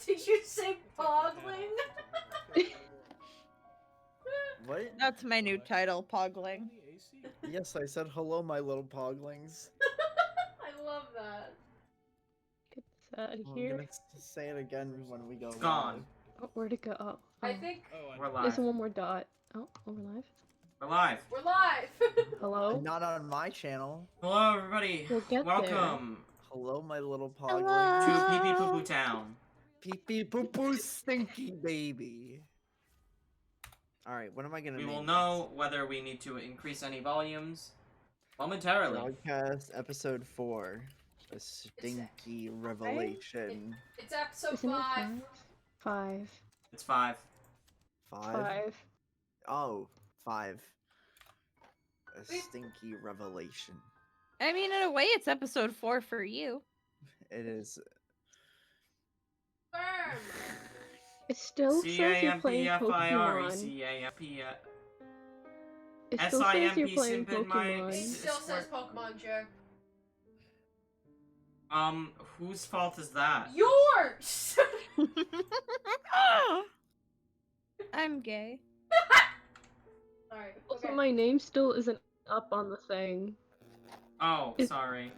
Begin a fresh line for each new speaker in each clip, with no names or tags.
Did you say Pogling?
What?
That's my new title, Pogling.
Yes, I said hello, my little poglings.
I love that.
Get this out of
I'm
here.
gonna say it again when we go
It's gone.
live.
Oh, where'd it go? Oh,
I think
We're
there's
live.
one more dot. Oh, we're live.
We're live.
we're live.
Hello?
Not on my channel.
Hello, everybody.
We'll get
Welcome
Hello, my little
to
poglings.
Pee Pee Poo Poo Town.
Pee pee poo poo stinky baby. Alright, what am I gonna
We
name
will
this?
know whether we need to increase any volumes momentarily.
DoGsCast episode 4. A stinky revelation.
It's episode
Isn't it
5.
5?
It's 5.
5? Oh, 5. A stinky revelation.
I mean, in a way, it's episode 4 for you.
It is.
Firm.
It still says you're playing Pokemon.
C-A-M-P-F-I-R-E-C-A-M-P.
It still says you're
S-I-M-P
playing
simpin my-
It
Pokemon.
still says Pokemon jerk.
Whose fault is that?
Yours.
I'm gay.
Sorry.
Also,
Okay.
my name still isn't up on the thing.
Oh, sorry.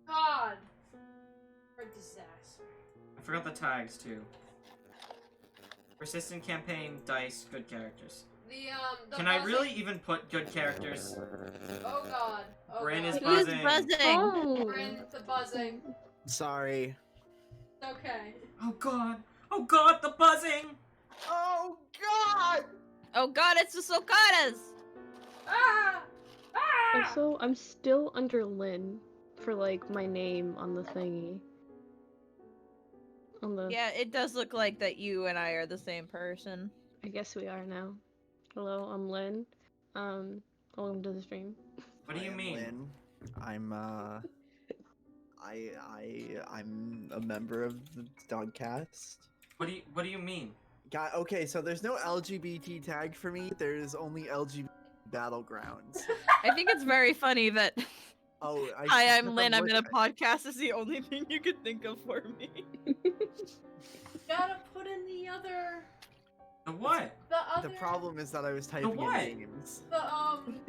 God. For disaster.
I forgot the tags too. Persistent campaign, dice, good characters.
The
Can I
buzzing-
really even put good characters?
Oh God. Oh
Brain
God.
is
Who's
buzzing.
buzzing?
Oh!
Bryn, the buzzing.
Sorry.
Okay.
Oh god! Oh god, the buzzing!
Oh god!
Oh god, it's the Sokatas!
Ah! Ah!
Also, I'm still under Lynn for, like, my name on the thingy. On the...
Yeah, it does look like that you and I are the same person.
I guess we are now. Hello, I'm Lynn. Welcome to the stream.
What do
I
you
am
mean?
Lynn. I'm I'm a member of the DoGcast.
What do you mean?
Okay, so there's no LGBT tag for me. There's only LGBT battlegrounds.
I think it's very funny that
Oh,
hi, I'm Lynn, I'm in a
looking-
podcast is the only thing you could think of for me.
Gotta put in the other.
The what?
The other.
The problem is that I was typing in
what?
names.
The
I'm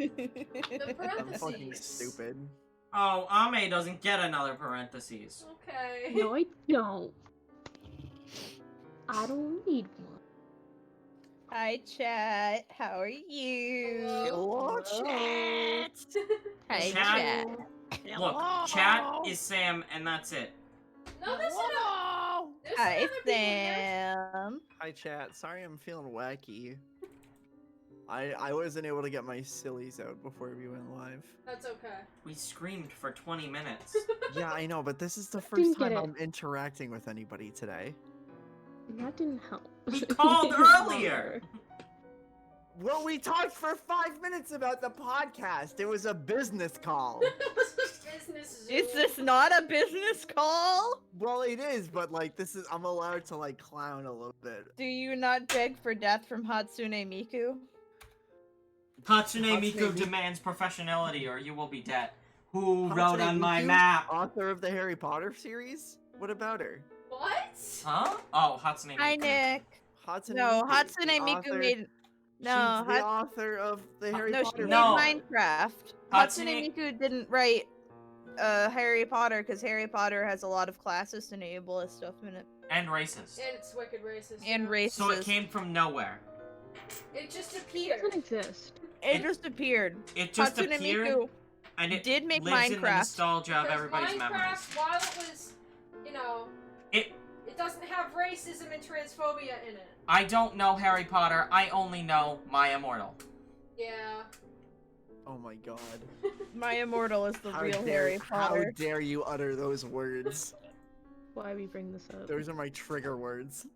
parentheses.
fucking stupid.
Oh, Ame doesn't get another parentheses.
Okay.
No, I don't. I don't need one.
Hi chat, how are you?
Hello.
Hello, chat.
Hi
Chat.
chat.
Look, chat is Sam, and that's it.
No, there's another. There's
Hi
another people here.
Sam.
Hi, chat. Sorry, I'm feeling wacky. I wasn't able to get my sillies out before we went live.
That's okay.
We screamed for 20 minutes.
Yeah, I know, but this is the
Didn't
first
get
time
it.
I'm interacting with anybody today.
That didn't help.
We called earlier!
Well, we talked for 5 minutes about the podcast. It was a business call.
Business
Is
Zoom.
this not a business call?
Well, it is, but like I'm allowed to like clown a little bit.
Do you not beg for death from Hatsune Miku?
Hatsune
Hatsune
Miku
Miku-
demands professionality or you will be dead. Who
Hatsune
wrote on my
Miku,
map?
Author of the Harry Potter series? What about her?
What?
Huh? Oh, Hatsune Miku.
Hi Nick.
Hatsune
No,
Miku,
Hatsune
the
Miku
author-
made no.
She's the author of the Harry
No, she
Potter.
made
No.
Minecraft.
Hatsune-
Hatsune Miku didn't write Harry Potter because Harry Potter has a lot of classes to enable and stuff in it.
And racist.
And it's wicked racist.
And
yeah.
racist.
So it came from nowhere.
It just
It
appeared.
doesn't exist.
It just appeared.
It just
Hatsune
appeared,
Miku
and it
did make
lives in the
Minecraft.
nostalgia of
Because
everybody's
Minecraft,
memories.
while it was,
It.
it doesn't have racism and transphobia in it.
I don't know Harry Potter. I only know My Immortal.
Yeah.
Oh my god.
My Immortal is the
How
real
dare,
Harry
how
Potter.
dare you utter those words?
Why we bring this up?
Those are my trigger words.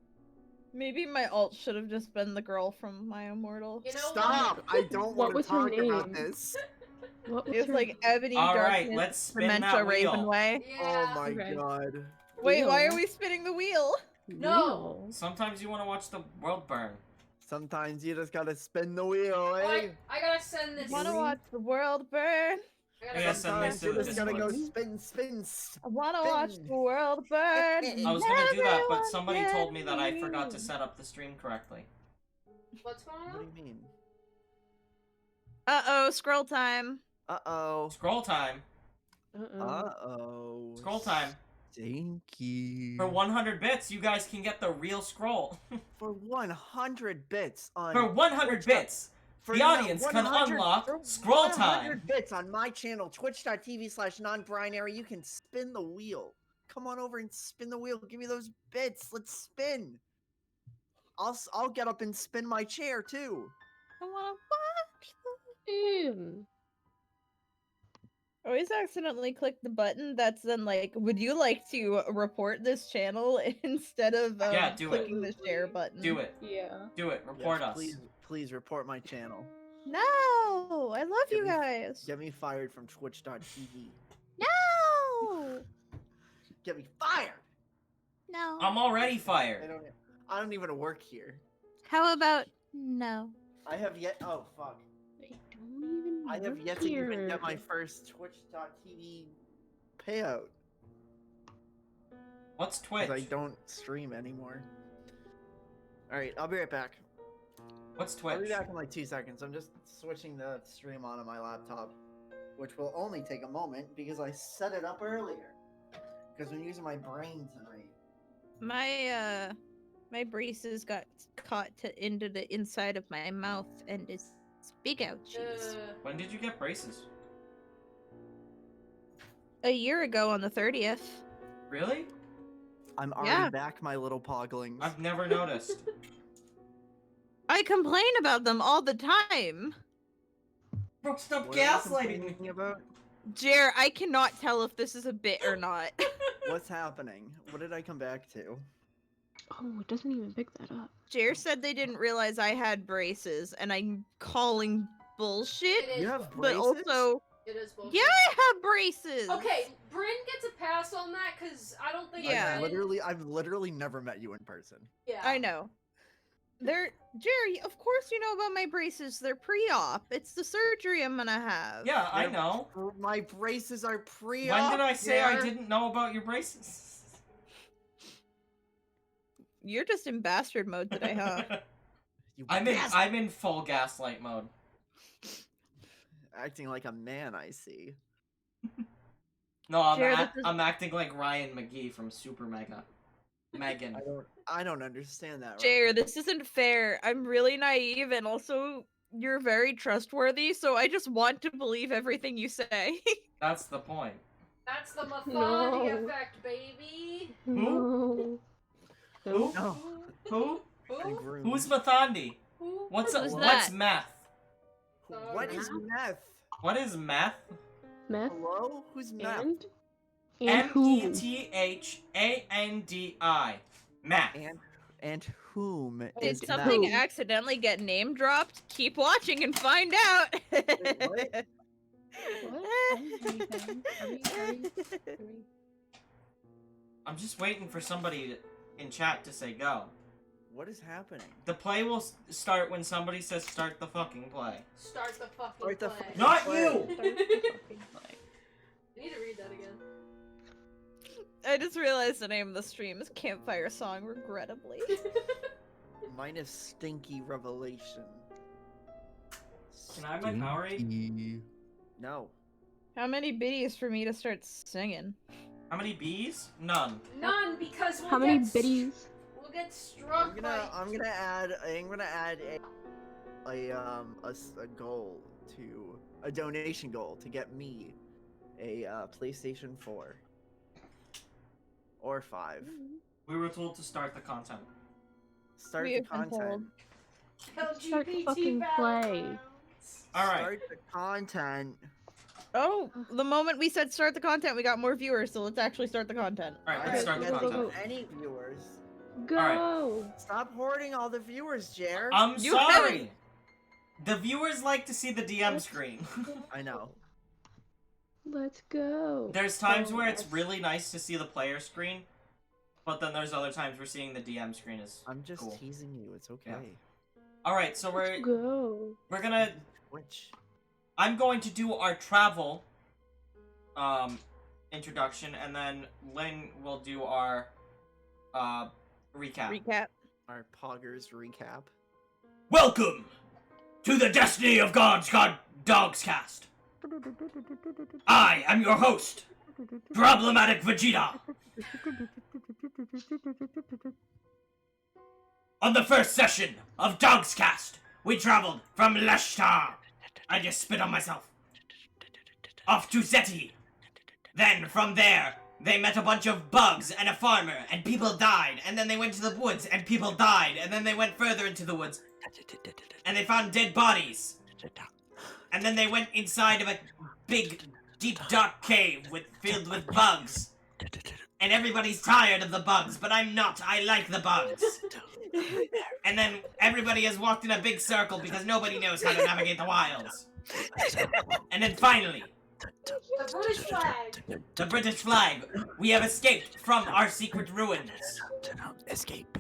Maybe my alt should have just been the girl from My Immortal.
You know
Stop! I don't
What
want to
was her
talk about
name?
this.
What was
It was
her-
like Ebony,
All right,
Darkness,
let's spin
Pimento,
that wheel.
Ravenway.
Yeah.
Oh my
Okay.
god.
Wait, why
Wheel?
are we spinning the wheel?
No.
Wheel.
Sometimes you want to watch the world burn.
Sometimes you just gotta spin the wheel, eh?
I gotta send this.
Wanna watch the world burn?
I
I guess then
Sometimes
this
you
is
just gotta go
Discord.
spin.
I wanna watch
Spin.
the world burn.
I was gonna do that, but
Everyone
somebody
get
told me that I forgot to
me.
set up the stream correctly.
What's going
What do
on?
you mean?
Uh-oh, scroll time.
Uh-oh.
Scroll time.
Uh-oh.
Scroll time.
Stinky.
For 100 bits, you guys can get the real scroll.
For 100 bits on...
For 100 bits,
For
the audience can
100
unlock
for
scroll
100
time.
bits on my channel, twitch.tv/non-binary. You can spin the wheel. Come on over and spin the wheel. Give me those bits. Let's spin. I'll get up and spin my chair too.
I wanna watch the...
Ew.
I always accidentally click the button that's then like, would you like to report this channel instead of
Yeah, do it.
clicking the share button?
Do it.
Yeah.
Do it. Report
Yes,
us.
Please report my channel.
No! I love
Get
you
me-
guys!
Get me fired from twitch.tv.
No!
Get me fired.
No.
I'm already fired.
I don't even work here.
How about no?
I have yet. Oh fuck.
I don't even
I have
work
yet to even
here.
get my first twitch.tv payout.
What's
'Cause
Twitch?
I don't stream anymore. Alright, I'll be right back.
What's
I'll be
Twitch?
back in like 2 seconds. I'm just switching the stream on my laptop, which will only take a moment because I set it up earlier. Because I'm using my brain tonight.
My braces got caught into the inside of my mouth and it's big ouchies.
When did you get braces?
A year ago on the 30th.
Really?
I'm already
Yeah.
back, my little poglings.
I've never noticed.
I complain about them all the time.
Bro, stop
What am I
gaslighting me.
complaining about?
Jer, I cannot tell if this is a bit or not.
What's happening? What did I come back to?
Oh, it doesn't even pick that up.
Jer said they didn't realize I had braces, and I'm calling bullshit.
It is.
You have
But
braces?
also,
It is bullshit.
yeah, I have braces.
Okay, Bryn gets a pass on that because I don't think.
Yeah.
I've literally never met you in person.
Yeah.
I know. They're Jerry. Of course, you know about my braces. They're pre-op. It's the surgery I'm gonna have.
Yeah, I
They're-
know.
My braces are pre-op.
When did I say I
Jer.
didn't know about your braces?
You're just in bastard mode today, huh?
You
I'm
bastard.
in full gaslight mode.
Acting like a man, I see.
No,
Jared, this is-
I'm acting like Ryan McGee from Super Mega. Megan.
I don't understand that.
Jer, this isn't fair. I'm really naive, and also you're very trustworthy. So I just want to believe everything you say.
That's the point.
That's the Mathandi
No.
effect, baby.
Who?
No.
No.
Who?
And
Who?
groomed.
Who's Mathandi?
Who?
What's
Who's
what's
that?
meth?
What is meth?
What is meth?
Meth
Hello? Who's meth?
and who?
METHANDI. Meth.
And whom
Did
is
something
meth?
accidentally get name dropped? Keep watching and find out.
what?
What? Are we-
I'm just waiting for somebody in chat to say go.
What is happening?
The play will start when somebody says start the fucking play.
Start the fucking
Start the
play.
fucking-
Not
play.
you!
Start the fucking play.
I need to read that again.
I just realized the name of the stream is Campfire Song, regrettably.
Minus stinky revelation.
Can I have my Powerade?
Stinky. No.
How many biddies for me to start singing?
How many bees? None.
None, because we'll
How many
get
biddies?
We'll get struck
I'm gonna add a goal to a donation goal to get me a PlayStation 4 or 5.
We were told to start the content.
Start
We
the
have been
content.
by
Start the
LGBT
fucking play.
battlegrounds.
Alright.
Start the content.
Oh, the moment we said start the content, we got more viewers, so let's actually start the content.
Alright,
I
let's start the
don't
content.
get any viewers.
Go!
Stop hoarding all the viewers, Jer.
I'm
You
sorry!
haven't-
The viewers like to see the DM screen.
I know.
Let's go.
There's times where it's really nice to see the player screen, but then there's other times where seeing the DM screen is
I'm just
cool.
teasing you. It's okay.
Alright, so
Let's go.
we're gonna...
Which?
I'm going to do our travel introduction, and then Lynn will do our recap.
Our Poggers recap.
Welcome to the Destiny of God's DoGsCast. I am your host, Problematic Vegeta. On the first session of DoGsCast, we traveled from Leshtar. I just spit on myself. Off to Zeti. Then from there, they met a bunch of bugs and a farmer, and people died. And then they went to the woods, and people died. And then they went further into the woods, and they found dead bodies. And then they went inside of a big, deep, dark cave filled with bugs. And everybody's tired of the bugs, but I'm not. I like the bugs. And then everybody has walked in a big circle because nobody knows how to navigate the wilds. And then finally,
The British flag.
the British flag. We have escaped from our secret ruins.
Escape.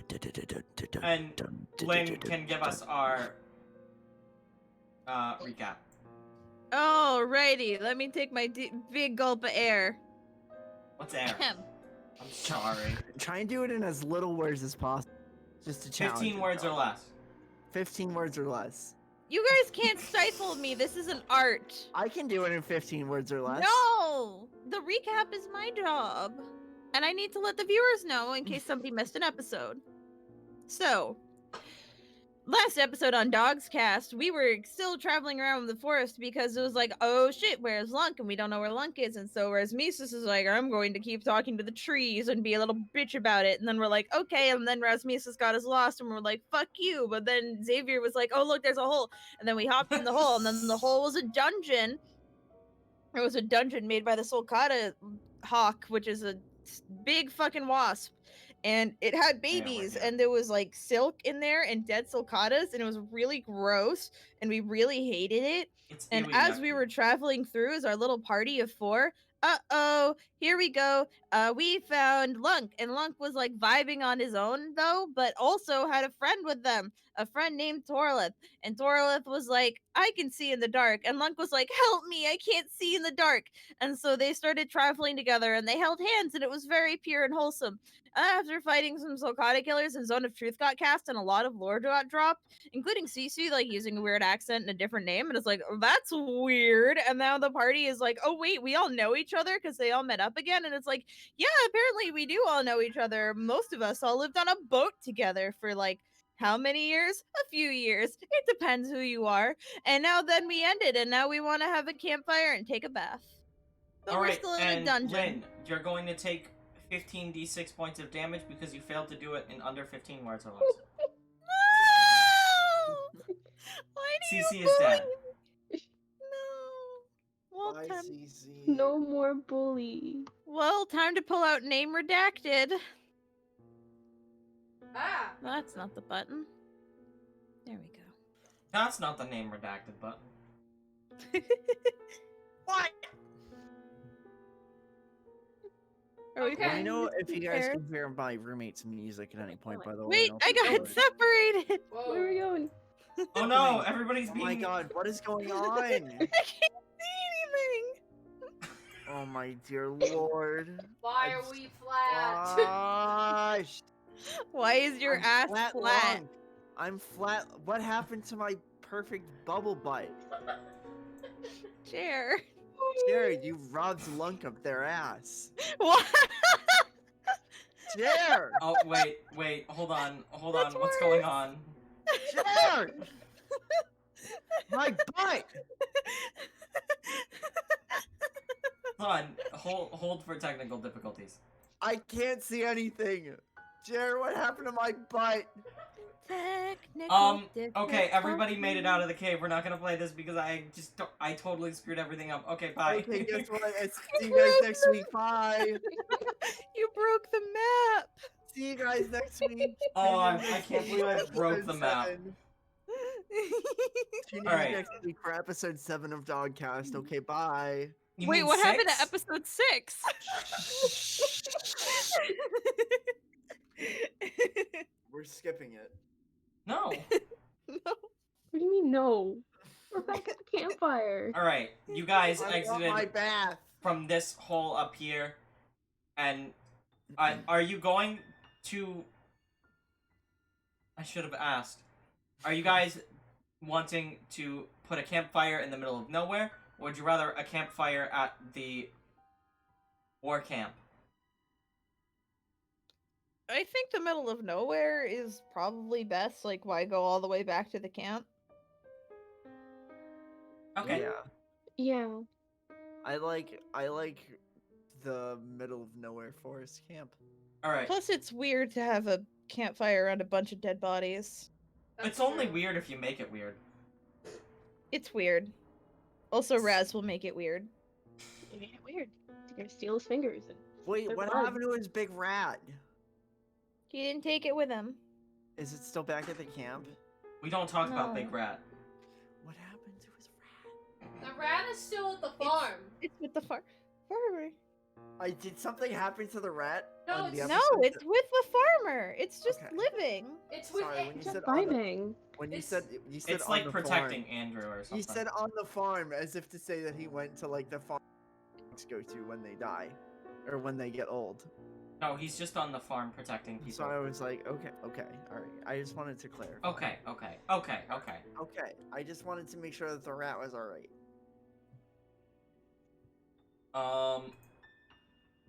And Lynn can give us our recap.
Alrighty, let me take my big gulp of air.
What's air? I'm sorry.
Try and do it in as little words as possible. Just to challenge
15 words or less.
15 words or less.
You guys can't stifle me. This is an art.
I can do it in 15 words or less.
No! The recap is my job. And I need to let the viewers know in case somebody missed an episode. So, last episode on DoGsCast, we were still traveling around the forest because it was like, oh shit, where's Lunk? And we don't know where Lunk is. And so Rasmusus is like, I'm going to keep talking to the trees and be a little bitch about it. And then we're like, okay. And then Rasmusus got us lost and we're like, fuck you. But then Xavier was like, oh look, there's a hole. And then we hopped in the hole. And then the hole was a dungeon. It was a dungeon made by the Sulcata hawk, which is a big fucking wasp. And it had babies, and there was like silk in there and dead sulcatas, and it was really gross, and we really hated it. And as we were traveling through as our little party of 4, here we go. We found Lunk, and Lunk was like vibing on his own though, but also had a friend with them, a friend named Torlith. And Torlith was like, I can see in the dark. And Lunk was like, help me, I can't see in the dark. And so they started traveling together, and they held hands, and it was very pure and wholesome. After fighting some Sulcata killers, and Zone of Truth got cast, and a lot of lore got dropped, including Cece, like, using a weird accent and a different name, and it's like, that's weird. And now the party is like, oh wait, we all know each other because they all met up again, and it's like, yeah, apparently we do all know each other. Most of us all lived on a boat together for, like, how many years? A few years. It depends who you are. And now then we ended, and now we want to have a campfire and take a bath. But we're still in a dungeon.
Lynn, you're going to take 15d6 points of damage because you failed to do it in under 15 words or less.
No! Why do
CC
you
is dead.
bully? No. Well,
Bye,
time...
CC.
No more bully.
well, time to pull out name redacted.
Ah.
That's not the button. There we go.
That's not the name redacted button.
What?
Are we
Okay.
Let me know if you guys
Fair.
can hear my roommate's music at any point, by the way.
Wait,
and
I
I'll
got
keep
separated.
Whoa.
Where are we going?
Oh no, everybody's
Oh
being...
my god, what is going on?
I can't see anything.
Oh my dear lord.
Why
I'm
are we flat?
Gosh.
Why is your
I'm
ass flat?
lung. I'm flat. What happened to my perfect bubble butt?
Chair.
Jared, you robbed Lunk of their ass.
What?
Jared!
Oh, wait, hold on,
That's
what's going
worse.
on?
Jared! My butt!
Hold on, hold for technical difficulties.
I can't see anything. Jared, what happened to my butt?
Okay, everybody made it out of the cave. We're not gonna play this because I totally screwed everything up. Okay, bye.
Okay, guess what? See you guys next week. Bye.
You broke the map.
See you guys next week.
Oh, I
Tune in next
can't
week
believe I
for
broke the
episode
map.
7. Tune in
Alright.
next week for episode 7 of DoGcast. Okay, bye.
You
Wait,
mean
what happened to
6?
episode 6?
We're skipping it.
No.
No.
What do you mean no? We're back at the campfire.
Alright, you guys
I want my
exited.
bath.
from this hole up here, and are you going to... I should have asked. Are you guys wanting to put a campfire in the middle of nowhere, or would you rather a campfire at the war camp?
I think the middle of nowhere is probably best. Like, why go all the way back to the camp?
Okay.
Yeah.
Yeah.
I like the middle of nowhere forest camp.
Alright.
Plus, it's weird to have a campfire around a bunch of dead bodies.
It's only weird if you make it weird.
It's weird. Also, Raz will make it weird.
You made it weird. You're gonna steal his fingers. And
Wait,
They're
what
blood.
happened to his big rat?
He didn't take it with him.
Is it still back at the camp?
We don't talk about
No.
Big Rat.
What happened to his rat?
The rat is still at the farm.
It's with the farmer.
Did something happen to the rat?
No,
on the
it's-
No,
episode?
it's with the farmer. It's just
Okay.
living.
It's with
Sorry,
it.
when you
just
said on the,
vibing.
when you
It's-
said
It's
on
like
the
protecting
farm,
Andrew or something.
you said on the farm as if to say that he went to like the farm dogs go to when they die, or when they get old.
No, he's just on the farm protecting people.
So I was like, okay, all right. I just wanted to clarify.
Okay.
Okay. I just wanted to make sure that the rat was all right.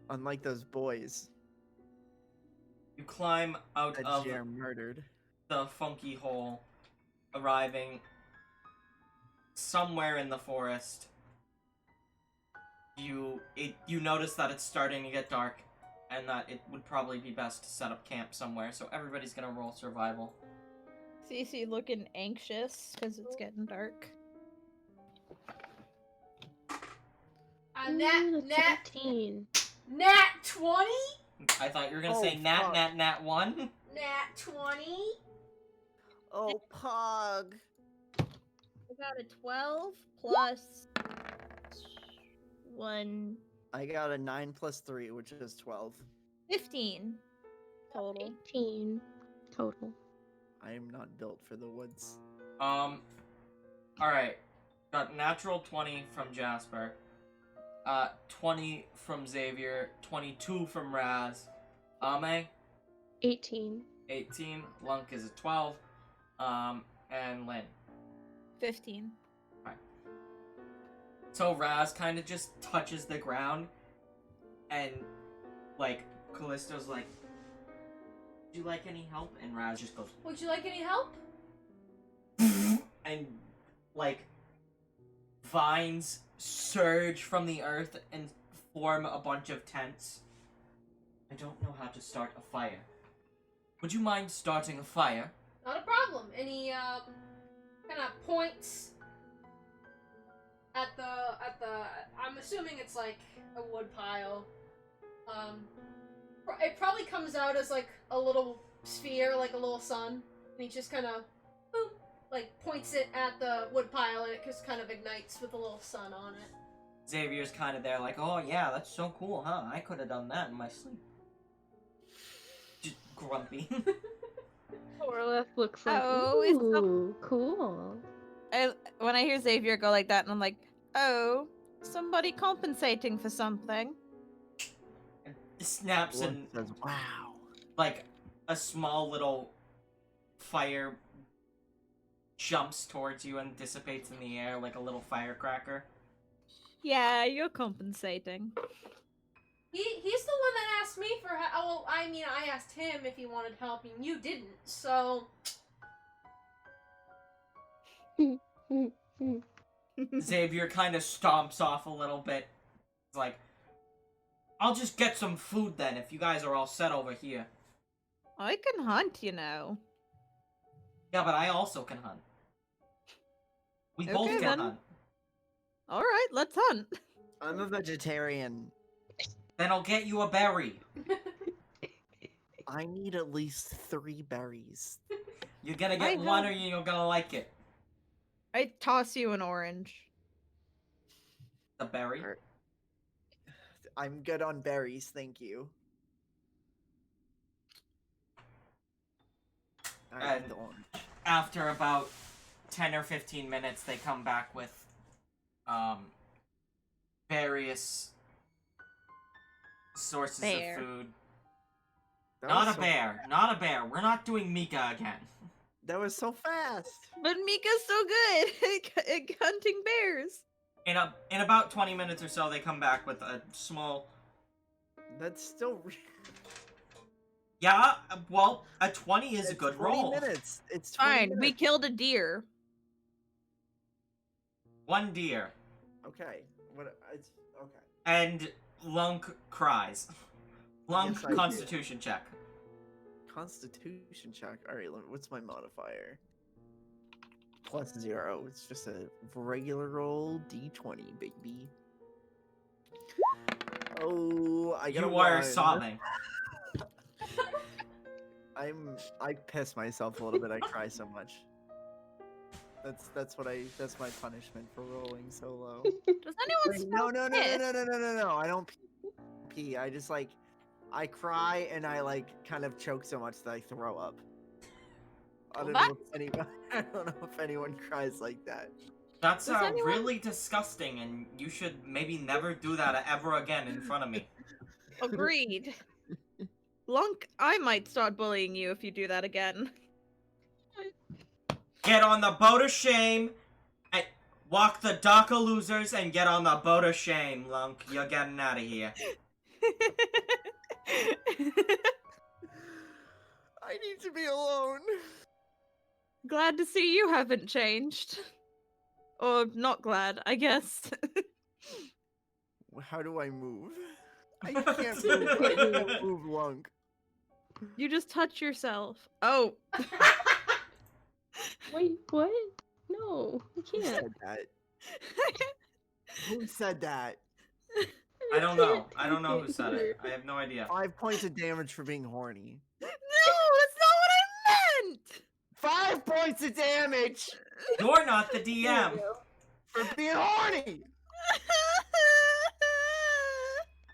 Unlike those boys
You climb out
that
of
Jer murdered.
the funky hole, arriving somewhere in the forest. You notice that it's starting to get dark, and that it would probably be best to set up camp somewhere, so everybody's gonna roll survival.
Cece looking anxious because it's getting dark.
Nat
18.
20?
I thought you were gonna
Oh,
say
fuck.
nat 1.
Nat 20?
Oh, Pog.
I got a 12 plus 1,
I got a 9 plus 3, which is 12.
15 total.
18 total.
I am not built for the woods.
Alright. Got natural 20 from Jasper. 20 from Xavier. 22 from Raz. Ame,
18.
18. Lunk is a 12. And Lynn.
15.
So Raz kind of just touches the ground, and, like, Callisto's like, "Would you like any help?" And Raz just goes,
Would you like any help?
and, like, vines surge from the earth and form a bunch of tents. I don't know how to start a fire. Would you mind starting a fire?
Not a problem. Any kind of points at the I'm assuming it's like a wood pile. It probably comes out as like a little sphere, like a little sun, and he just kind of like points it at the wood pile, and it just kind of ignites with a little sun on it.
Xavier's kind of there like, "Oh yeah, that's so cool, huh? I could have done that in my sleep." Just grumpy.
Orleth looks like,
Oh, it's so-
ooh, cool.
When I hear Xavier go like that, and I'm like, oh, somebody compensating for something.
And snaps
One
and
says, wow.
like a small little fire jumps towards you and dissipates in the air like a little firecracker.
Yeah, you're compensating.
He's the one that asked me for help. Oh, I mean, I asked him if he wanted help, and you didn't. So
Xavier kind of stomps off a little bit. It's like, "I'll just get some food then if you guys are all set over here."
I can hunt, you know.
Yeah, but I also can hunt. We both
Okay,
can
then.
hunt.
All right, let's hunt.
I'm a vegetarian.
Then I'll get you a berry.
I need at least 3 berries.
You're gonna
I
get one or
have-
you're gonna like it.
I toss you an orange.
The berry?
Alright. I'm good on berries, thank you. I
And-
need the orange.
After about 10 or 15 minutes, they come back with various sources
Bear.
of food.
That
Not
was
a bear. Not a bear. We're not doing Mika again.
That was so fast.
But Mika's so good at hunting bears.
In about 20 minutes or so, they come back with a small.
That's still.
Yeah, well, a 20 is a
It's
good
20
roll.
minutes. It's 20
Fine, we
minutes.
killed a deer.
1 deer.
Okay. What? It's okay.
And Lunk cries. Lunk,
Yes, I do.
constitution check.
Constitution check. All right. What's my modifier? +0. It's just a regular roll D20, baby. Oh, I got
You are sobbing.
I piss myself a little bit. I cry so much. That's my punishment for rolling so low.
Does anyone smell
No.
piss?
I don't pee. I just I cry and I kind of choke so much that I throw up. I don't know if anyone cries like that.
That's
Does anyone-
really disgusting, and you should maybe never do that ever again in front of me.
Agreed. Lunk, I might start bullying you if you do that again.
Get on the boat of shame, and walk the dock of losers, and get on the boat of shame, Lunk. You're getting out of here.
I need to be alone.
Glad to see you haven't changed. Or not glad, I guess.
How do I move? I can't move. I can't move, Lunk.
You just touch yourself. Oh.
Wait, what? No, you
Who
can't.
said that? Who said that?
I don't know. I don't know who said it. I have no idea.
5 points of damage for being horny.
No, that's not what I meant!
5 points of damage
You're not the DM.
for being horny.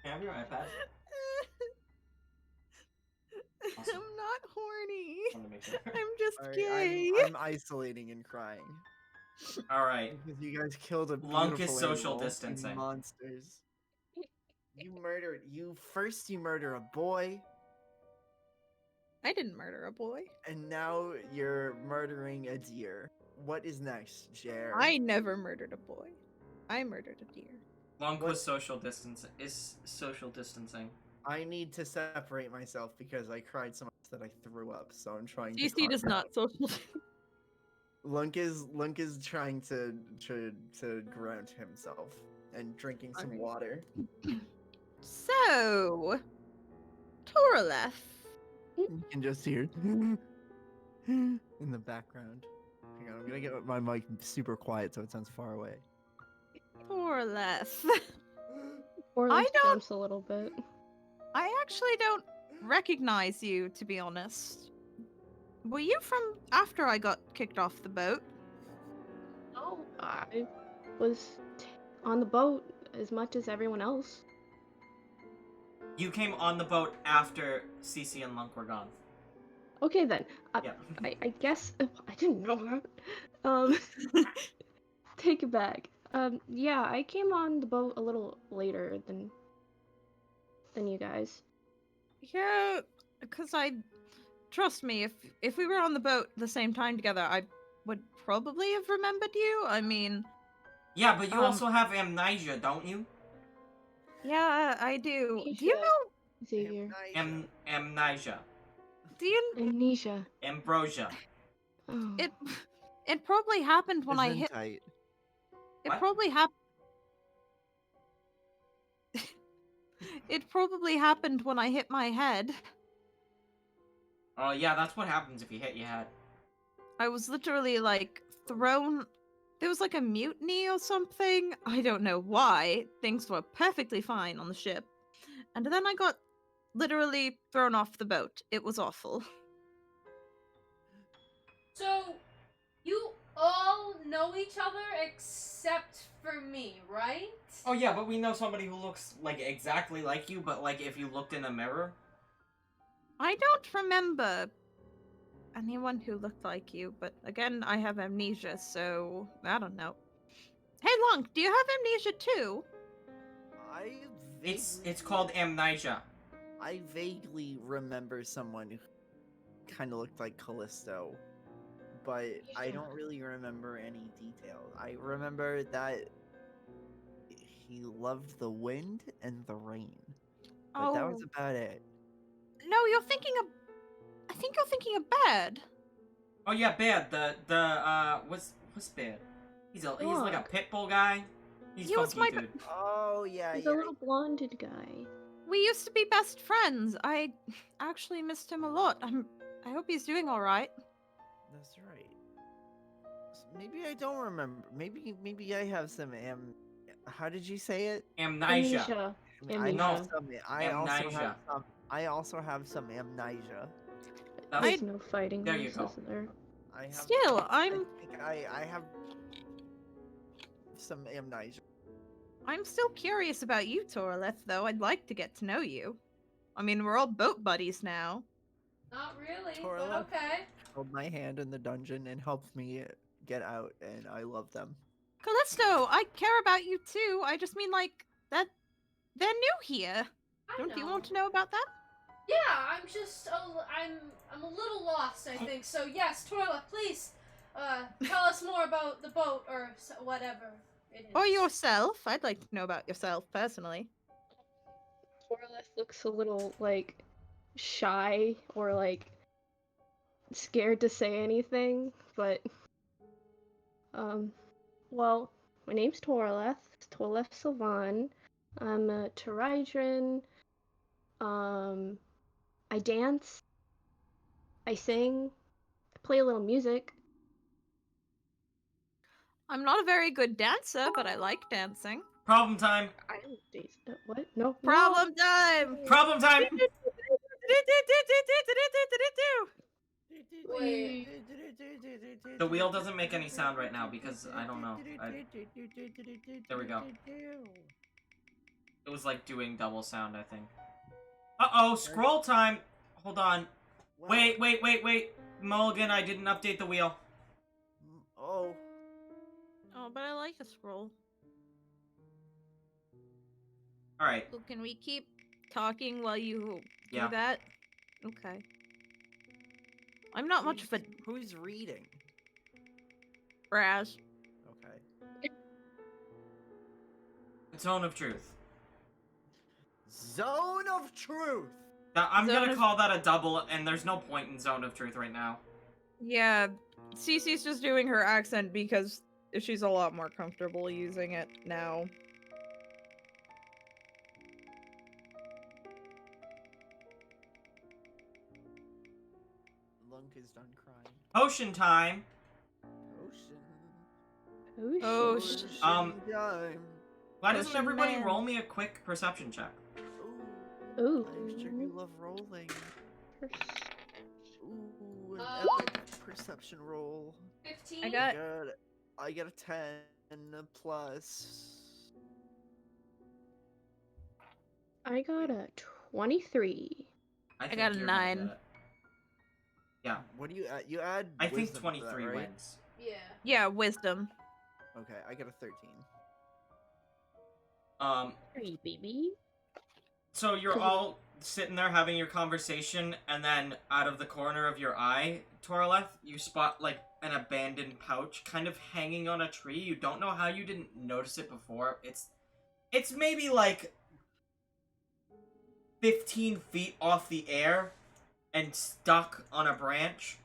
Can I have your iPad? Awesome.
I'm not horny.
Wanted to make sure.
I'm just
All right,
gay.
I'm isolating and crying
Alright.
because you guys killed a
Lunk is
beautiful
social
animal, you
distancing.
monsters. You murder a boy,
I didn't murder a boy.
and now you're murdering a deer. What is next, Jer?
I never murdered a boy. I murdered a deer.
Lunk
What-
was social distancing.
I need to separate myself because I cried so much that I threw up. So I'm trying to.
DC does
carve
not
out.
social.
Lunk is trying to ground himself and drinking some
Alright.
water.
So, Toralef.
You can just hear in the background. Hang on, I'm gonna get my mic super quiet so it sounds far away.
Toralef.
Or
I
I
don't-
jumps a little bit.
I actually don't recognize you, to be honest. Were you from after I got kicked off the boat?
Oh, I was on the boat as much as everyone else.
You came on the boat after Cece and Lunk were gone.
Okay then.
Yeah.
I guess I didn't know that. Take it back. Yeah, I came on the boat a little later than you guys.
Yeah, because trust me, if we were on the boat the same time together, I would probably have remembered you. I mean,
Yeah, but you
Um,
also have amnesia, don't you?
yeah, I do. Do you
Amnesia.
know?
Xavier.
Amnesia.
Do you?
Amnesia.
Ambrosia.
Oh.
It probably happened when I hit.
Gesundheit.
It
What?
probably happened. It probably happened when I hit my head.
Oh, yeah, that's what happens if you hit your head.
I was literally thrown. There was a mutiny or something. I don't know why. Things were perfectly fine on the ship. And then I got literally thrown off the boat. It was awful.
So, you all know each other except for me, right?
Oh, yeah, but we know somebody who looks, exactly like you, but, if you looked in a mirror.
I don't remember anyone who looked like you, but again, I have amnesia, so I don't know. Hey, Lunk, do you have amnesia too?
I
It's called amnesia.
I vaguely remember someone who kind of looked like Callisto, but I don't really remember any details. I remember that he loved the wind and the rain, but that was
Oh.
about it.
No, I think you're thinking of Bad.
Oh yeah, Bad. What's Bad? He's like a
Dog.
pit bull guy. He's
He was
funky,
my
dude.
Oh yeah,
He's
yeah.
a little blonded guy.
We used to be best friends. I actually missed him a lot. I hope he's doing all right.
That's right. Maybe I don't remember. Maybe I have some How did you say it?
Amnesia.
I
know.
have some.
Amnesia.
I also have some amnesia.
There's no fighting
There you
this,
go.
is there?
I have.
Still,
I think I have some amnesia.
I'm still curious about you, Toralith, though. I'd like to get to know you. I mean, we're all boat buddies now.
Not really,
Torla.
but okay.
Held my hand in the dungeon and helped me get out, and I love them.
Callisto, I care about you too. I just mean like that they're new here.
I
Don't you
know.
want to know about that?
Yeah, I'm just I'm a little lost, I think. So yes, Torla, please, tell us more about the boat or whatever it is.
Or yourself. I'd like to know about yourself personally.
Toralith looks a little, like, shy or, like, scared to say anything, but, well, my name's Toralith. It's Toralith Sylvan. I'm a Teridran. I dance. I sing. I play a little music.
I'm not a very good dancer, but I like dancing.
Problem time.
I what? No.
Problem time!
Problem time.
Wait.
The wheel doesn't make any sound right now because I don't know. There we go. It was like doing double sound, I think. Uh-oh, scroll time. Hold on. Wait. Mulligan, I didn't update the wheel.
Oh.
Oh, but I like a scroll.
Alright.
So can we keep talking while you do
Yeah.
that? Okay. I'm not much of a
Who's reading?
Brash.
Okay.
Zone of Truth.
Zone of Truth.
Now, I'm
Zone
gonna
of-
call that a double, and there's no point in Zone of Truth right now.
Yeah, Cece's just doing her accent because she's a lot more comfortable using it now.
Lunk is done crying.
Potion time.
Ocean.
Oh,
Ocean
Um,
time.
Why doesn't
Potion
everybody
man.
roll me a quick perception check?
Ooh. I'm sure you love rolling. Ooh, an epic perception roll.
15.
I got
I got a 10 plus.
I got a 23.
I
got a
you're gonna
9.
get it. Yeah,
What do you add? You add.
I think
wisdom to that,
23
right?
wins.
Yeah.
Yeah, wisdom.
Okay, I got a 13.
Hey, baby.
So you're all sitting there having your conversation, and then out of the corner of your eye, Toraleth, you spot like an abandoned pouch kind of hanging on a tree. You don't know how you didn't notice it before. It's maybe like 15 feet off the air and stuck on a branch.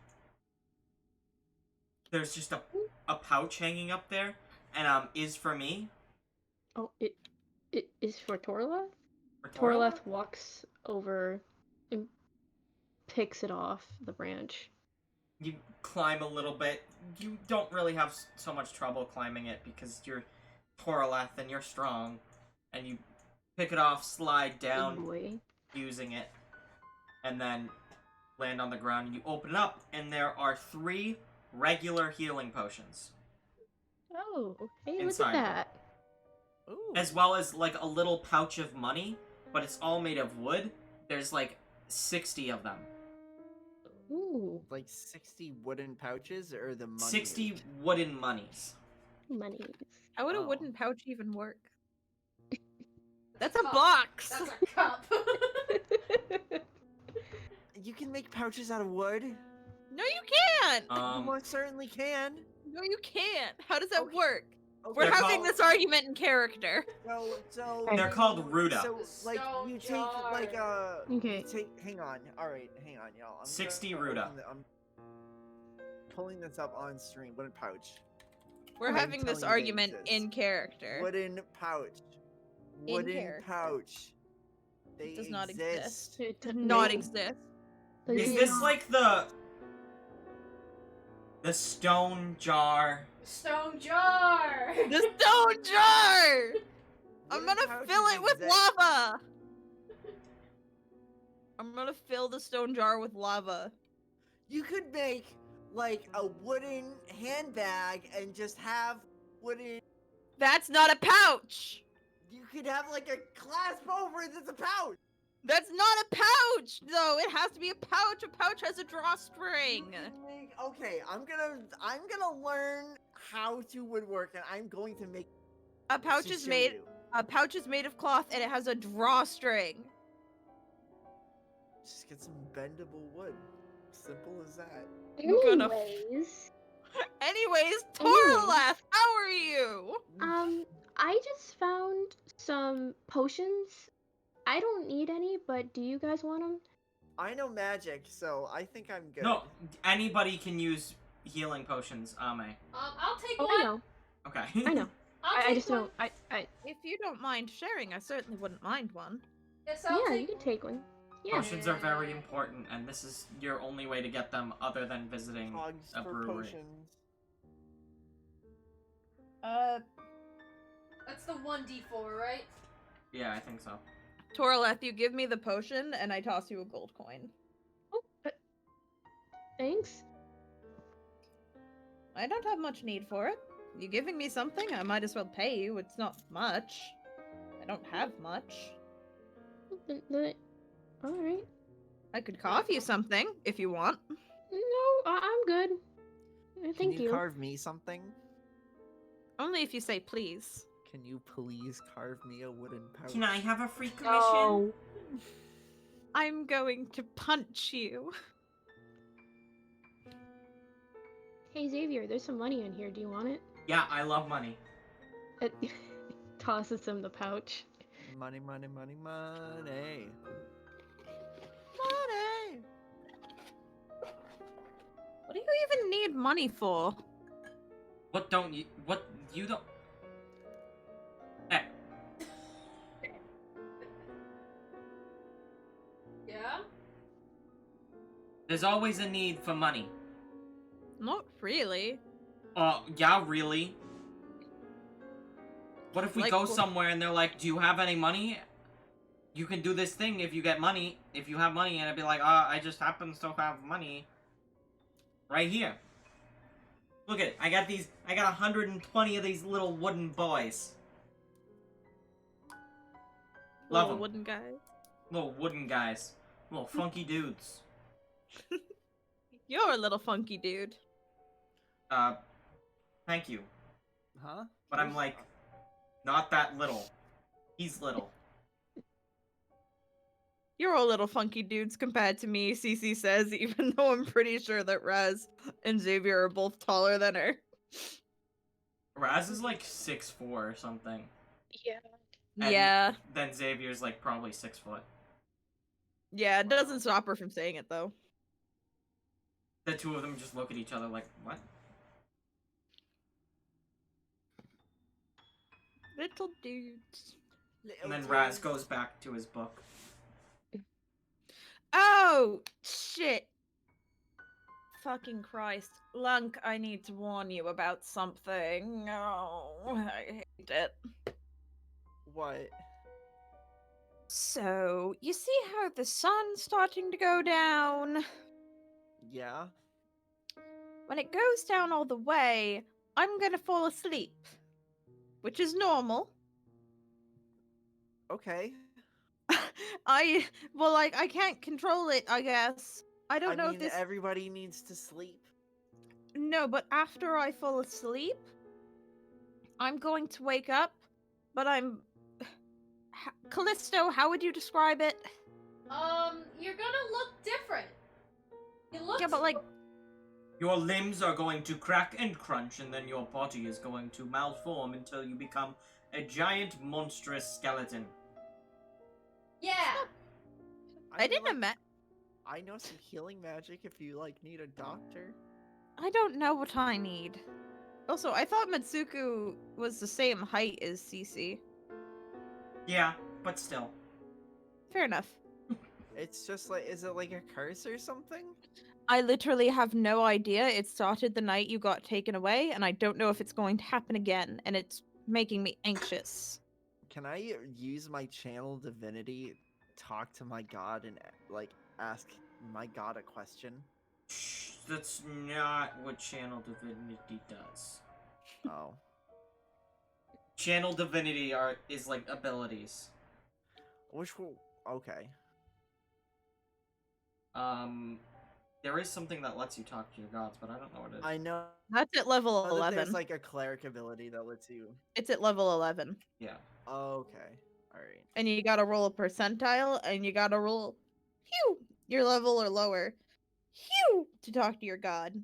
There's just a pouch hanging up there, and is for me.
Oh, it is for Toralith?
For Toraleth.
Toralith walks over and picks it off the branch.
You climb a little bit. You don't really have so much trouble climbing it because you're Toraleth and you're strong. And you pick it off, slide
Big
down
boy.
using it, and then land on the ground. And you open it up, and there are 3 regular healing potions.
Oh, hey,
Inside
look at that.
Ooh.
As well as like a little pouch of money, but it's all made of wood. There's like 60 of them.
Ooh,
Like 60 wooden pouches or the money?
60 wooden monies.
monies.
How would a
Oh.
wooden pouch even work? That's a
cup.
box.
That's a cup.
You can make pouches out of wood.
No, you can't.
You most certainly can.
No, you can't. How does that
Okay.
work?
Okay.
We're
They're
having
called-
this argument in character.
So
They're
called Ruda.
So like
Stone
you take like
jar.
Okay.
hang on. All right, hang on, y'all.
60
gonna
Ruda.
open I'm pulling this up on stream. Wooden pouch.
We're
I'm
having this
telling you they
argument
exist.
in character.
Wooden pouch.
In
Wooden
character.
pouch. They
It does not exist.
It
Does
does
not exist.
Is this like the stone jar?
Stone jar.
The stone jar! I'm
Wooden
gonna
pouches
fill it with
exist.
lava! I'm gonna fill the stone jar with lava.
You could make like a wooden handbag and just have wooden.
That's not a pouch!
You could have like a clasp over it that's a pouch.
That's not a pouch, though. It has to be a pouch. A pouch has a drawstring.
You can make- Okay, I'm gonna learn how to woodwork, and I'm going to make.
A pouch
to
is
show
made.
you.
A pouch is made of cloth, and it has a drawstring.
Just get some bendable wood. Simple as that.
gonna-
Anyways,
Anyways,
Anyways.
Torlath, how are you?
I just found some potions. I don't need any, but do you guys want them?
I know magic, so I think I'm good.
No, anybody can use healing potions, Ame.
I'll take
Oh,
one.
I know.
Okay.
I know.
I'll
I
take
just
one.
don't. I.
If you don't mind sharing, I certainly wouldn't mind one.
Yes, I'll
Yeah,
take
you can
one.
take one. Yeah.
Potions are very important, and this is your only way to get them other than visiting
Hogs
a
for
brewery.
potions.
That's the 1d4, right?
Yeah, I think so.
Torlath, you give me the potion, and I toss you a gold coin.
Oh, thanks.
I don't have much need for it. You giving me something? I might as well pay you. It's not much. I don't have much.
All right.
I could cough you something if you want.
No, I'm good. Thank
Can you carve me something?
Only if you say please.
Can you please carve me a wooden pouch?
Can I have a free commission?
No.
I'm going to punch you.
Hey Xavier, there's some money in here. Do you want it?
Yeah, I love money.
It tosses him the pouch.
Money, money, money, money.
Money! What do you even need money for?
What you don't... Hey,
Yeah?
there's always a need for money.
Not really.
Yeah, really. What if we
Like
go
wh-
somewhere and they're like, do you have any money? You can do this thing if you get money. If you have money, and I'd be like, I just happen to have money. Right here. Look at it. I got 120 of these little wooden boys. Love
Little
'em.
wooden guy.
Little wooden guys. Little funky dudes.
You're a little funky dude.
Thank you.
Huh?
But I'm like, not that little. He's little.
You're all little funky dudes compared to me, Cece says, even though I'm pretty sure that Raz and Xavier are both taller than her.
Raz is like 6'4" or something.
Yeah.
And
Yeah.
Then Xavier's like probably 6 foot.
Yeah, it doesn't stop her from saying it, though.
The two of them just look at each other like, what?
Little dudes.
And then Raz goes back to his book.
Oh, shit. Fucking Christ. Lunk, I need to warn you about something. Oh, I hate it.
What?
So, you see how the sun's starting to go down?
Yeah?
When it goes down all the way, I'm gonna fall asleep. Which is normal.
Okay.
I can't control it, I guess. I don't know
mean,
if this...
everybody needs to sleep.
No, but after I fall asleep, I'm going to wake up, but I'm Callisto, how would you describe it?
You're gonna look different. You look.
Yeah, but like,
Your limbs are going to crack and crunch, and then your body is going to malform until you become a giant, monstrous skeleton.
Yeah.
I didn't
like,
imagine.
I know some healing magic if you like need a doctor.
I don't know what I need. Also, I thought Mitsuku was the same height as Cece.
Yeah, but still.
Fair enough.
It's just like, is it like a curse or something?
I literally have no idea. It started the night you got taken away, and I don't know if it's going to happen again, and it's making me anxious.
Can I use my channel divinity, talk to my god, and like ask my god a question?
Shh, that's not what Channel Divinity does.
Oh.
Channel Divinity is like abilities.
Which will... Okay.
There is something that lets you talk to your gods, but I don't know what it is.
I know
That's at level
that
11.
there's like a cleric ability that lets you...
It's at level 11.
Yeah.
Okay. Alright.
And you gotta roll a percentile, and you gotta roll, your level or lower, to talk to your god.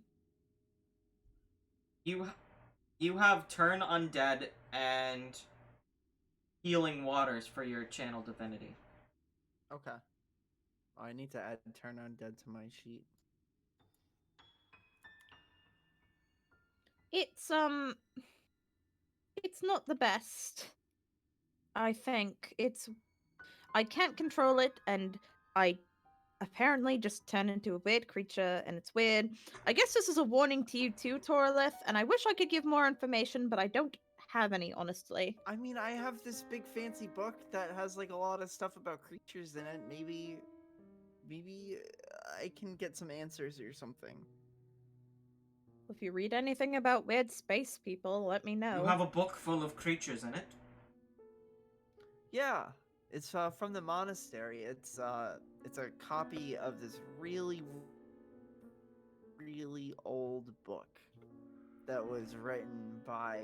You have Turn Undead and Healing Waters for your Channel Divinity.
Okay. Oh, I need to add Turn Undead to my sheet.
It's not the best. I think I can't control it, and I apparently just turn into a weird creature, and it's weird. I guess this is a warning to you too, Toralith, and I wish I could give more information, but I don't have any, honestly.
I mean, I have this big fancy book that has like a lot of stuff about creatures in it. Maybe I can get some answers or something.
If you read anything about weird space people, let me know.
You have a book full of creatures in it.
Yeah, it's from the monastery. It's a copy of this really old book that was written by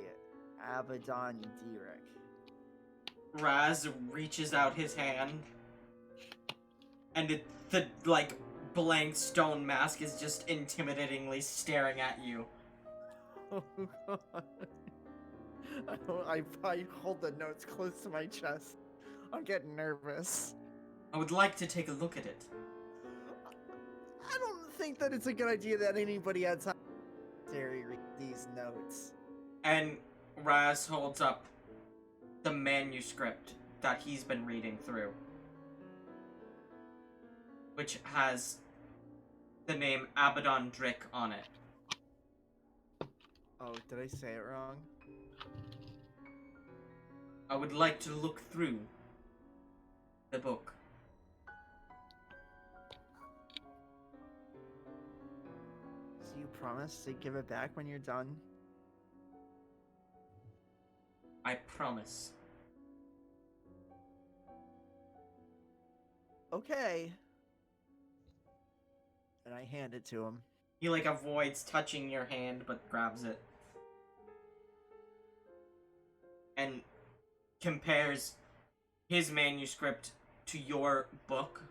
Abaddon Derek.
Raz reaches out his hand, and the like blank stone mask is just intimidatingly staring at you.
Oh god. I hold the notes close to my chest. I'm getting nervous.
I would like to take a look at it.
I don't think that it's a good idea that anybody outside the monastery read these notes.
And Raz holds up the manuscript that he's been reading through, which has the name Abaddon Drick on it.
Oh, did I say it wrong?
I would like to look through the book.
So you promise to give it back when you're done?
I promise.
Okay. And I hand it to him.
He like avoids touching your hand but grabs it. And compares his manuscript to your book.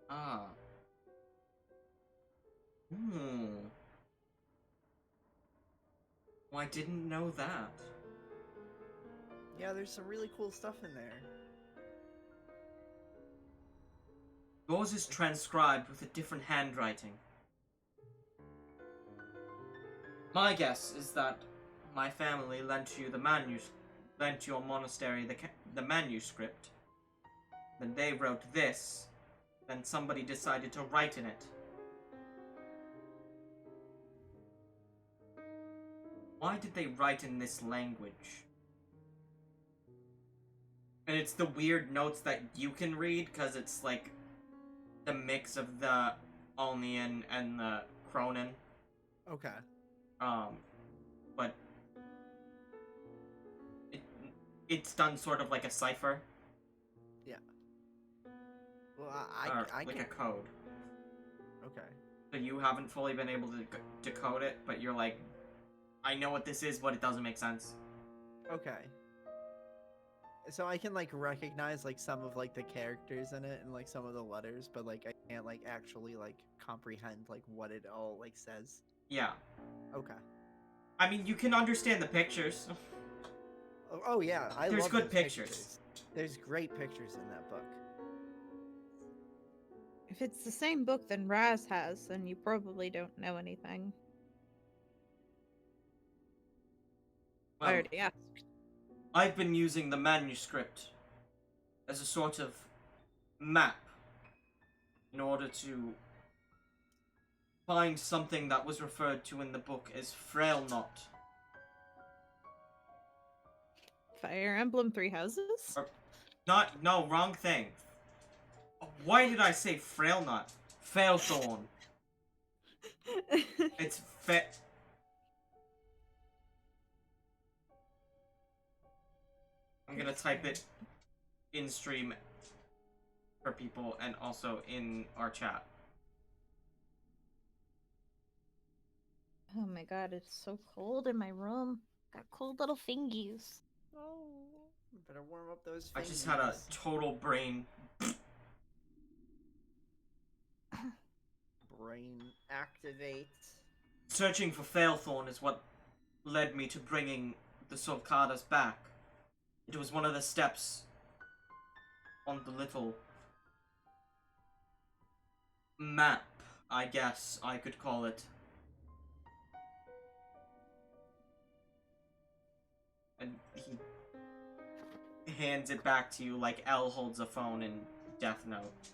Ah. Well, I didn't know that.
Yeah, there's some really cool stuff in there.
Yours is transcribed with a different handwriting. My guess is that my family lent you lent your monastery the manuscript. Then they wrote this. Then somebody decided to write in it. Why did they write in this language? And it's the weird notes that you can read, because it's like the mix of the Olnian and the Cronin.
Okay.
But it's done sort of like a cipher.
Yeah. Well,
Or
I
like
can...
a code.
Okay.
So you haven't fully been able to decode it, but you're like, I know what this is, but it doesn't make sense.
Okay. So I can like recognize like some of like the characters in it and like some of the letters, but like I can't like actually like comprehend like what it all like says.
Yeah.
Okay.
I mean, you can understand the pictures.
Oh yeah,
There's
love
good
those
pictures.
There's great pictures in that book.
If it's the same book that Raz has, then you probably don't know anything. I
Well,
already asked.
I've been using the manuscript as a sort of map in order to find something that was referred to in the book as Frail Knot.
Fire Emblem Three Houses?
No, wrong thing. Why did I say Frail Knot? Failthorn. It's I'm gonna type it in stream for people and also in our chat.
Oh my god, it's so cold in my room. Got cold little fingies.
Oh, better warm up those.
I just had a total brain.
Brain activate.
Searching for Failthorn is what led me to bringing the Sulcadas back. It was one of the steps on the little map, I guess I could call it. And he hands it back to you like L holds a phone in Death Note.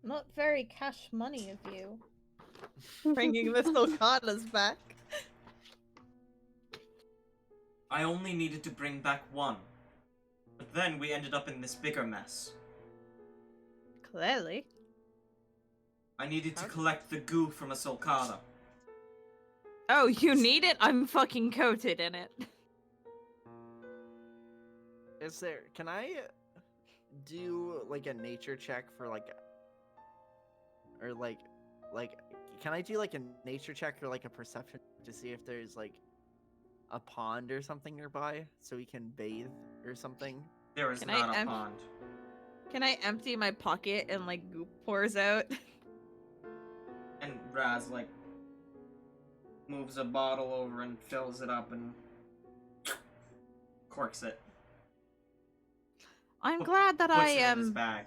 Not very cash money of you. Bringing the Sulcadas back.
I only needed to bring back one. But then we ended up in this bigger mess.
Clearly.
I needed to collect the goo from a Sulcada.
Oh, you need it? I'm fucking coated in it.
Is there? Can I do like a nature check for like, or like, can I do like a nature check or like a perception to see if there's like a pond or something nearby so we can bathe or something?
There is
Can
not
I
a pond.
Can I empty my pocket and like goop pours out?
And Raz like moves a bottle over and fills it up and corks it.
I'm glad that
Puts
I
it in his bag.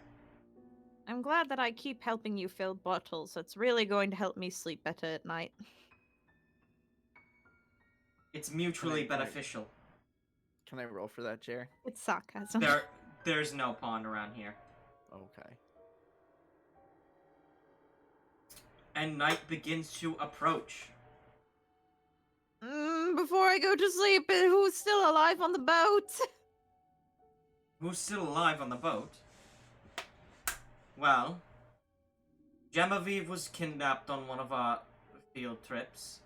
I'm glad that I keep helping you fill bottles. It's really going to help me sleep better at night.
It's mutually
Can I-
beneficial.
Can I roll for that, Jer?
It's sarcasm.
There's no pond around here.
Okay.
And night begins to approach.
Before I go to sleep, who's still alive on the boat?
Who's still alive on the boat? Well, Genevieve was kidnapped on one of our field trips.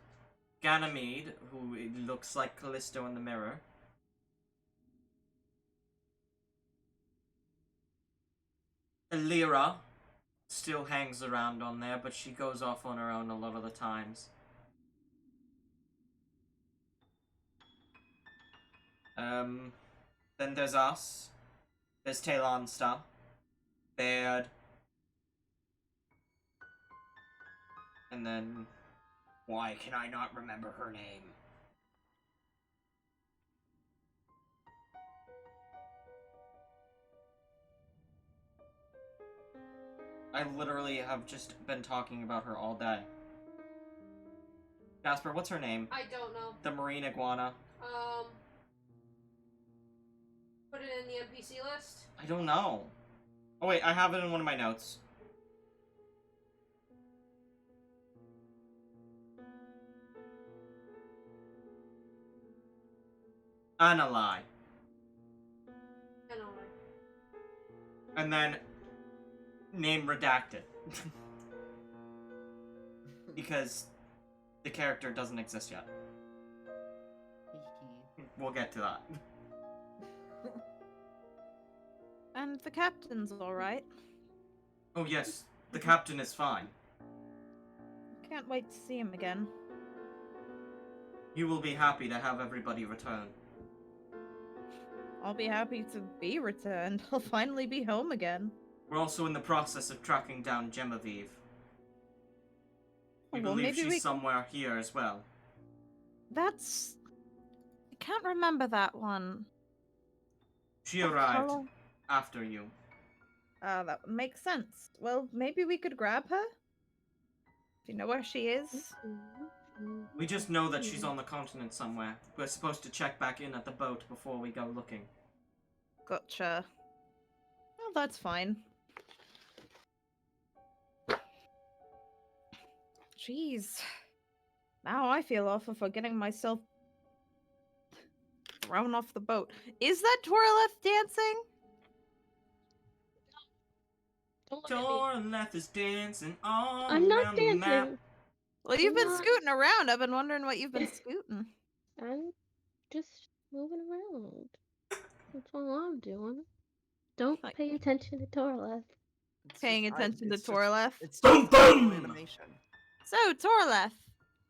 Ganymede, who looks like Callisto in the mirror. Elira still hangs around on there, but she goes off on her own a lot of the times. Then there's us. There's Taylonsta. Baird. And then... Why can I not remember her name? I literally have just been talking about her all day. Jasper, what's her name?
I don't know.
The marine iguana.
Put it in the NPC list.
I don't know. Oh wait, I have it in one of my notes. Analai.
Anyway.
And then name redacted. Because the character doesn't exist yet. We'll get to that.
And the captain's alright.
Oh yes, the captain is fine.
Can't wait to see him again.
You will be happy to have everybody return.
I'll be happy to be returned. I'll finally be home again.
We're also in the process of tracking down Genevieve. We
Well,
believe
maybe
she's somewhere here as well.
That's... I can't remember that one.
She
What
arrived
color?
after you.
That makes sense. Well, maybe we could grab her? Do you know where she is?
We just know that she's on the continent somewhere. We're supposed to check back in at the boat before we go looking.
Gotcha. Well, that's fine. Jeez. Now I feel awful for getting myself thrown off the boat. Is that Toralef dancing?
Don't look at me.
Toralef is dancing all
I'm not
around the map.
dancing.
Well, you've been
Not-
scooting around. I've been wondering what you've been scooting.
I'm just moving around. That's all I'm doing. Don't
Like-
pay attention to Toralef.
It's
Paying
just-
attention to
it's just-
Toralef.
It's
Boom,
just a
boom!
animation.
So, Toralef,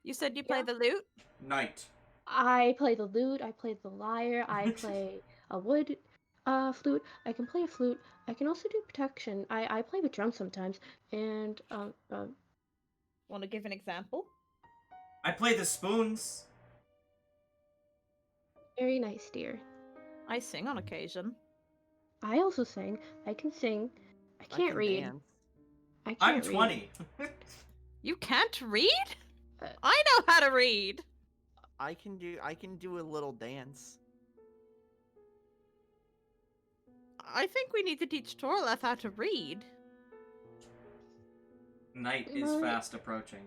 you said you play
Yeah.
the lute?
Night.
I play the lute, I play the lyre, I play a wood flute, I can play a flute, I can also do protection. I play with drums sometimes, and
Want to give an example?
I play the spoons.
very nice, dear.
I sing on occasion.
I also sing. I can sing. I
I
can't
can
read.
dance.
I can't
I'm
read.
20.
You can't read?
Uh,
I know how to read.
I can do a little dance.
I think we need to teach Toralef how to read.
Night is
Right.
fast approaching.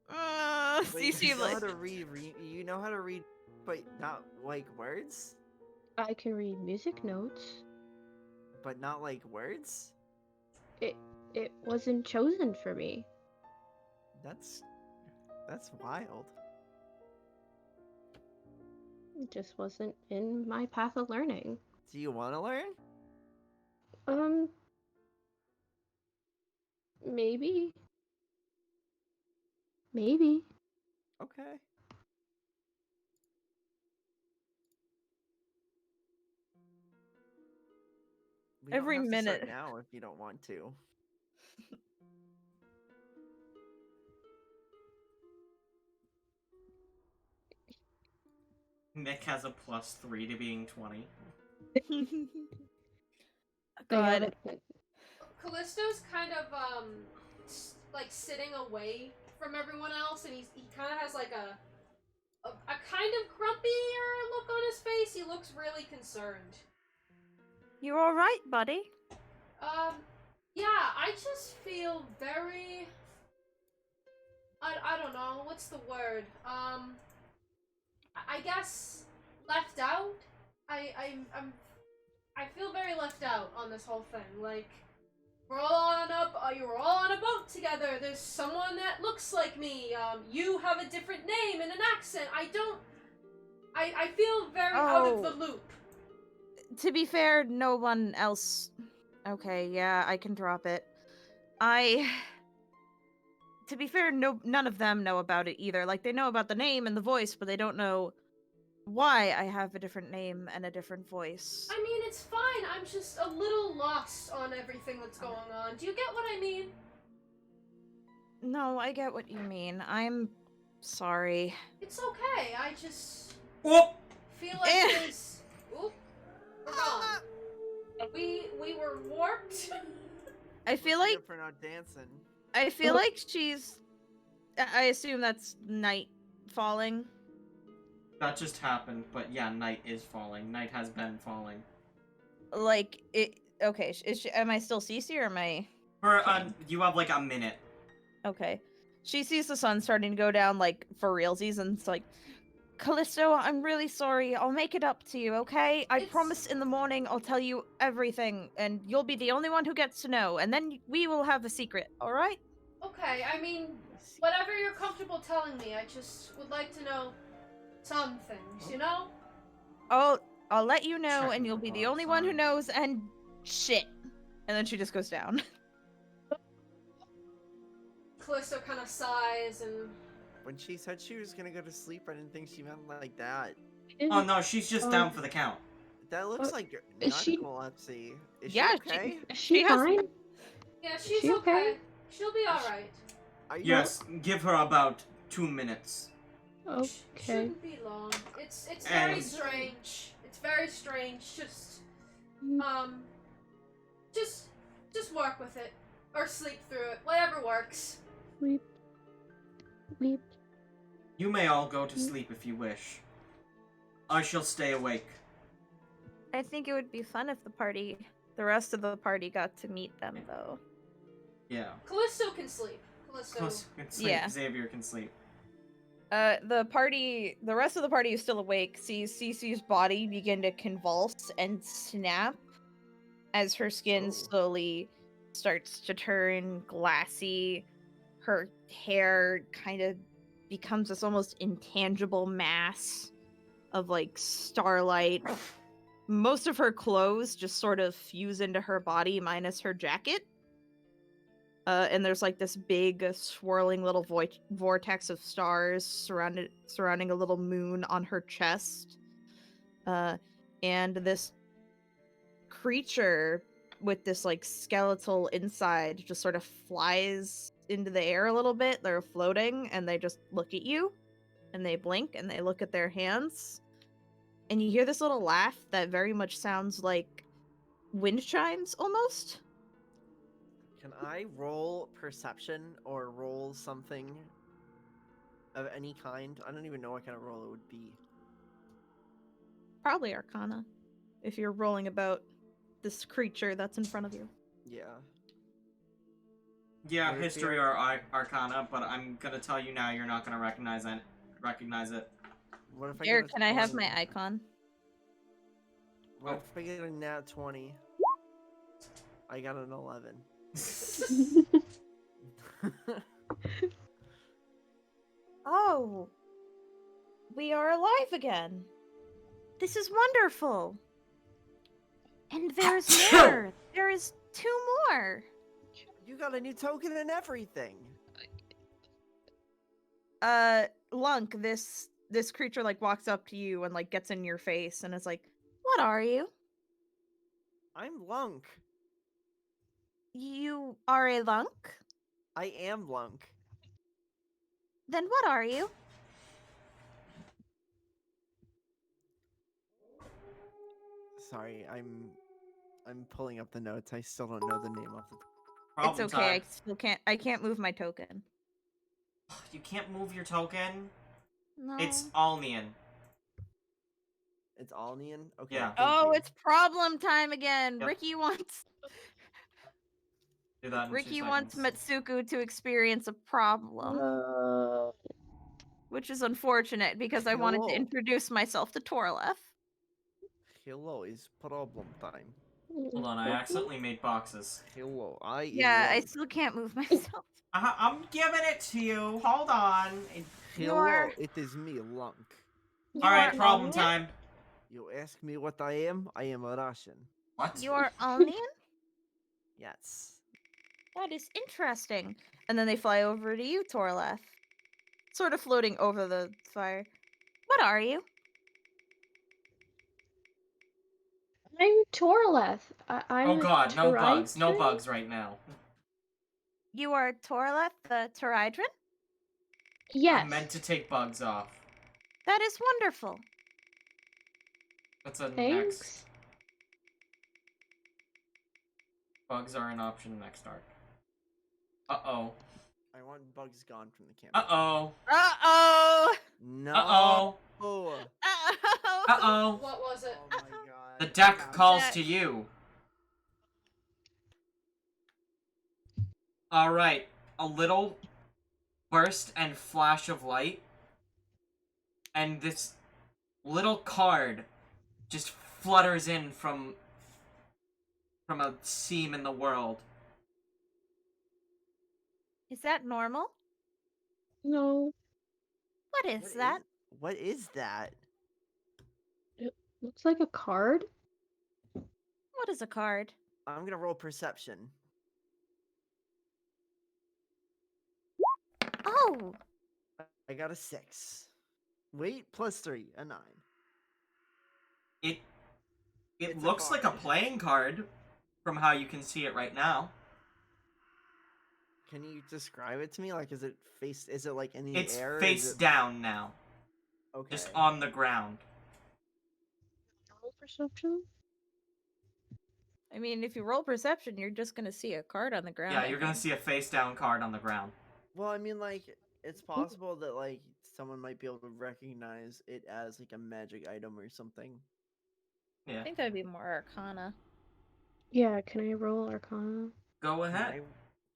Wait,
CC
you know how
like
to read, you know how to read, but not like words?
I can read music notes.
But not like words?
It wasn't chosen for me.
That's wild.
It just wasn't in my path of learning.
Do you want to learn?
Maybe. Maybe.
Okay. We
Every
don't have to start
minute.
now if you don't want to.
Nick has a +3 to being 20.
God.
Callisto's kind of like sitting away from everyone else, and he kind of has like a kind of grumpier look on his face. He looks really concerned.
You alright, buddy?
Yeah, I just feel very. I don't know what's the word. I guess left out. I feel very left out on this whole thing. Like, you were all on a boat together. There's someone that looks like me. You have a different name and an accent. I feel very out of the
Oh.
loop.
To be fair, no one else... Okay, yeah, I can drop it. To be fair, none of them know about it either. Like, they know about the name and the voice, but they don't know why I have a different name and a different voice.
I mean, it's fine. I'm just a little lost on everything that's going on. Do you get what I mean?
No, I get what you mean. I'm sorry.
It's okay. I just
Whoop!
feel like
Eh.
there's. Oop. We're gone. We were warped.
I feel
What's
like
up for not dancing.
I feel like she's... I assume that's night falling.
That just happened, but yeah, night is falling. Night has been falling.
Like, it... Okay, am I still CC or am I...
You have like a minute.
Okay. She sees the sun starting to go down, like, for realsies, and it's like, Callisto, I'm really sorry. I'll make it up to you, okay? I
It's-
promise in the morning I'll tell you everything, and you'll be the only one who gets to know, and then we will have a secret, alright?
Okay, I mean, whatever you're comfortable telling me, I just would like to know some things, you know?
I'll let you know,
Checking
and you'll
for
be the
bugs,
only one who
sorry.
knows, and shit. And then she just goes down.
Callisto kind of sighs and.
When she said she was gonna go to sleep, I didn't think she meant like that.
Oh no, she's just down for the count.
That looks like
is she-
narcolepsy. Is
Yeah,
she okay?
Is she
has-
fine?
Yeah, she's
she okay?
okay. She'll be alright.
Are you
Yes, give her about 2 minutes.
Okay.
Shouldn't be long. It's very
And-
strange. It's very strange.
Mm.
Just work with it. Or sleep through it. Whatever works.
Weep. Weep.
You may all go to sleep if you wish. I shall stay awake.
I think it would be fun if the rest of the party got to meet them, though.
Yeah.
Callisto can sleep. Callisto.
Close can sleep.
Yeah.
Xavier can sleep.
The rest of the party is still awake, sees Cece's body begin to convulse and snap as her skin
Oh.
slowly starts to turn glassy. Her hair kind of becomes this almost intangible mass of like starlight. Most of her clothes just sort of fuse into her body, minus her jacket. And there's like this big swirling little vortex of stars surrounding a little moon on her chest. And this creature with this like skeletal inside just sort of flies into the air a little bit. They're floating and they just look at you and they blink and they look at their hands. And you hear this little laugh that very much sounds like wind chimes almost.
Can I roll perception or roll something of any kind? I don't even know what kind of roll it would be.
Probably Arcana, if you're rolling about this creature that's in front of you.
Yeah.
Yeah,
Would it be
history or Arcana, but I'm gonna tell you now you're not gonna recognize it.
What if I
Eric,
get a
can I have
20?
my icon?
What if I get a nat 20? I got an 11.
Oh, we are alive again. This is wonderful. And there's more. There is 2 more.
You got a new token and everything.
Lunk, this creature like walks up to you and like gets in your face and is like, "What are you?
I'm Lunk.
You are a Lunk?
I am Lunk.
Then what are you?"
Sorry, I'm pulling up the notes. I still don't know the name of the.
Problem
It's okay.
time.
I can't move my token.
You can't move your token.
No.
It's Alnian.
It's Alnian. Okay.
Yeah.
thank
Oh,
you.
it's problem time again.
Yep.
Ricky wants
Do that in 2
Ricky wants
seconds.
Mitsuku to experience a problem, which is unfortunate because I wanted to
Hello.
introduce myself to Torlef.
Hello, it's problem time.
Hold on, I accidentally made boxes.
Hello, I am
Yeah, I
Lunk.
still can't move myself.
I'm giving it to you. Hold on.
Hello,
You're-
it is me, Lunk.
You
All right,
are
problem
Alnian?
time.
You ask me what I am? I am a Russian.
What?
You are Alnian?
Yes.
That is interesting. And then they fly over to you, Torlef. Sort of floating over the fire. What are you?
I'm Torleth. I'm
Oh god, no bugs. No
Trident?
bugs right now.
You are Torlef the Teridron?
Yes.
I meant to take bugs off.
That is wonderful.
That's a
Thanks.
next. Bugs are an option next arc. Uh-oh.
I want bugs gone from the camp.
Uh-oh.
Uh-oh!
No.
Uh-oh.
Oh.
Uh-oh!
Uh-oh.
What was it?
Oh my god.
The deck
Now-
calls
Deck.
to you. Alright. A little burst and flash of light. And this little card just flutters in from a seam in the world.
Is that normal?
No,
What is that?
What is that?
looks like a card.
What is a card?
I'm gonna roll perception.
Oh!
I got a 6. Wait, +3, a 9.
It
It's a
looks like a
card.
playing card from how you can see it right now.
Can you describe it to me? Like, is it like in the
It's
air?
face down now,
Okay.
just on the ground.
Roll perception?
I mean, if you roll perception, you're just gonna see a card on the ground.
Yeah,
I
you're gonna
think.
see a face down card on the ground.
Well, I mean, like, it's possible that like someone might be able to recognize it as like a magic item or something.
Yeah.
I think that'd be more Arcana.
Yeah, can I roll Arcana?
Go
Can
ahead.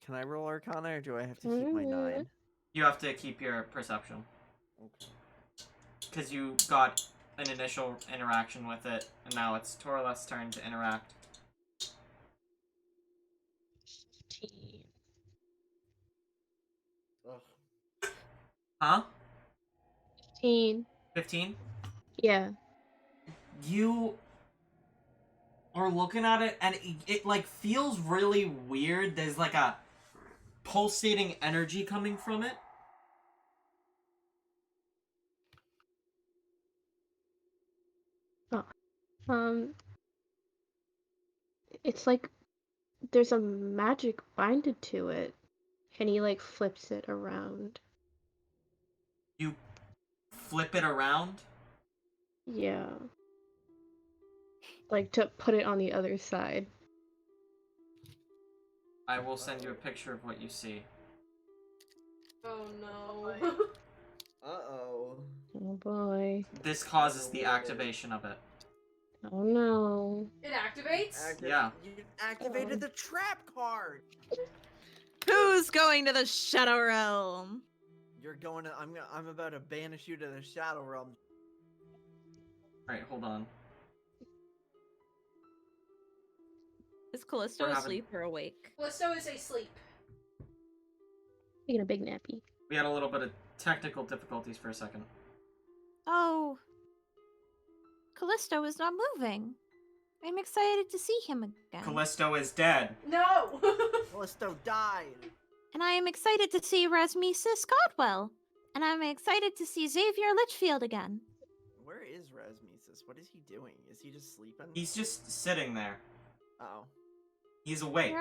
can I roll Arcana, or do I have to keep my 9?
You have to keep your perception.
Okay.
Because you got an initial interaction with it, and now it's Torleth's turn to interact.
15.
Ugh.
Huh?
15.
15?
Yeah.
You are looking at it, and it like feels really weird. There's like a pulsating energy coming from it.
It's like there's a magic binded to it, and he like flips it around.
You flip it around.
Yeah. Like to put it on the other side.
I will send you a picture of what you see.
Oh no.
Uh-oh.
Oh boy.
This causes the activation of it.
Oh no.
It activates?
Yeah.
You activated the trap card.
Who's going to the Shadow Realm?
You're going to. I'm about to banish you to the Shadow Realm.
Alright, hold on.
Is Callisto
We're having-
asleep or awake?
Callisto is asleep.
Taking a big nappy.
We had a little bit of technical difficulties for a second.
Oh. Callisto is not moving. I'm excited to see him again.
Callisto is dead.
No!
Callisto died.
And I am excited to see Rasmussen Scotwell. And I'm excited to see Xavier Litchfield again.
Where is Rasmussen? What is he doing? Is he just sleeping?
He's just sitting there.
Oh.
He's awake.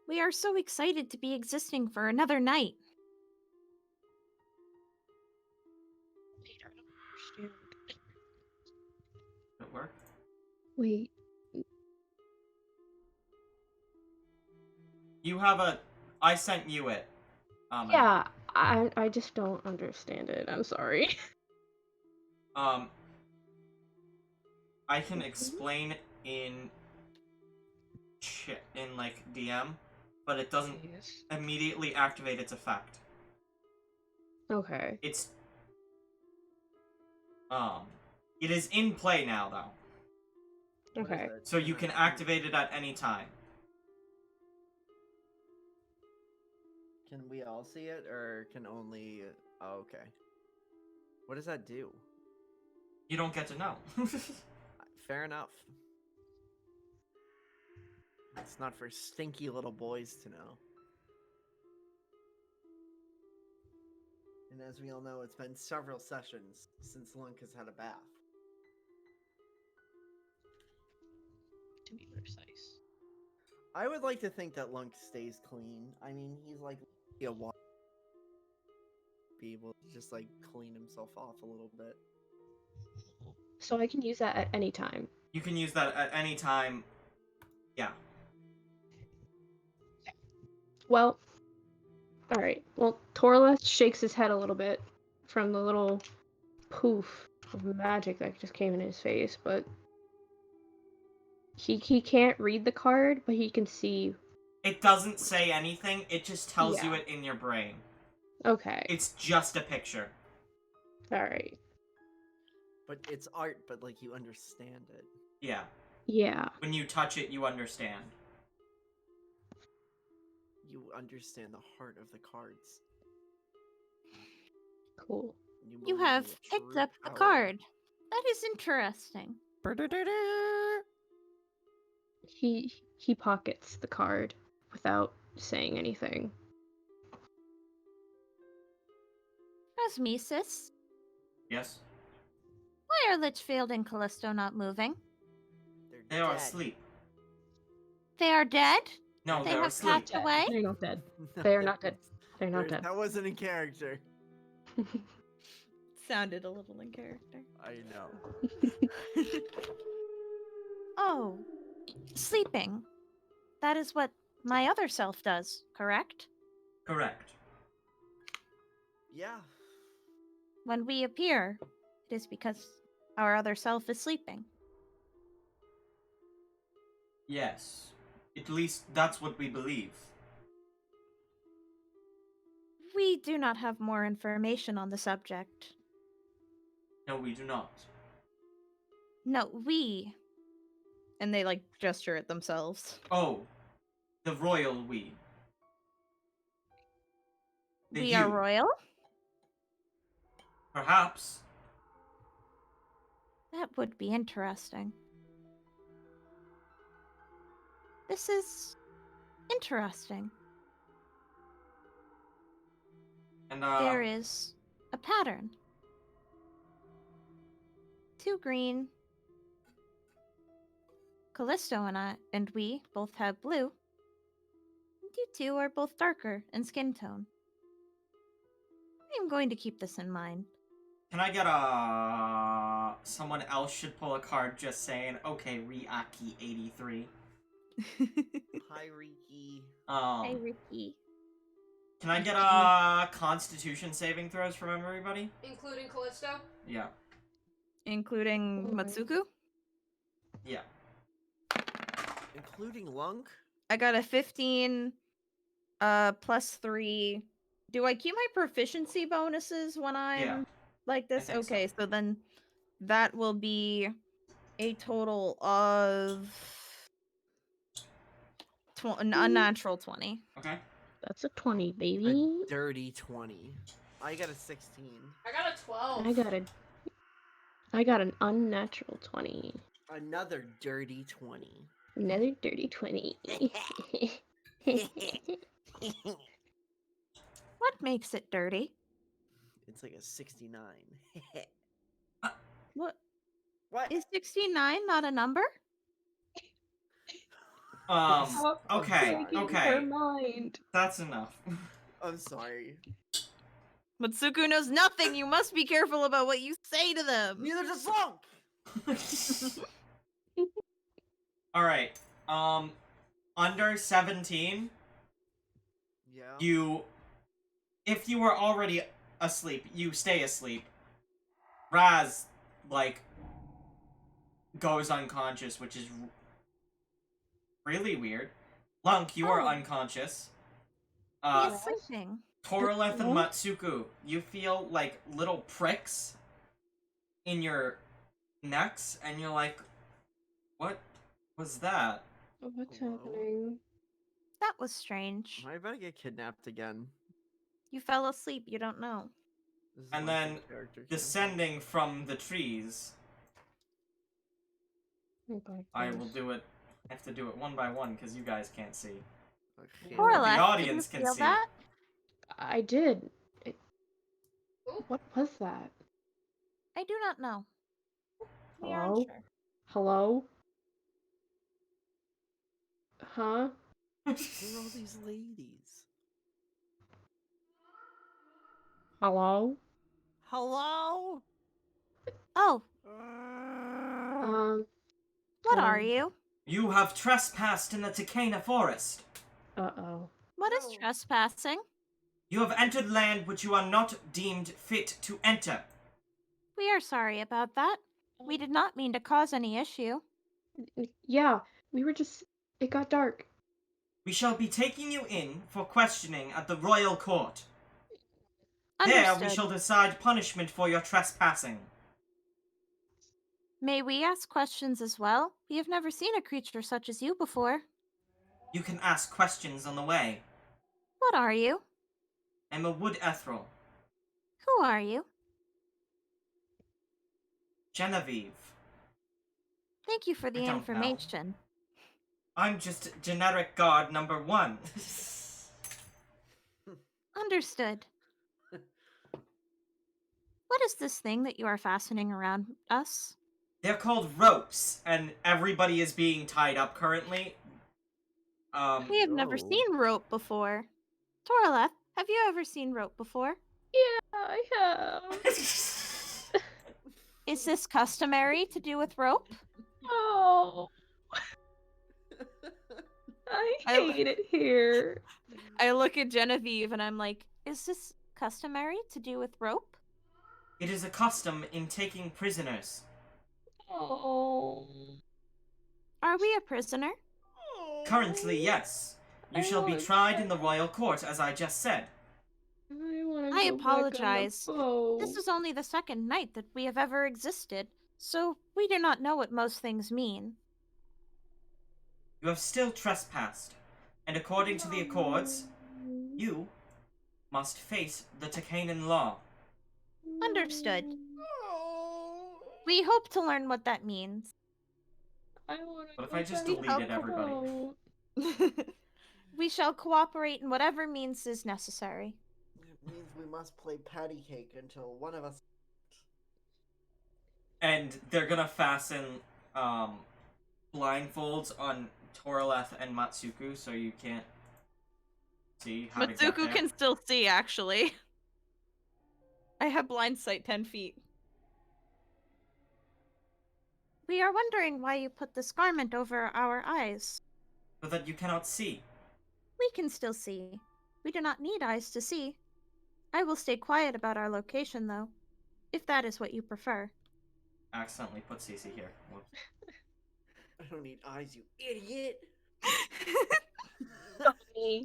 We are so excited to be existing for another night.
It work?
Wait.
You have a. I sent you it.
Yeah, I just don't understand it. I'm sorry.
I can explain in like DM, but it doesn't immediately activate its effect.
Okay.
It's it is in play now though.
What is
Okay.
that?
So you can activate it at any time.
Can we all see it, or can only? Oh, okay. What does that do?
You don't get to know.
Fair enough. It's not for stinky little boys to know. And as we all know, it's been several sessions since Lunk has had a bath.
To be precise.
I would like to think that Lunk stays clean. I mean, he's like a one be able to just like clean himself off a little bit.
So I can use that at any time.
You can use that at any time. Yeah.
Well, alright. Well, Torleth shakes his head a little bit from the little poof of magic that just came in his face, but he can't read the card, but he can see.
It doesn't say anything, it just tells you
Yeah.
it in your brain.
Okay.
It's just a picture.
Alright.
But it's art, but like you understand it.
Yeah.
Yeah.
When you touch it, you understand.
You understand the heart of the cards.
Cool.
You
believe in
have
the
picked
true
up the
power.
card. That is interesting.
He pockets the card without saying anything.
Rasmussen,
Yes?
why Why are Litchfield and Callisto not moving?
They are
dead.
asleep.
They are dead?
No,
They
they're
have
asleep.
passed away?
They're not dead.
No,
They are not dead. They're not dead.
That wasn't in character.
Sounded a little in character.
I know.
Oh, sleeping. That is what my other self does, correct?
Correct.
Yeah.
When we appear, it is because our other self is sleeping.
Yes. At least that's what we believe.
We do not have more information on the subject.
No, we do not.
No, we.
And they like gesture at themselves.
Oh, the royal we. The
We are
you.
royal?
Perhaps.
That would be interesting. This is interesting.
And
There is a pattern. 2 green. Callisto and we both have blue. And you two are both darker in skin tone. I'm going to keep this in mind.
can I get someone else should pull a card just saying, okay, Riaki 83.
Hi, Riki.
Hey, Ricky.
Can I get Constitution saving throws from everybody?
Including Callisto?
Yeah.
Including Matsuku?
Yeah.
Including Lunk?
I got a 15 plus 3. Do I keep my proficiency bonuses when I'm like this?
think so.
Okay, so then that will be a total of a natural 20.
Okay.
That's a 20,
A
baby.
dirty 20. I got a 16.
I got a 12.
I got an unnatural 20.
Another dirty 20.
Another dirty 20.
What makes it dirty?
It's like a 69.
What?
What?
Is 69 not a number?
Okay, okay.
mind.
That's enough.
I'm sorry.
Matsuku knows nothing. You must be careful about what you say to them.
Neither does Lunk!
Alright. Under 17,
Yeah.
if you were already asleep, you stay asleep. Raz, like, goes unconscious, which is really weird. Lunk, you are
Oh.
unconscious.
He is sleeping.
Toroleth and Matsuku, you feel like little pricks in your necks, and you're like, what was that?
What's
Hello?
happening?
That was strange.
Am I about to get kidnapped again?
You fell asleep, you don't know.
This is
And
Lunk's
then
character too.
Descending from the trees,
Okay.
I will do it. I have to do it one by one because you guys can't see.
Okay.
Or
Coralef,
the audience
did you
can
feel
see.
that?
I did.
Oop.
What was that?
I do not know. We aren't
Hello?
sure.
Hello? Huh?
Who are all these ladies?
Hello?
Hello?
Oh, what are
Um,
you?
You have trespassed in the Takena forest.
Uh-oh.
What is trespassing?
You have entered land which you are not deemed fit to enter.
We are sorry about that. We did not mean to cause any issue.
Yeah, we were just... It got dark.
We shall be taking you in for questioning at the royal court. There
Understood.
we shall decide punishment for your trespassing.
May we ask questions as well? We have never seen a creature such as you before.
You can ask questions on the way.
What are you?
I'm a wood ethereal.
Who are you?
Genevieve.
Thank you for the
I don't know.
information.
I'm just generic guard number 1.
Understood. What is this thing that you are fastening around us?
They're called ropes, and everybody is being tied up currently.
We have never
Oh.
seen rope before. Toraleth, have you ever seen rope before?
Yeah, I have.
Is this customary to do with rope?
Oh, I hate it here.
I look at Genevieve and I'm like,
Is this customary to do with rope?
It is a custom in taking prisoners.
Oh.
Are we a prisoner?
Currently, yes. You
I
shall be
want
tried in the royal court, as I just said.
I want to
I
go
apologize.
Back on the boat.
This is only the second night that we have ever existed, so we do not know what most things mean.
You have still trespassed, and according to the accords, you must face the Takanan law.
Understood. We hope to learn what that means.
I want to
What if
go
I just
back
deleted
on the
everybody?
boat.
We shall cooperate in whatever means is necessary.
It means we must play patty cake until one of us.
And they're gonna fasten blindfolds on Toraleth and Matsuku, so you can't see how to get
Matsuku
there.
can still see, actually. I have blind sight 10 feet.
We are wondering why you put this garment over our eyes.
So that you cannot see.
We can still see. We do not need eyes to see. I will stay quiet about our location, though, if that is what you prefer.
Accidentally put Cece here. Whoops.
I don't need eyes, you idiot.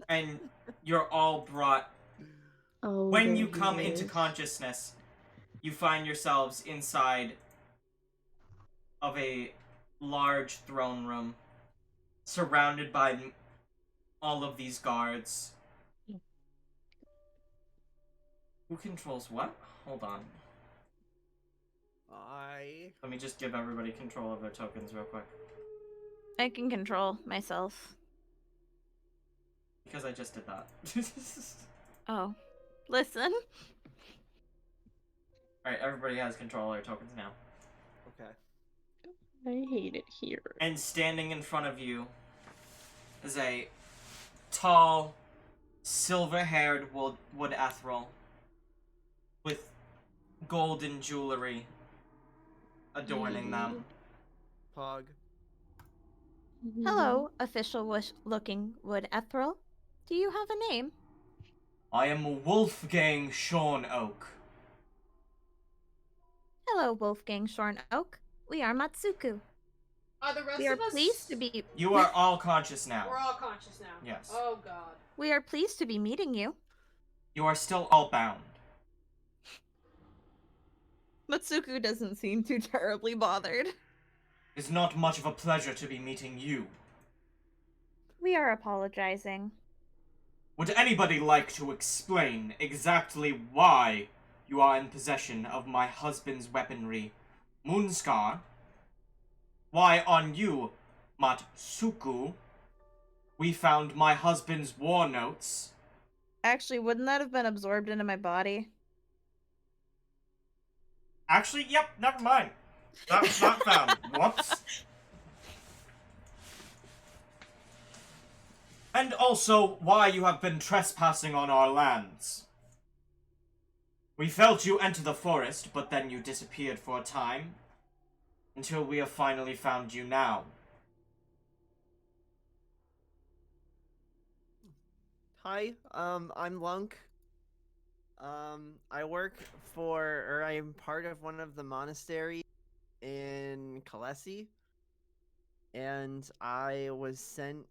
And you're all brought.
Oh,
When
there
you
he
come into
is.
consciousness, you find yourselves inside of a large throne room, surrounded by all of these guards. Who controls what? Hold on. Let me just give everybody control of their tokens real quick.
I can control myself.
Because I just did that.
Oh. Listen.
Alright, everybody has control of their tokens now.
Okay.
I hate it here.
And standing in front of you is a tall, silver-haired wood ethereal with golden jewelry adorning them.
Pog.
Hello, official looking wood ethereal. Do you have a name?
I am Wolfgang Sean Oak.
Hello, Wolfgang Shorn Oak. We are Matsuku.
Are the rest
We are
of us?
pleased to be
You are all conscious now.
We're all conscious now.
Yes.
Oh god.
we are pleased to be meeting you.
You are still all bound.
Matsuku doesn't seem too terribly bothered.
It's not much of a pleasure to be meeting you.
We are apologizing.
Would anybody like to explain exactly why you are in possession of my husband's weaponry, Moonscar? Why on you, Matsuku, we found my husband's war notes?
Actually, wouldn't that have been absorbed into my body?
Actually, yep, never mind. That was not found. Whoops. And also, why you have been trespassing on our lands. We felt you enter the forest, but then you disappeared for a time. Until we have finally found you now.
Hi, I'm Lunk. I work or I am part of one of the monasteries in Kalesi. And I was sent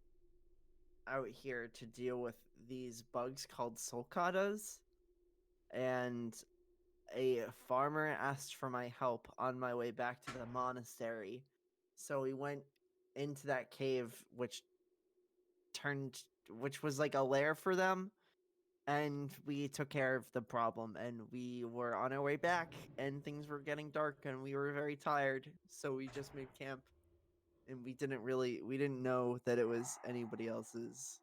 out here to deal with these bugs called sulcatas. And a farmer asked for my help on my way back to the monastery. So we went into that cave, which was like a lair for them, and we took care of the problem, and we were on our way back, and things were getting dark, and we were very tired, so we just made camp, and we didn't know that it was anybody else's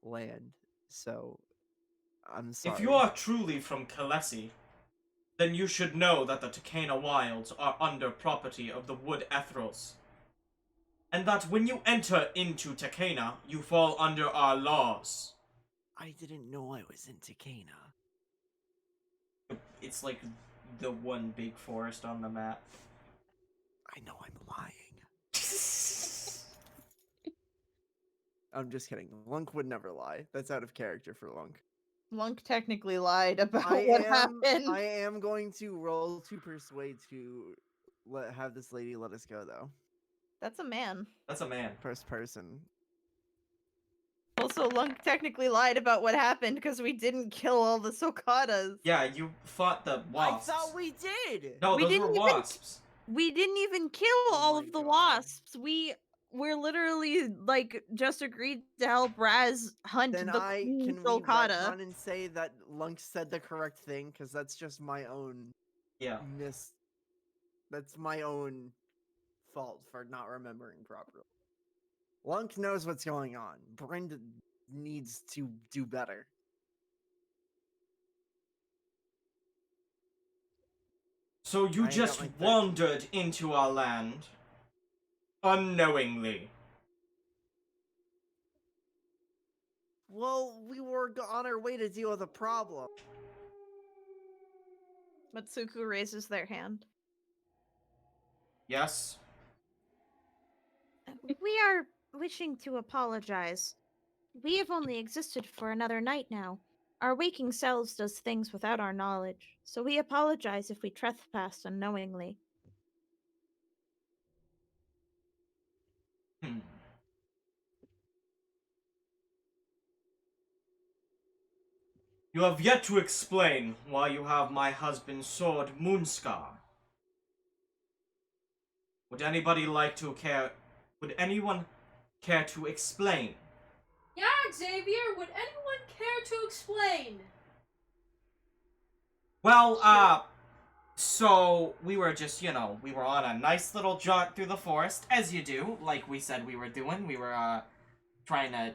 land, so I'm sorry.
If you are truly from Kalesi, then you should know that the Takena Wilds are under property of the Wood Ethrals. And that when you enter into Takena, you fall under our laws.
I didn't know I was in Takena.
It's like the one big forest on the map.
I know I'm lying. I'm just kidding. Lunk would never lie. That's out of character for Lunk.
Lunk technically lied about what happened.
I am going to roll to persuade to have this lady let us go, though.
That's a man.
That's a man.
First person.
Also, Lunk technically lied about what happened because we didn't kill all the Sokadas.
Yeah, you fought the wasps.
I thought we did!
No,
We
those
didn't
were
even-
wasps.
We didn't even kill
Oh
all
my
of the
God.
wasps. We're literally like just agreed to help Raz hunt
Then
the
can
queen
we
Sulcata.
retcon and say that Lunk said the correct thing? Because that's just my own
Yeah.
That's my own fault for not remembering properly. Lunk knows what's going on. Brenda needs to do better.
So you
I got
just
like 13.
wandered into our land unknowingly.
Well, we were on our way to deal with a problem.
Matsuku raises their hand.
Yes?
We are wishing to apologize. We have only existed for another night now. Our waking selves does things without our knowledge, so we apologize if we trespassed unknowingly.
Hmm. You have yet to explain why you have my husband's sword, Moonscar. Would anyone care to explain?
Yeah, Xavier, would anyone care to explain?
Well, so we were just, we were on a nice little jaunt through the forest, as you do, like we said we were doing. We were, trying to,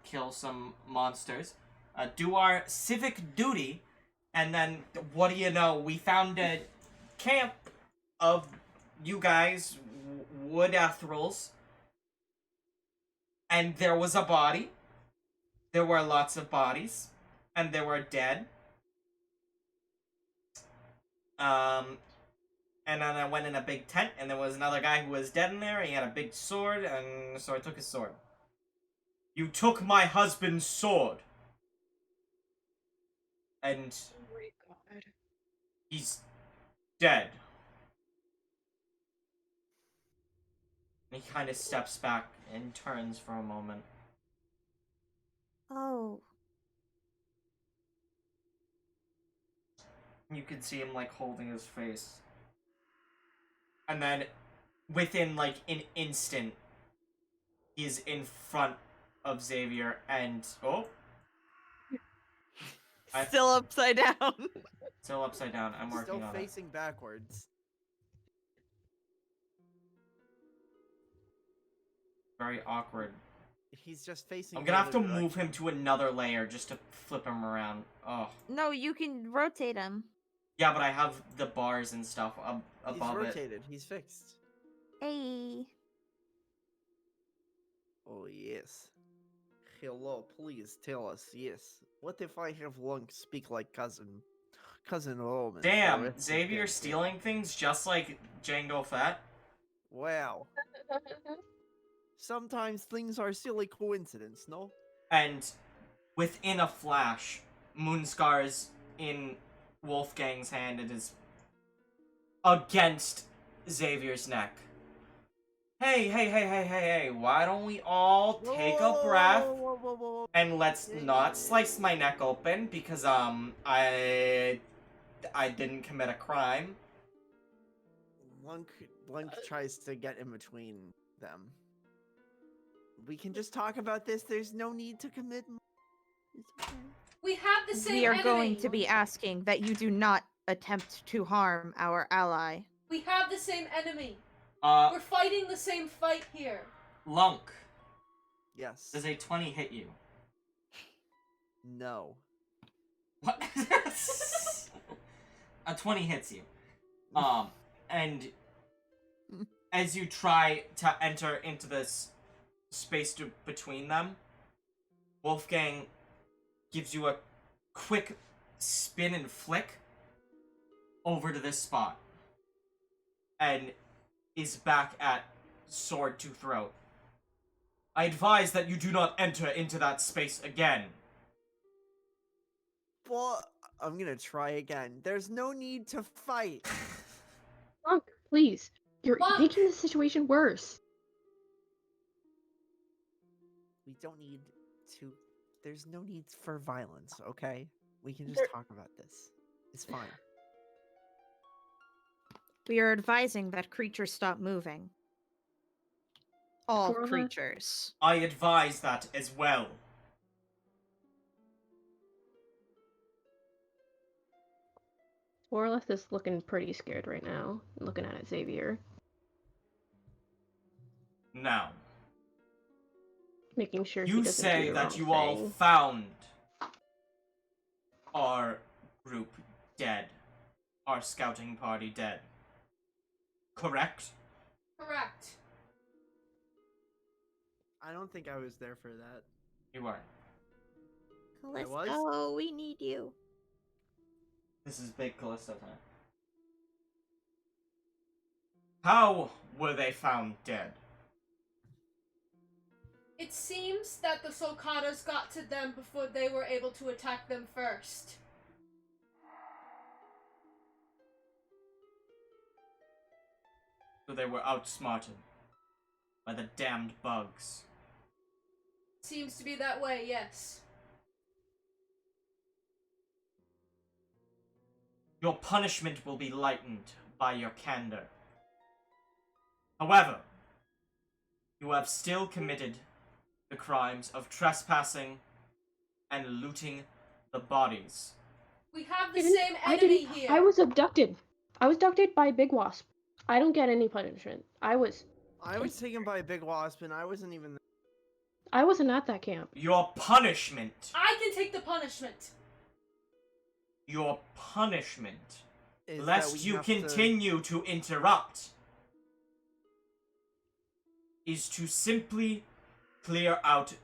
kill some monsters, do our civic duty, and then, what do you know, we found a camp of you guys, Wood Ethrals, and there was a body. There were lots of bodies, and they were dead. And then I went in a big tent, and there was another guy who was dead in there. He had a big sword, and so I took his sword. You took my husband's sword. And
Oh my god.
he's dead. And he kind of steps back and turns for a moment.
Oh,
You can see him, like, holding his face. And then, within, like, an instant, he's in front of Xavier, and... Oh!
Still upside down.
Still upside down. I'm working
Still
on it.
facing backwards.
Very awkward.
He's just facing.
I'm
the
gonna have to
other
move him
direction.
to another layer just to flip him around. Oh.
no, you can rotate him.
Yeah, but I have the bars and stuff
He's
above it.
rotated. He's fixed.
Hey.
Oh yes. Hello, please tell us. Yes. What if I have Lunk speak like cousin Roman?
Damn, Xavier stealing things just like Django Fett?
Wow. Sometimes things are silly coincidence, no?
And within a flash, Moonscar is in Wolfgang's hand and is against Xavier's neck. Hey, why don't we all take a breath
Whoa.
and let's not slice my neck open because, I didn't commit a crime.
Lunk tries to get in between them. We can just talk about this. There's no need to commit. It's okay.
We have the same
We are
enemy.
going to be asking that you do not attempt to harm our ally.
We have the same enemy.
Uh,
We're fighting the same fight here.
Lunk,
Yes.
does a 20 hit you?
No.
What? A 20 hits you. And as you try to enter into this space between them, Wolfgang gives you a quick spin and flick over to this spot. And is back at sword to throat. I advise that you do not enter into that space again.
Well, I'm gonna try again. There's no need to fight.
Monk, please. You're
Monk!
making the situation worse.
We don't need to. There's no need for violence, okay? We can just
There-
talk about this. It's fine.
We are advising that creatures stop moving. All
Gorla?
creatures.
I advise that as well.
Orleth is looking pretty scared right now, looking at Xavier,
Now,
making sure he
you
doesn't do
say
the
that
wrong
you all
thing.
found our group dead. Our scouting party dead. Correct?
Correct.
I don't think I was there for that.
You weren't.
was?
Callisto, we need you.
This is big Callisto time. How were they found dead?
It seems that the Sulcatas got to them before they were able to attack them first.
So they were outsmarted by the damned bugs.
Seems to be that way, yes.
Your punishment will be lightened by your candor. However, you have still committed the crimes of trespassing and looting the bodies.
We have the
Didn't-
same
I
enemy
didn't-
here.
I was abducted. I was abducted by a big wasp. I don't get any punishment. I was
taken by a big wasp, and I wasn't even.
I wasn't at that camp.
Your punishment.
I can take the punishment.
Your punishment.
Is that
Lest
we
you
have to-
continue to interrupt. Is to simply clear out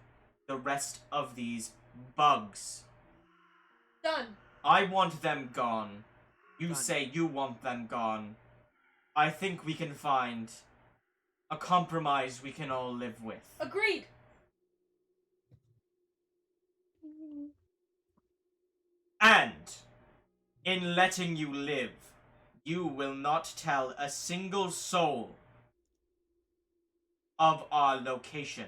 the rest of these bugs.
Done.
I want them gone. You
Done.
say you want them gone. I think we can find a compromise we can all live with.
Agreed.
And, in letting you live, you will not tell a single soul of our location.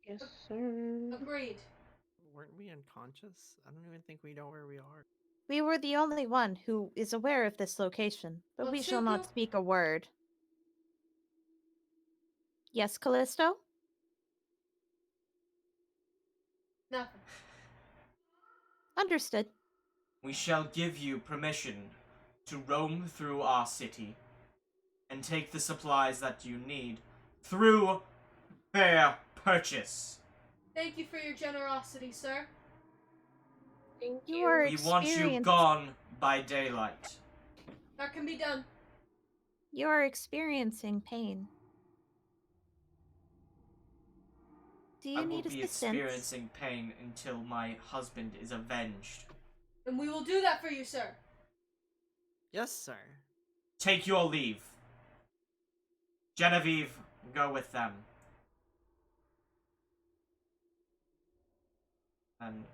Yes, sir.
Agreed.
Weren't we unconscious? I don't even think we know where we are.
We were the only one who is aware of this location, but we shall not
Otsuko?
speak a word. Yes, Callisto?
Nothing.
Understood.
We shall give you permission to roam through our city and take the supplies that you need through fair purchase.
Thank you for your generosity, sir.
Thank
You
you.
are
We want you
experienced.
gone by daylight.
That can be done.
You are experiencing pain. Do you
I will
need
be
assistance?
experiencing pain until my husband is avenged.
And we will do that for you, sir.
Yes, sir.
Take your leave. Genevieve, go with them. And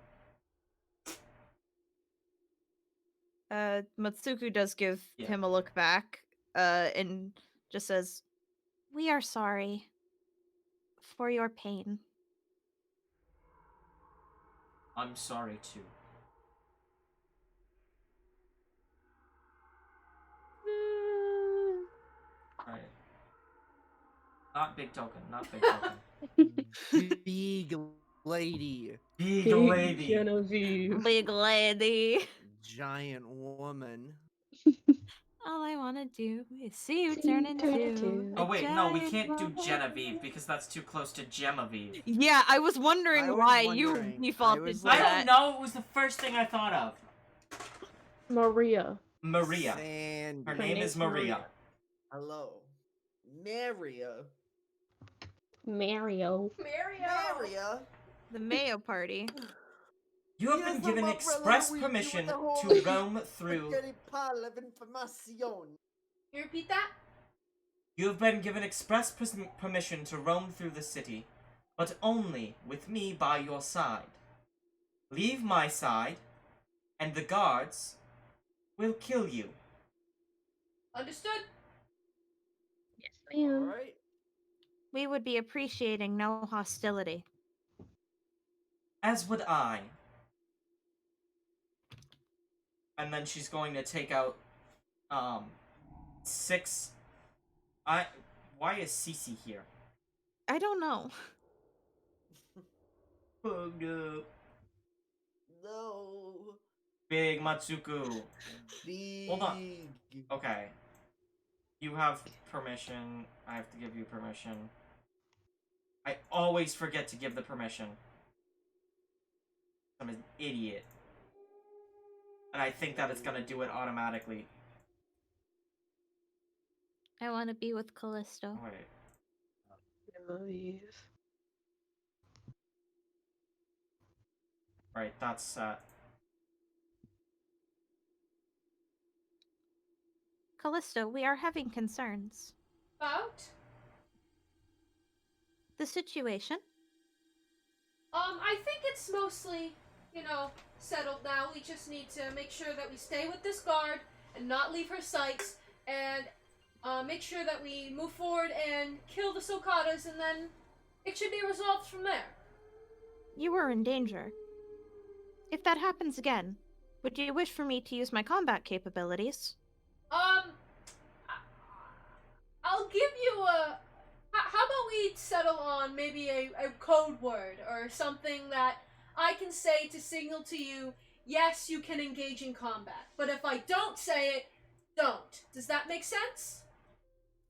Matsuku does give
Yeah.
him a look back, and just says,
We are sorry for your pain.
I'm sorry too. Right. Not big token, not big token.
Big lady.
Big
Big
lady.
Genevieve.
"Big lady."
Giant woman.
All I want to do is see you
See
turn
you turn
into.
into-
Oh
a
wait, no, we
giant
can't do
bubble.
Genevieve because that's too close to Genevieve.
Yeah, I was wondering
I was
why
wondering.
you defaulted
was
to
like-
I
that.
don't know, it was the first thing I thought of.
Maria.
Maria.
Sandy.
Her name is Maria.
Hello. Maria.
Mario.
Maria.
The Mayo Party.
You have been given express permission to roam through.
You repeat that?
You have been given express permission to roam through the city, but only with me by your side. Leave my side, and the guards will kill you.
Understood?
Yes, ma'am.
Alright.
We would be appreciating no hostility.
As would I. And then she's going to take out, 6... Why is Cece here?
I don't know.
Oh no.
No.
Big Matsuku.
Big.
Hold on. Okay. You have permission. I have to give you permission. I always forget to give the permission. I'm an idiot. And I think that it's gonna do it automatically.
I want to be with Callisto.
Wait. Right, that's set.
Callisto, we are having concerns.
About?
The situation?
I think it's mostly, settled now. We just need to make sure that we stay with this guard and not leave her sights, and make sure that we move forward and kill the Sokatas, and then it should be resolved from there.
You were in danger. If that happens again, would you wish for me to use my combat capabilities?
I'll give you a... How about we settle on maybe a code word or something that I can say to signal to you, yes, you can engage in combat. But if I don't say it, don't. Does that make sense?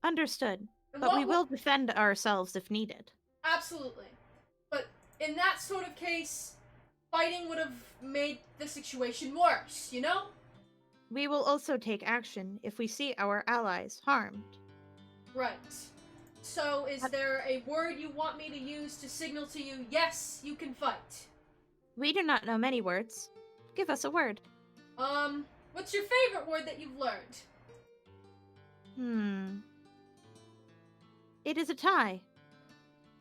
Understood.
And
But
what
we will defend ourselves if needed.
Absolutely. But in that sort of case, fighting would have made the situation worse, you know?
We will also take action if we see our allies harmed.
Right. So, is there a word you want me to use to signal to you, yes, you can fight?
We do not know many words. Give us a word.
What's your favorite word that you've learned?
It is a tie.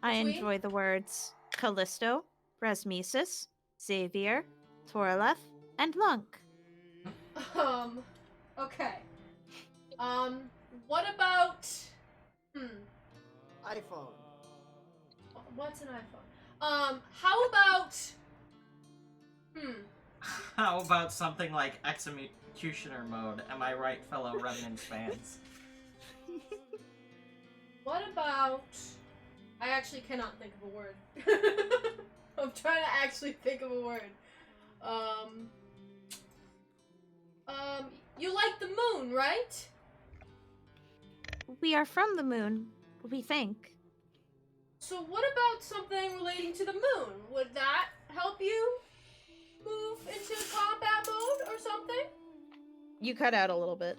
I
Between?
enjoy the words Callisto, Rasmesis, Xavier, Toralef, and Lunk.
Okay. What about...
iPhone.
What's an iPhone? How about...
How about something like executioner mode? Am I right, fellow Remnants fans?
What about... I actually cannot think of a word. I'm trying to actually think of a word. You like the moon, right?
We are from the moon, we think.
So what about something relating to the moon? Would that help you move into combat mode or something?
You cut out a little bit.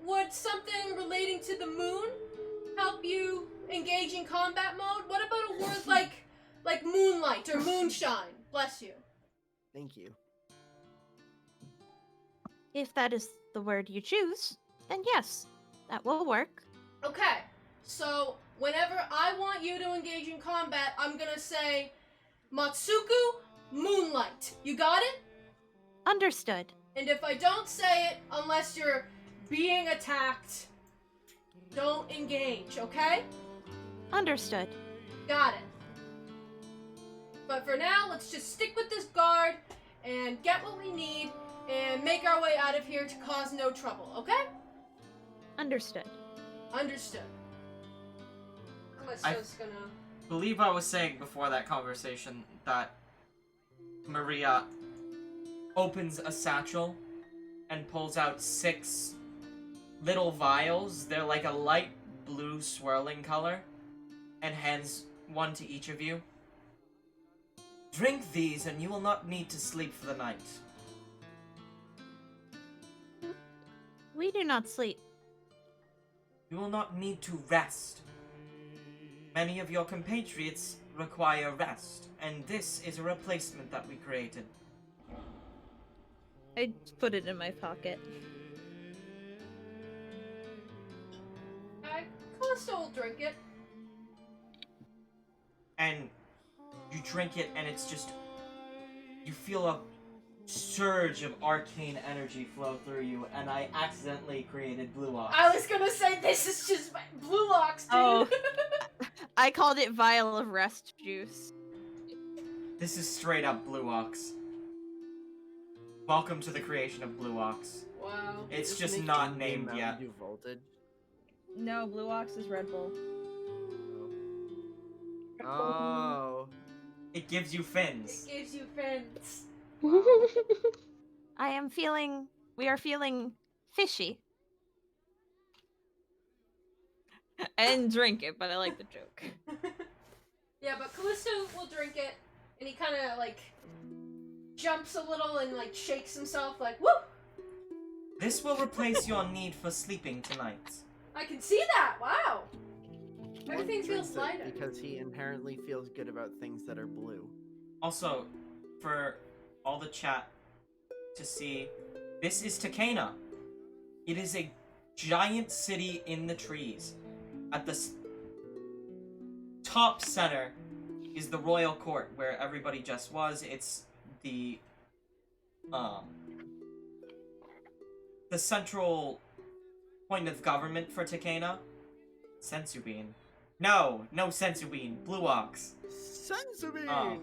Would something relating to the moon help you engage in combat mode? What about a word like moonlight or moonshine? Bless you.
Thank you.
If that is the word you choose, then yes, that will work.
Okay, so whenever I want you to engage in combat, I'm gonna say, Matsuku, moonlight. You got it?
Understood.
And if I don't say it, unless you're being attacked, don't engage, okay?
Understood.
Got it. But for now, let's just stick with this guard and get what we need and make our way out of here to cause no trouble, okay?
Understood.
Understood. Callisto's gonna...
Believe I was saying before that conversation that Maria opens a satchel and pulls out 6 little vials. They're like a light blue swirling color, and hands one to each of you. Drink these and you will not need to sleep for the night.
We do not sleep.
You will not need to rest. Many of your compatriots require rest, and this is a replacement that we created.
I put it in my pocket.
Callisto will drink it.
And you drink it, and it's just... You feel a surge of arcane energy flow through you, and I accidentally created Blue Ox.
I was gonna say, this is just Blue Locks, dude.
Oh. I called it vial of rest juice.
This is straight up Blue Ox. Welcome to the creation of Blue Ox.
Wow.
It's
Just
just
make
not
in-game
named
Mountain
yet.
Dew Voltage.
No, Blue Ox is Red Bull.
Oh.
It gives you
It
fins.
gives you fins.
I am feeling. We are feeling fishy.
I didn't drink it, but I like the joke.
Yeah, but Callisto will drink it, and he kind of like jumps a little and like shakes himself, like, whoop!
This will replace your need for sleeping tonight.
I can see that. Wow. Everything
He
feels
drinks it
lighter.
because he inherently feels good about things that are blue.
Also, for all the chat to see, this is Takena. It is a giant city in the trees. At the top center is the royal court where everybody just was. It's the central point of government for Takena. Sensubean. No Sensubean. Blue Ox.
Sensubean!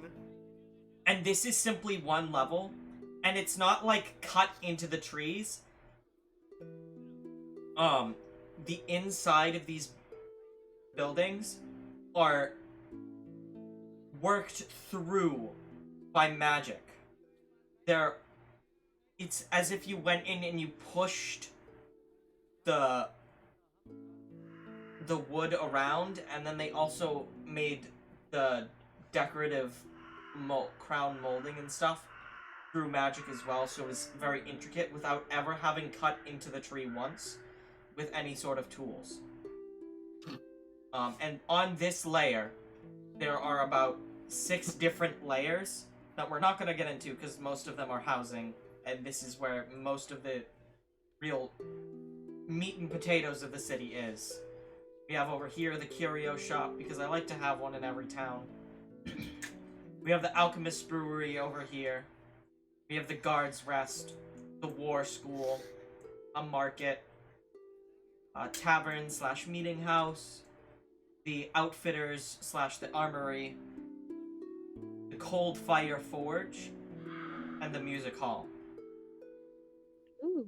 And this is simply one level, and it's not like cut into the trees. The inside of these buildings are worked through by magic. It's as if you went in and you pushed the wood around, and then they also made the decorative crown molding and stuff through magic as well, so it was very intricate without ever having cut into the tree once with any sort of tools. And on this layer, there are about 6 different layers that we're not going to get into because most of them are housing, and this is where most of the real meat and potatoes of the city is. We have over here the curio shop, because I like to have one in every town. We have the Alchemist Brewery over here. We have the Guards Rest, the War School, a market, a tavern / meeting house, the Outfitters / the Armory, the Cold Fire Forge, and the Music Hall.
Ooh.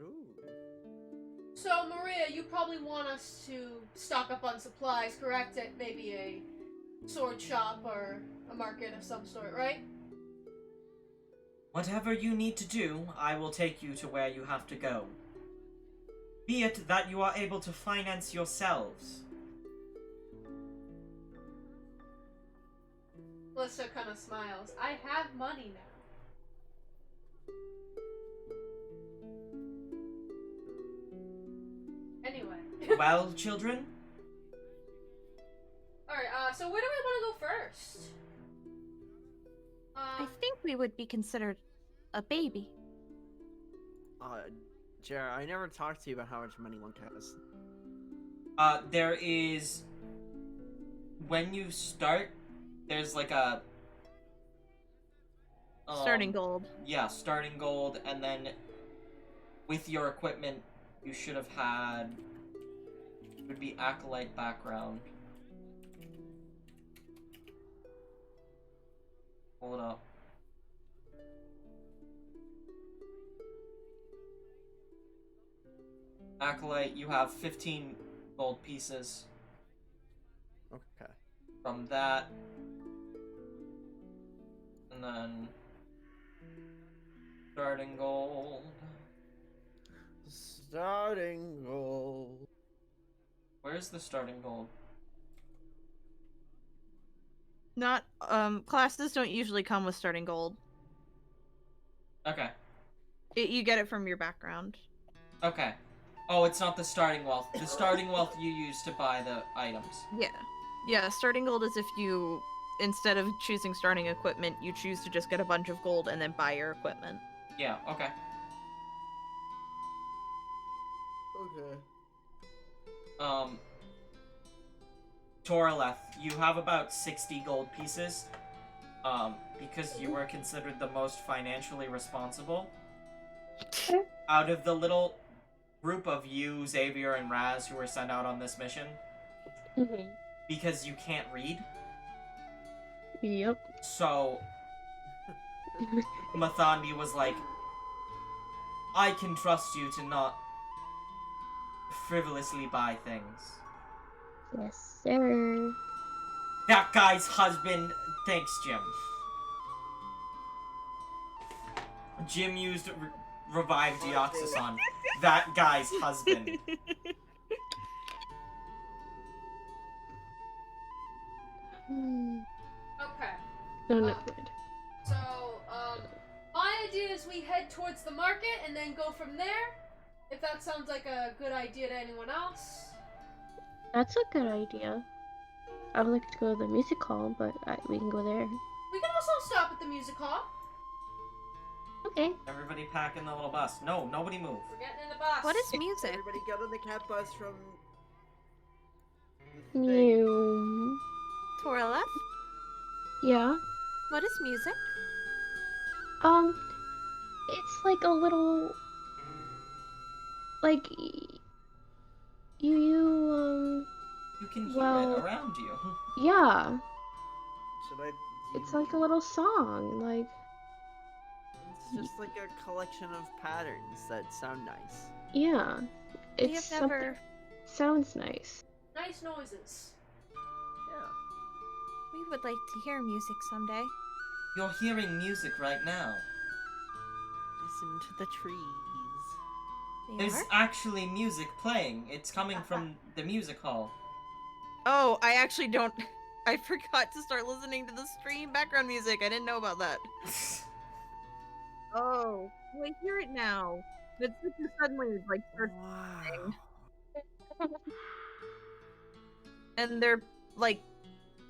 Ooh.
So, Maria, you probably want us to stock up on supplies, correct? At maybe a sword shop or a market of some sort, right?
Whatever you need to do, I will take you to where you have to go. Be it that you are able to finance yourselves.
Melissa kind of smiles. I have money now. Anyway.
Well, children,
Alright, so where do we want to go first?
I think we would be considered a baby.
Jared, I never talked to you about how much money one has.
there is... When you start, there's like a...
Starting gold.
Yeah, starting gold, and then with your equipment, you should have had... It would be Acolyte background. Pull it up. Acolyte, you have 15 gold pieces.
Okay.
From that. And then... Starting gold.
Starting gold.
Where's the starting gold?
Not classes don't usually come with starting gold.
Okay.
You get it from your background.
Okay. Oh, it's not the starting wealth. The starting wealth you use to buy the items.
Yeah. Yeah, starting gold is if you, instead of choosing starting equipment, you choose to just get a bunch of gold and then buy your equipment.
Yeah, okay.
Okay.
Toraleth, you have about 60 gold pieces. Because you were considered the most financially responsible. Out of the little group of you, Xavier, and Raz who were sent out on this mission.
Mhm.
Because you can't read.
Yep.
So, Mathandi was like, I can trust you to not frivolously buy things.
Yes, sir.
That guy's husband... Thanks, Jim. Jim used revive deoxys on that guy's husband.
Okay.
No, no,
Uh, So, my idea is we head towards the market and then go from there. If that sounds like a good idea to anyone else.
that's a good idea. I would like to go to the music hall, but we can go there.
We can also stop at the music hall.
Okay.
Everybody pack in the little bus. No, nobody move.
We're getting in the bus.
What is music?
Everybody get on the cat bus from... the thing.
Mew.
Toraleth?
Yeah.
What is music?
It's like a little, like, you
You can hear
well,
it around you.
yeah.
Should I...
It's like a little song, like,
It's just like a collection of patterns that sound nice.
yeah.
We
It's
have
something,
never.
sounds nice.
Nice noises.
Yeah.
We would like to hear music someday.
You're hearing music right now.
Listen to the trees.
They
There's
are?
actually music playing. It's coming from the music hall.
Oh, I actually don't... I forgot to start listening to the stream background music. I didn't know about that. Oh, I hear it now. But suddenly, like, starts
Wow.
singing. And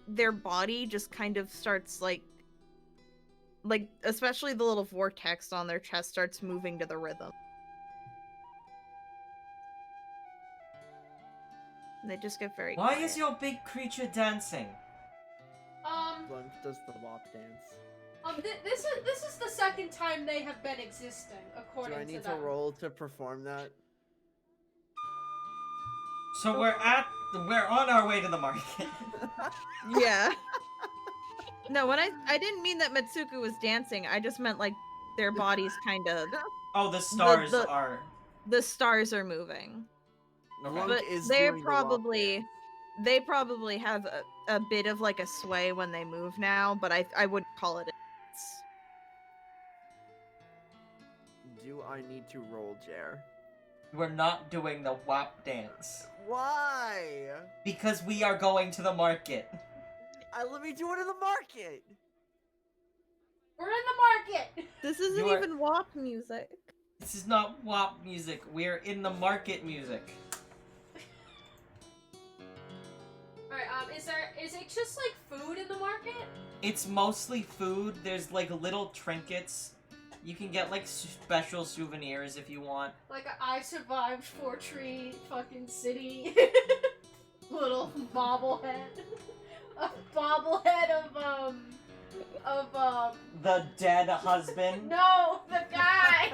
their body just kind of starts, like, especially the little vortex on their chest starts moving to the rhythm. And they just get very
Why
quiet.
is your big creature dancing?
Blunt does the wop dance.
This is the second time they have been existing, according
Do I
to
need to
them.
roll to perform that?
So we're on our way to the market.
Yeah. No, when I didn't mean that Mitsuku was dancing. I just meant like their bodies kind of
Oh, the stars
the-
are...
the stars are moving.
Blunt
But
is
they're
doing the wop
probably
dance.
they probably have a bit of like a sway when they move now, but I wouldn't call it a dance.
Do I need to roll, Jer?
We're not doing the WAP dance.
Why?
Because we are going to the market.
Let me do it in the market.
We're in the market.
This isn't
You are-
even WAP music.
This is not WAP music. We're in the market music.
Alright, is it just like food in the market?
It's mostly food. There's like little trinkets. You can get like special souvenirs if you want.
Like I survived 4-tree fucking city. Little bobblehead. A bobblehead of
The dead husband.
no, the guy.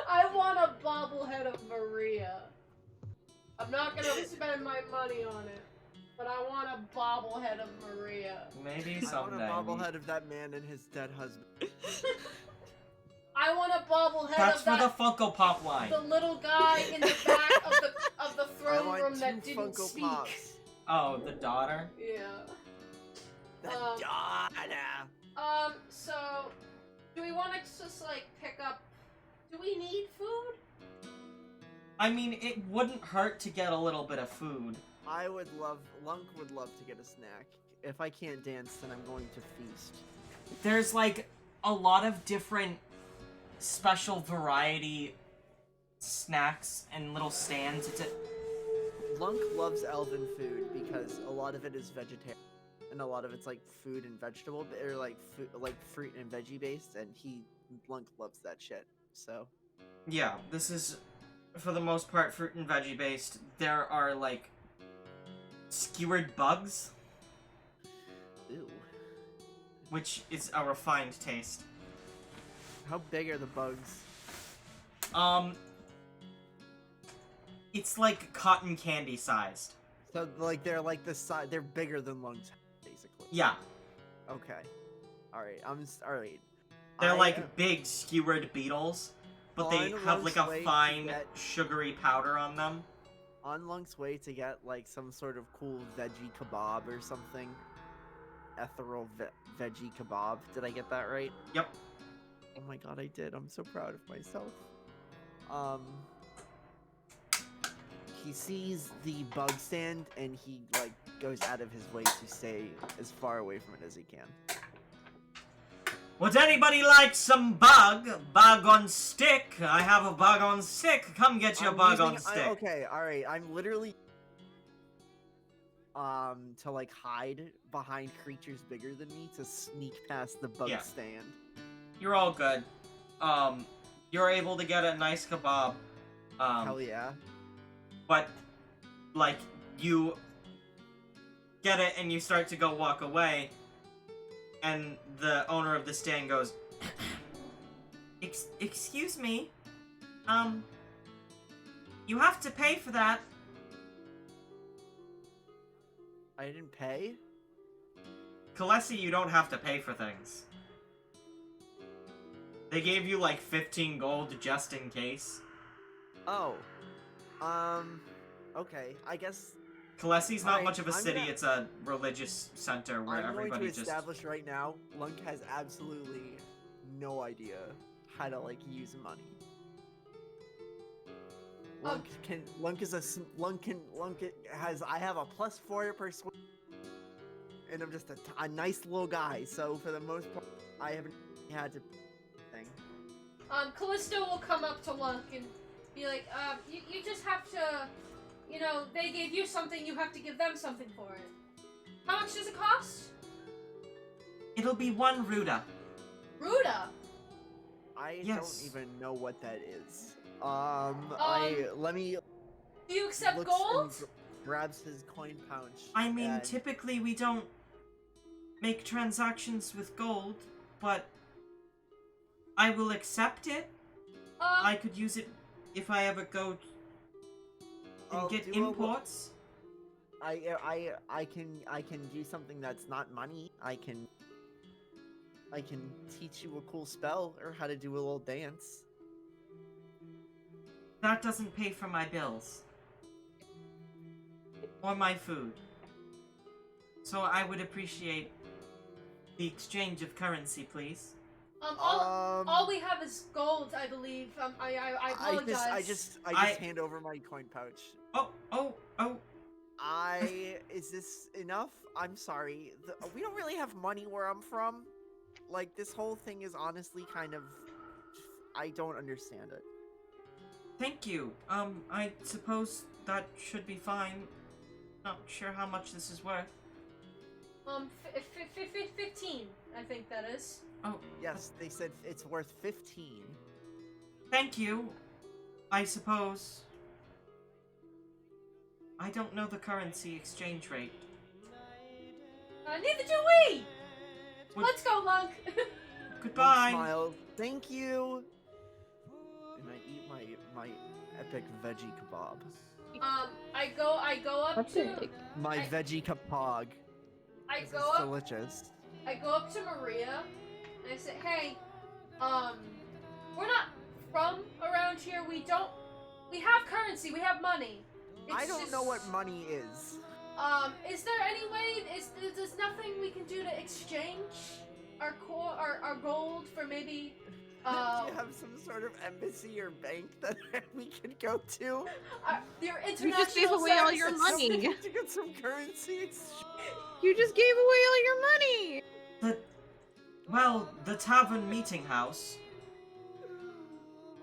I want a bobblehead of Maria. I'm not gonna spend my money on it, but I want a bobblehead of Maria.
Maybe
I want
someday.
a bobblehead of that man and his dead husband.
I want a bobblehead
That's
of
for
that,
the Funko Pop line.
the little guy in the back of the
I
throne
want
room
two
that didn't
Funko
speak.
Pops.
Oh, the daughter?
Yeah.
The
Um,
daughter.
So, do we want to just like pick up? Do we need food?
I mean, it wouldn't hurt to get a little bit of food.
Lunk would love to get a snack. If I can't dance, then I'm going to feast.
There's like a lot of different special variety snacks and little stands.
Lunk loves elven food because a lot of it is vegetarian, and a lot of it's like food and vegetable, or like fruit and veggie based, and Lunk loves that shit. So
Yeah, this is for the most part fruit and veggie based. There are like skewered bugs,
ew.
which is a refined taste.
How big are the bugs?
It's like cotton candy sized.
So like they're like the size. They're bigger than Lunk's, basically.
Yeah,
Okay. All right. All right.
they're like big skewered beetles, but they
On
have like
Lunk's
a
way to
fine
get-
sugary powder on them.
On Lunk's way to get like some sort of cool veggie kebab or something. Ethereal veggie kebab. Did I get that right?
Yep.
Oh my god, I did. I'm so proud of myself. He sees the bug stand and he like goes out of his way to stay as far away from it as he can.
Would anybody like some bug? Bug on stick? I have a bug on stick. Come get your bug on stick.
Okay, all right. I'm literally to like hide behind creatures bigger than me to sneak past the bug
Yeah.
stand.
You're all good. You're able to get a nice kebab.
Hell yeah.
But, like, you get it and you start to go walk away, and the owner of the stand goes, Excuse me? You have to pay for that.
I didn't pay?
Kalesi, you don't have to pay for things. They gave you, like, 15 gold just in case.
Oh. Okay. I guess
Kalesi's not
Alright,
much of a
I'm
city,
gonna-
it's a religious center where
I'm going
everybody
to
just...
establish right now, Lunk has absolutely no idea how to like use money. Lunk I have a +4 to persuasion, and I'm just a nice little guy. So for the most part, I haven't had to thing.
Callisto will come up to Lunk and be like, you just have to, you know, they gave you something, you have to give them something for it. How much does it cost?
It'll be 1 ruda.
Ruda?
I
Yes.
don't even know what that is. Let me.
Do you accept
looks
gold?
and grabs his coin pouch.
I mean,
and-
typically we don't make transactions with gold, but I will accept it. I could use it if I ever go and
I'll
get
do a-
imports.
I can do something that's not money. I can teach you a cool spell or how to do a little dance.
That doesn't pay for my bills. Or my food. So I would appreciate the exchange of currency, please.
All we have is gold, I believe. I apologize.
I just hand over my coin pouch.
Oh.
Is this enough? I'm sorry. We don't really have money where I'm from. Like, this whole thing is honestly kind of... I don't understand it.
Thank you. I suppose that should be fine. Not sure how much this is worth.
15, I think that is.
Oh,
Yes, they said it's worth 15.
thank you. I suppose. I don't know the currency exchange rate.
Neither do we!
What-
Let's go, Lunk!
Goodbye.
Smile. Thank you. And I eat my epic veggie kebab.
I go up
That's
to...
big.
My
I-
veggie kebab.
I
This
go
is
up
delicious.
I go up to Maria, and I say, hey, we're not from around here, we have currency, we have money.
I
It's
don't
just-
know what money is.
Is there any way, there's nothing we can do to exchange our gold for maybe
Do you have some sort of embassy or bank that we can go to?
Your
You
international
just gave away all your
services.
money.
To get some currency exchange.
You just gave away all your money.
The tavern meeting house,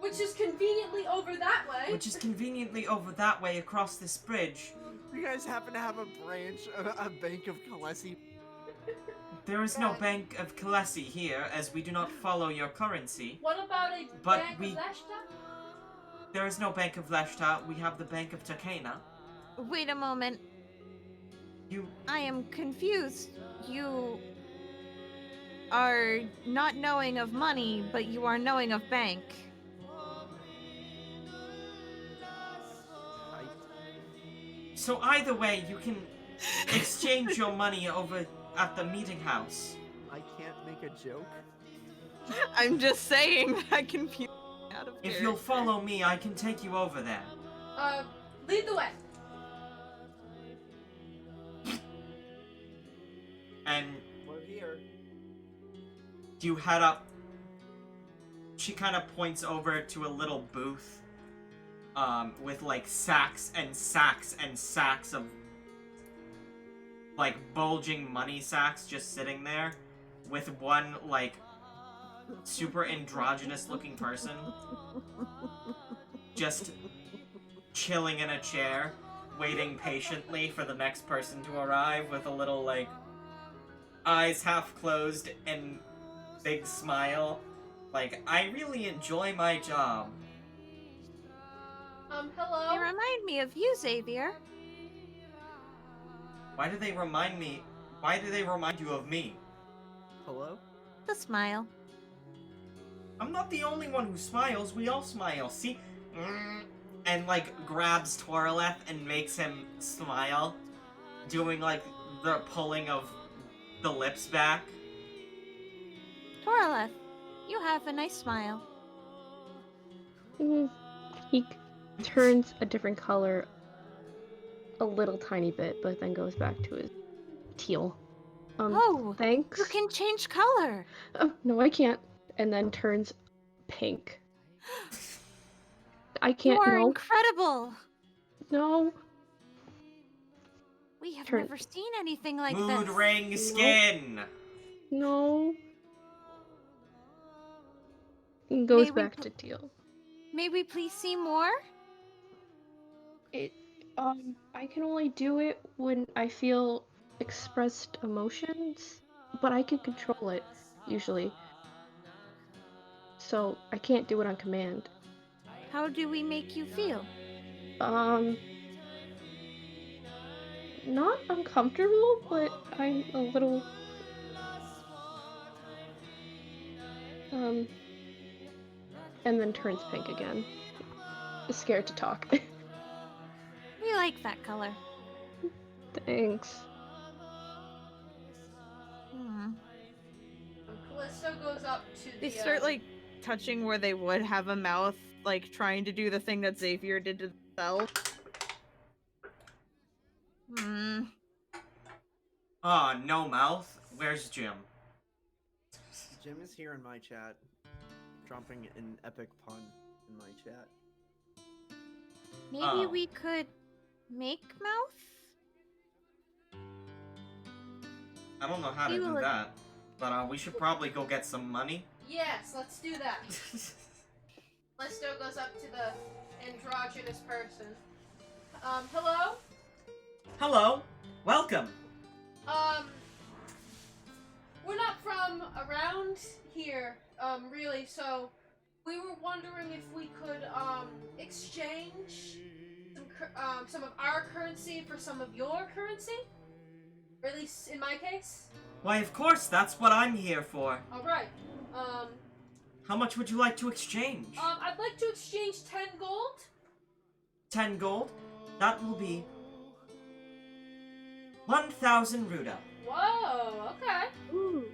Which is conveniently over that way.
which is conveniently over that way across this bridge.
You guys happen to have a branch, a bank of Kalesi?
There is no Bank of Kalesi here, as we do not follow your currency.
What about a
But
Bank
we-
of Leshta?
There is no Bank of Leshta, we have the Bank of Takena.
Wait a moment. I am confused. You are not knowing of money, but you are knowing of bank.
So either way, you can exchange your money over at the meeting house.
I can't make a joke.
I'm just saying that confused me out of
If
here.
you'll follow me, I can take you over there.
Lead the way.
And
We're here.
you head up. She kind of points over to a little booth, with like sacks and sacks and sacks of like bulging money sacks just sitting there, with one like super androgynous looking person just chilling in a chair, waiting patiently for the next person to arrive with a little like eyes half closed and big smile. Like, I really enjoy my job.
Hello?
They remind me of you, Xavier.
Why do they remind you of me?
Hello?
The smile.
I'm not the only one who smiles, we all smile, see? And, like, grabs Toraleth and makes him smile, doing, like, the pulling of the lips back.
Toraleth, you have a nice smile.
He turns a different color a little tiny bit, but then goes back to his teal.
Oh,
Thanks.
you can change color.
Oh, no, I can't. And then turns pink. I can't.
You are
No.
incredible.
No.
We have
Turn-
never seen anything like
Mood
this.
ring skin!
No. And goes
May we
back
pl-
to teal.
May we please see more?
I can only do it when I feel expressed emotions, but I can control it, usually. So, I can't do it on command.
How do we make you feel?
Not uncomfortable, but I'm a little, and then turns pink again. Scared to talk.
We like that color.
Thanks.
Callisto goes up to
They
the,
start like touching where they would have a mouth, like trying to do the thing that Xavier did to himself.
No mouth? Where's Jim?
Jim is here in my chat, dropping an epic pun in my chat.
Maybe
Oh.
we could make mouth?
I don't know how to
We
do
will-
that, but we should probably go get some money.
Yes, let's do that. Callisto goes up to the androgynous person. Hello?
Hello, welcome.
We're not from around here, really, so we were wondering if we could, exchange some of our currency for some of your currency? Or at least in my case?
Why, of course, that's what I'm here for.
Alright,
How much would you like to exchange?
I'd like to exchange 10 gold.
10 gold? That will be 1,000 ruda.
Whoa, okay.
Ooh.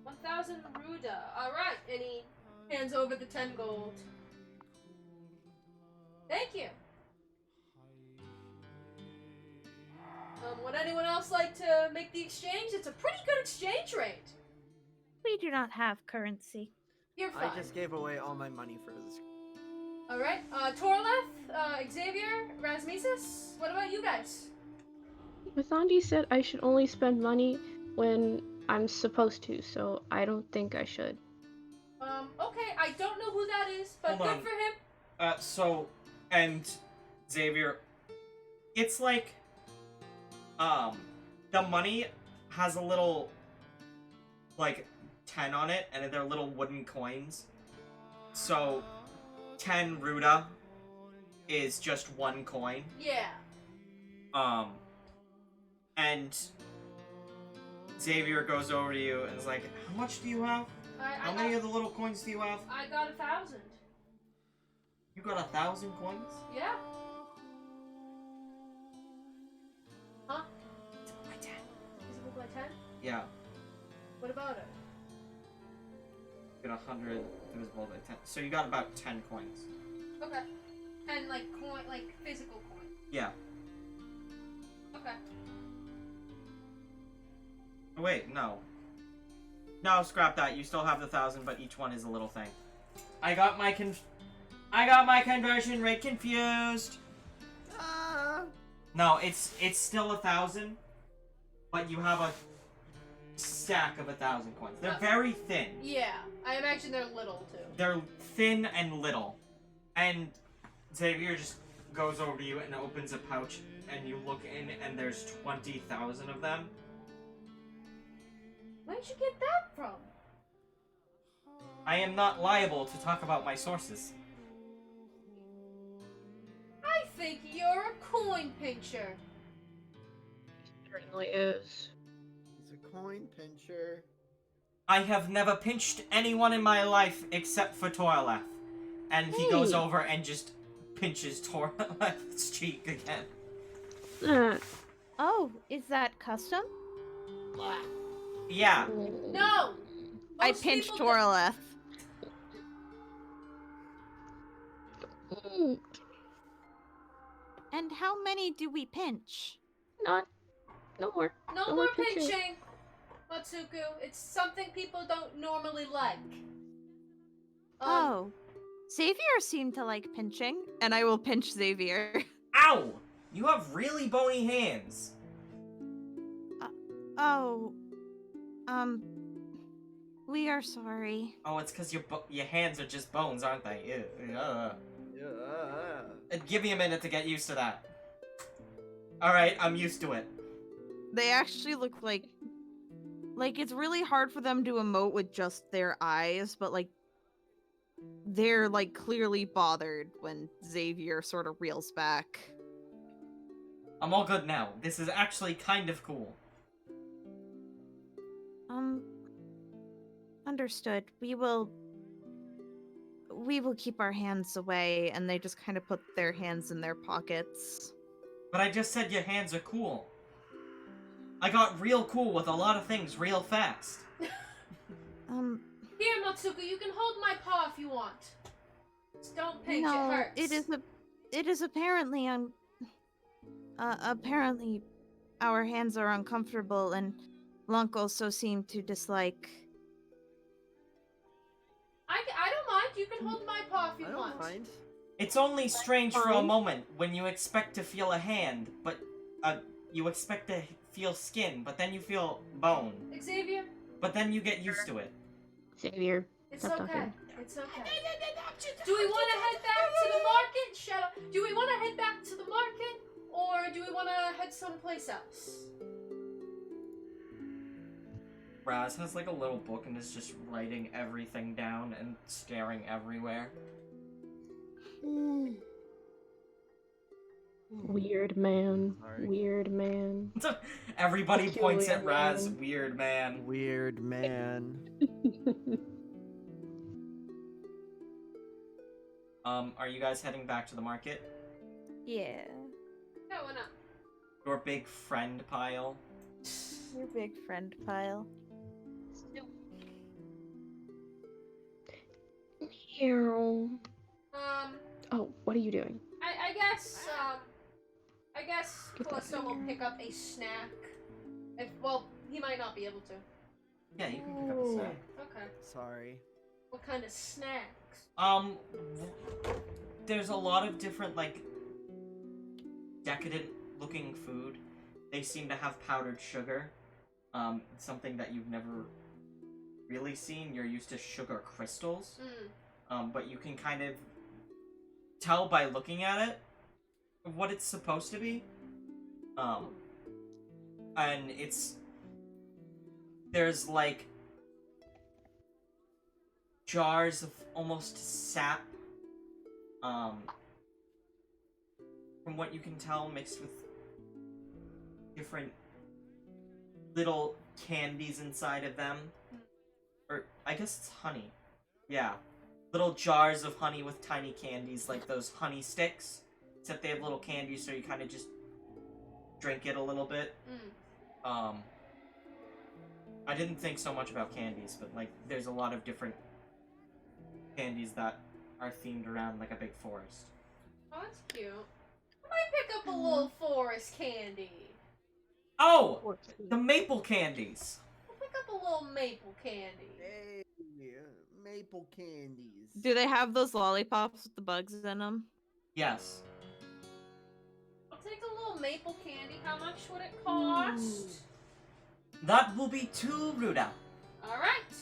1,000 ruda. Alright, and he hands over the 10 gold. Thank you. Would anyone else like to make the exchange? It's a pretty good exchange rate.
We do not have currency.
You're fine.
I just gave away all my money for this.
Alright, Torleth, Xavier, Rasmesis, what about you guys?
Mathandi said I should only spend money when I'm supposed to, so I don't think I should.
Okay, I don't know who that is, but
Hold
good
on.
for him.
And Xavier, it's like, the money has a little, like, 10 on it, and they're little wooden coins. So, 10 Ruda is just 1 coin.
Yeah.
And Xavier goes over to you and is like, how much do you have? How many of the little coins do you have?
I got 1,000.
You got 1,000 coins?
Yeah. Huh?
By 10.
Is it by 10?
Yeah.
What about it?
You got 100 divisible by 10. So you got about 10 coins.
Okay. And like physical coin.
Yeah.
Okay.
Oh, wait, no. No, scrap that. You still have the 1,000, but each one is a little thing. I got my conversion rate confused. No, it's still 1,000, but you have a stack of 1,000 coins. They're very thin.
Yeah, I imagine they're little too.
They're thin and little. And Xavier just goes over to you and opens a pouch, and you look in, and there's 20,000 of them.
Where'd you get that from?
I am not liable to talk about my sources.
I think you're a coin pincher.
Certainly is.
He's a coin pincher.
I have never pinched anyone in my life except for Torleth. And he goes
Hey.
over and just pinches Torleth's cheek again.
Oh, is that custom?
Yeah.
No!
I
Most
pinched
people
Torleth.
And how many do we pinch?
No more.
No
No
more
more pinching.
pinching, Matsuku. It's something people don't normally like.
Oh. Xavier seemed to like pinching.
And I will pinch Xavier.
Ow! You have really bony hands.
Oh. We are sorry.
Oh, it's because your hands are just bones, aren't they? Ew.
Yeah.
Give me a minute to get used to that. Alright, I'm used to it.
They actually look like it's really hard for them to emote with just their eyes, but like they're like clearly bothered when Xavier sort of reels back.
I'm all good now. This is actually kind of cool.
Understood. We will keep our hands away.
And they just kind of put their hands in their pockets.
But I just said your hands are cool. I got real cool with a lot of things real fast.
Here, Matsuku, you can hold my paw if you want. Just don't pinch,
no,
it hurts.
it is apparently apparently our hands are uncomfortable, and Lunk also seemed to dislike.
I don't mind. You can hold my paw if you
I
want.
don't mind.
It's only strange for a
fine.
moment when you expect to feel a hand, but you expect to feel skin, but then you feel bone.
Xavier,
But then you get used to it.
Xavier,
it's
stop
okay.
talking.
It's okay. Do we want to head back to the market? Shut up. Do we want to head back to the market, or do we want to head someplace else?
Raz has like a little book and is just writing everything down and staring everywhere.
Weird man.
Sorry.
Weird man.
Everybody points at
Peculiar
Raz,
man.
weird man.
Weird man.
Are you guys heading back to the market?
Yeah.
No, why not?
Your big friend pile?
Your big friend pile.
Meow.
Um,
Oh, what are you doing?
I guess
Get that
Callisto will
in
pick up a snack. Well, he might not be able to.
Yeah, you can pick up a snack.
Okay.
Sorry.
What kind of snacks?
There's a lot of different, like, decadent-looking food. They seem to have powdered sugar. Something that you've never really seen. You're used to sugar crystals. But you can kind of tell by looking at it what it's supposed to be. And there's like jars of almost sap, from what you can tell, mixed with different little candies inside of them. Or, I guess it's honey. Yeah. Little jars of honey with tiny candies, like those honey sticks. Except they have little candies, so you kind of just drink it a little bit. I didn't think so much about candies, but, like, there's a lot of different candies that are themed around, like, a big forest.
Oh, that's cute. I might pick up a little forest candy.
Oh! The maple candies!
I'll pick up a little maple candy.
Hey, maple candies.
Do they have those lollipops with the bugs in them?
Yes.
I'll take a little maple candy. How much would it cost?
That will be 2 Ruda.
Alright.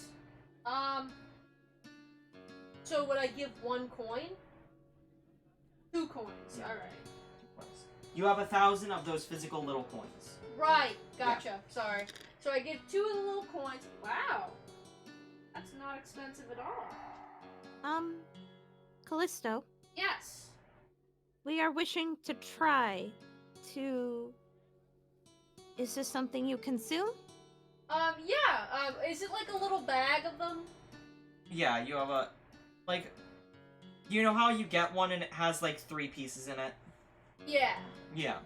So would I give 1 coin? 2 coins.
Yeah.
Alright.
You have 1,000 of those physical little coins.
Right. Gotcha. Sorry. So I give 2 of the little coins. Wow. That's not expensive at all.
Callisto,
Yes.
we are wishing to try to... Is this something you consume?
Yeah. Is it like a little bag of them?
Yeah, you have a... Like... You know how you get one and it has, like, 3 pieces in it?
Yeah.
Yeah.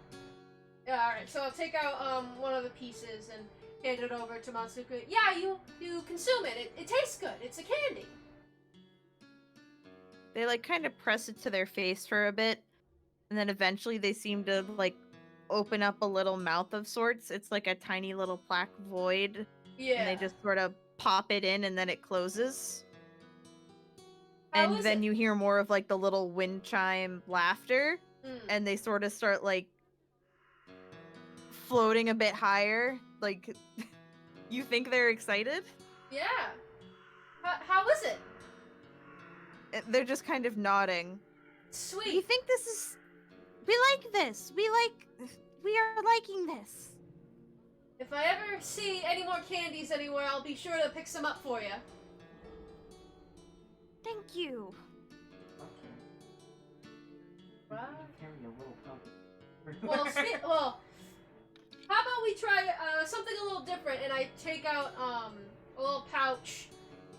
Yeah, alright, so I'll take out one of the pieces and hand it over to Matsuko. Yeah, you consume it. It tastes good. It's a candy.
They like kind of press it to their face for a bit, and then eventually they seem to like open up a little mouth of sorts. It's like a tiny little black void,
Yeah.
and they just sort of pop it in, and then it closes.
How
And
is
then
it?
you hear more of like the little wind chime laughter, and they sort of start like floating a bit higher. Like, you think they're excited?
Yeah. How is it?
They're just kind of nodding.
Sweet.
We think this is... We like this. We are liking this.
If I ever see any more candies anywhere, I'll be sure to pick some up for you.
Thank you.
Right.
Carry a little puppy.
Well, how about we try something a little different? And I take out a little pouch,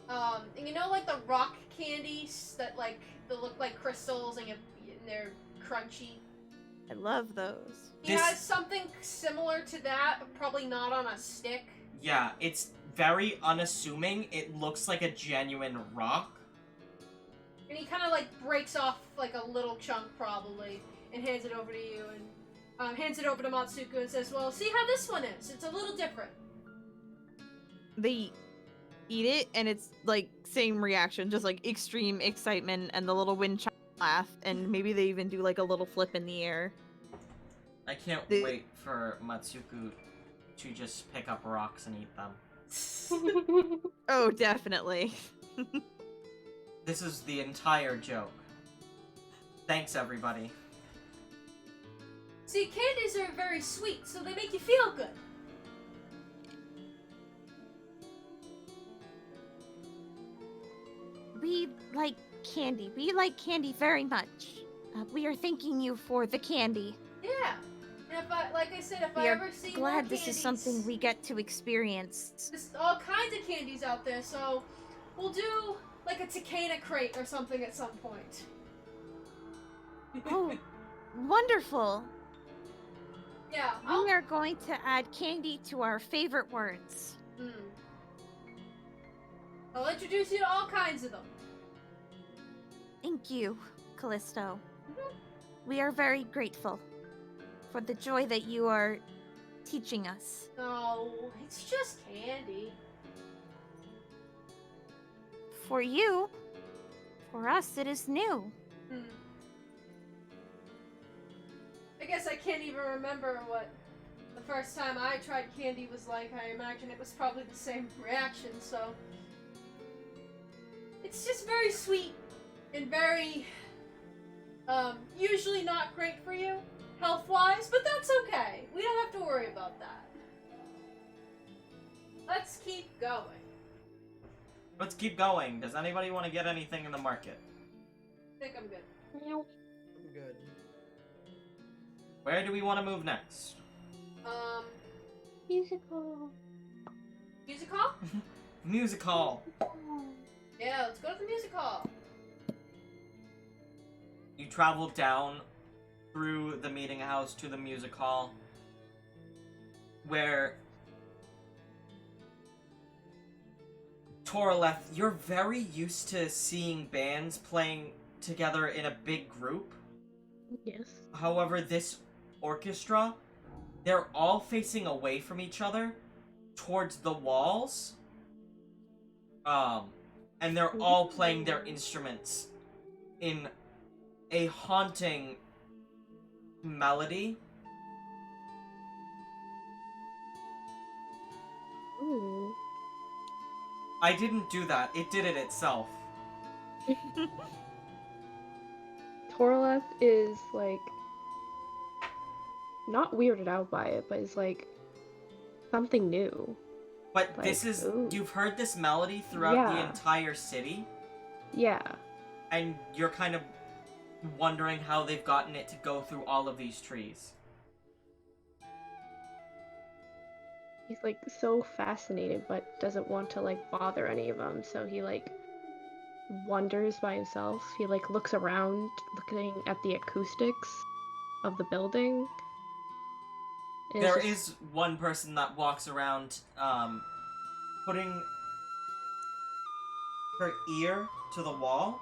and you know, like the rock candies that like they look like crystals and they're crunchy.
I love those.
He has something similar to that, but probably not on a stick.
Yeah, it's very unassuming. It looks like a genuine rock.
And he kind of like breaks off like a little chunk probably and hands it over to you and hands it over to Matsuko and says, well, see how this one is. It's a little different.
They eat it, and it's like same reaction, just like extreme excitement and the little wind chime laugh, and maybe they even do like a little flip in the air.
I can't wait for Matsuko to just pick up rocks and eat them.
Oh, definitely.
This is the entire joke. Thanks, everybody.
See, candies are very sweet, so they make you feel good.
We like candy. We like candy very much. We are thanking you for the candy.
Yeah. And if I, like I said, if
We
I
are
ever see more
glad this
candies,
is something we get to experience.
there's all kinds of candies out there, so we'll do like a Takena crate or something at some point.
Oh, wonderful.
Yeah.
We are going to add candy to our favorite words.
I'll introduce you to all kinds of them.
Thank you, Callisto. We are very grateful for the joy that you are teaching us.
No, it's just candy.
For you, for us, it is new.
I guess I can't even remember what the first time I tried candy was like. I imagine it was probably the same reaction, so... It's just very sweet and very, usually not great for you, health-wise, but that's okay. We don't have to worry about that. Let's keep going.
Let's keep going. Does anybody want to get anything in the market?
I think I'm good.
I'm good.
Where do we want to move next?
Musical.
Music hall?
Music hall.
Yeah, let's go to the music hall.
You travel down through the meeting house to the music hall, where Toraleth, you're very used to seeing bands playing together in a big group.
Yes.
However, this orchestra, they're all facing away from each other towards the walls. And they're all playing their instruments in a haunting melody.
Ooh.
I didn't do that. It did it itself.
Toraleth is like not weirded out by it, but it's like something new.
But
Like,
this is...
ooh.
You've heard this melody throughout the
Yeah.
entire city,
Yeah.
and you're kind of wondering how they've gotten it to go through all of these trees.
He's like so fascinated, but doesn't want to like bother any of them. So he like wonders by himself. He like looks around, looking at the acoustics of the building. And it's
There
just-
is one person that walks around, putting her ear to the wall,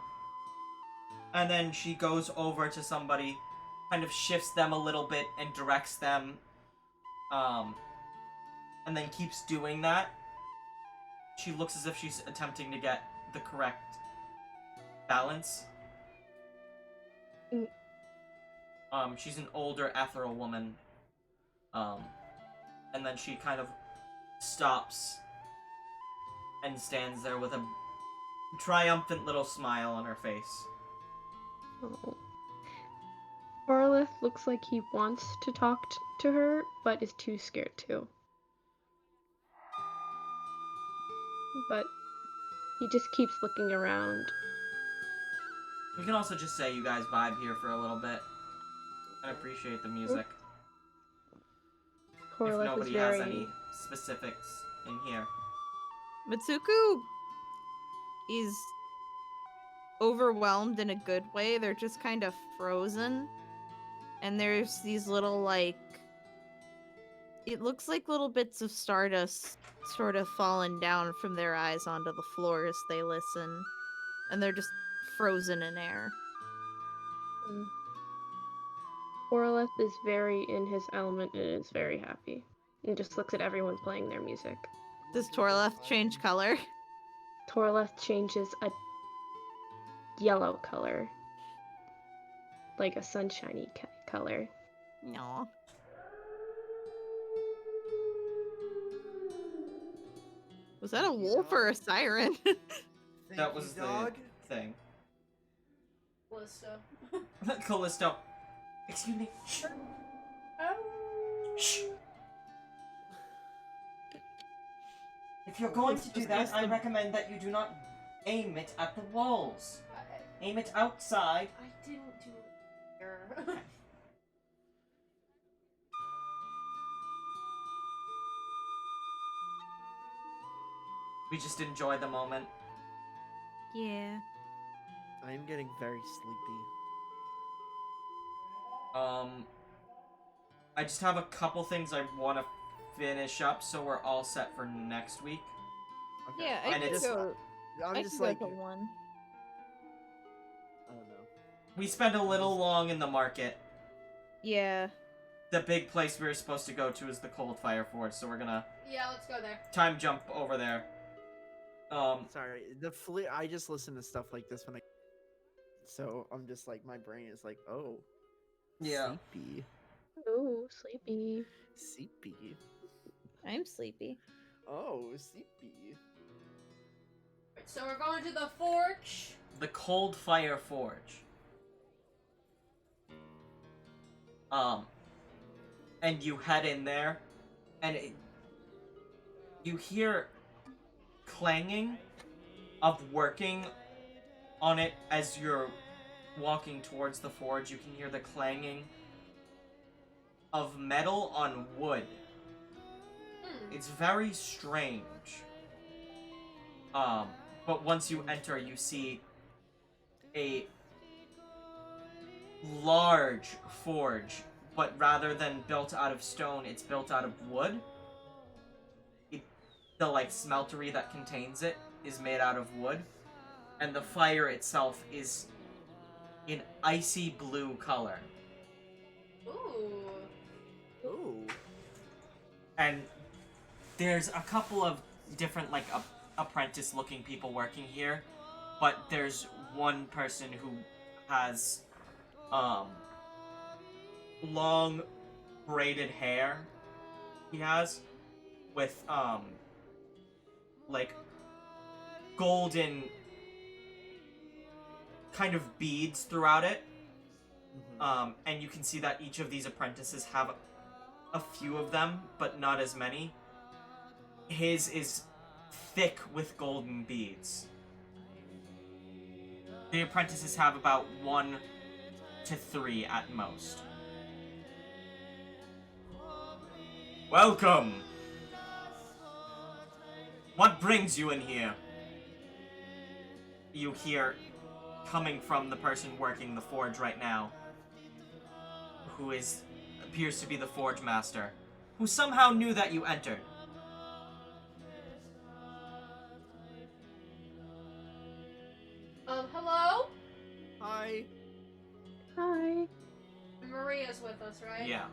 and then she goes over to somebody, kind of shifts them a little bit and directs them, and then keeps doing that. She looks as if she's attempting to get the correct balance.
Mm.
She's an older ethereal woman. And then she kind of stops and stands there with a triumphant little smile on her face.
Oh. Toraleth looks like he wants to talk to her, but is too scared to. But he just keeps looking around.
We can also just say you guys vibe here for a little bit. I appreciate the music. If
Toraleth is
nobody
very...
has any specifics in here.
Mitsuku is overwhelmed in a good way. They're just kind of frozen. And there's these little, like... It looks like little bits of stardust sort of falling down from their eyes onto the floor as they listen. And they're just frozen in air.
Toraleth is very in his element and is very happy. And just looks at everyone playing their music.
Does Torleth change color?
Toraleth changes a yellow color. Like a sunshiny color.
No. Was that a wolf or a siren?
That was the thing.
Callisto.
Callisto. Excuse me. Shh. Shh. If you're going to do that, I recommend that you do not aim it at the walls. Aim it outside.
I didn't do it.
We just enjoy the moment.
Yeah.
I'm getting very sleepy.
I just have a couple things I want to finish up, so we're all set for next week.
Okay.
Yeah,
And
I
it's-
can go.
I'm
I
just
can
like,
go to one.
I don't know.
We spent a little long in the market.
Yeah.
The big place we were supposed to go to is the Cold Fire Forge, so we're gonna
Yeah, let's go there.
time jump over there.
Sorry, I just listen to stuff like this when I. So I'm just like, my brain is like, oh.
Yeah.
Sleepy.
Ooh, sleepy.
Sleepy.
I'm sleepy.
Oh, sleepy.
So we're going to the forge.
The Cold Fire Forge. And you head in there, and you hear clanging of working on it as you're walking towards the forge. You can hear the clanging of metal on wood. It's very strange. But once you enter, you see a large forge, but rather than built out of stone, it's built out of wood. The smeltery that contains it is made out of wood, and the fire itself is in icy blue color.
Ooh.
Ooh.
And there's a couple of different apprentice-looking people working here, but there's one person who has long braided hair. He has with golden kind of beads throughout it. And you can see that each of these apprentices have a few of them, but not as many. His is thick with golden beads. The apprentices have about 1 to 3 at most. Welcome! What brings you in here? You hear coming from the person working the forge right now, who appears to be the forge master, who somehow knew that you entered.
Hello?
Hi.
Hi.
Maria's with us, right?
Yeah.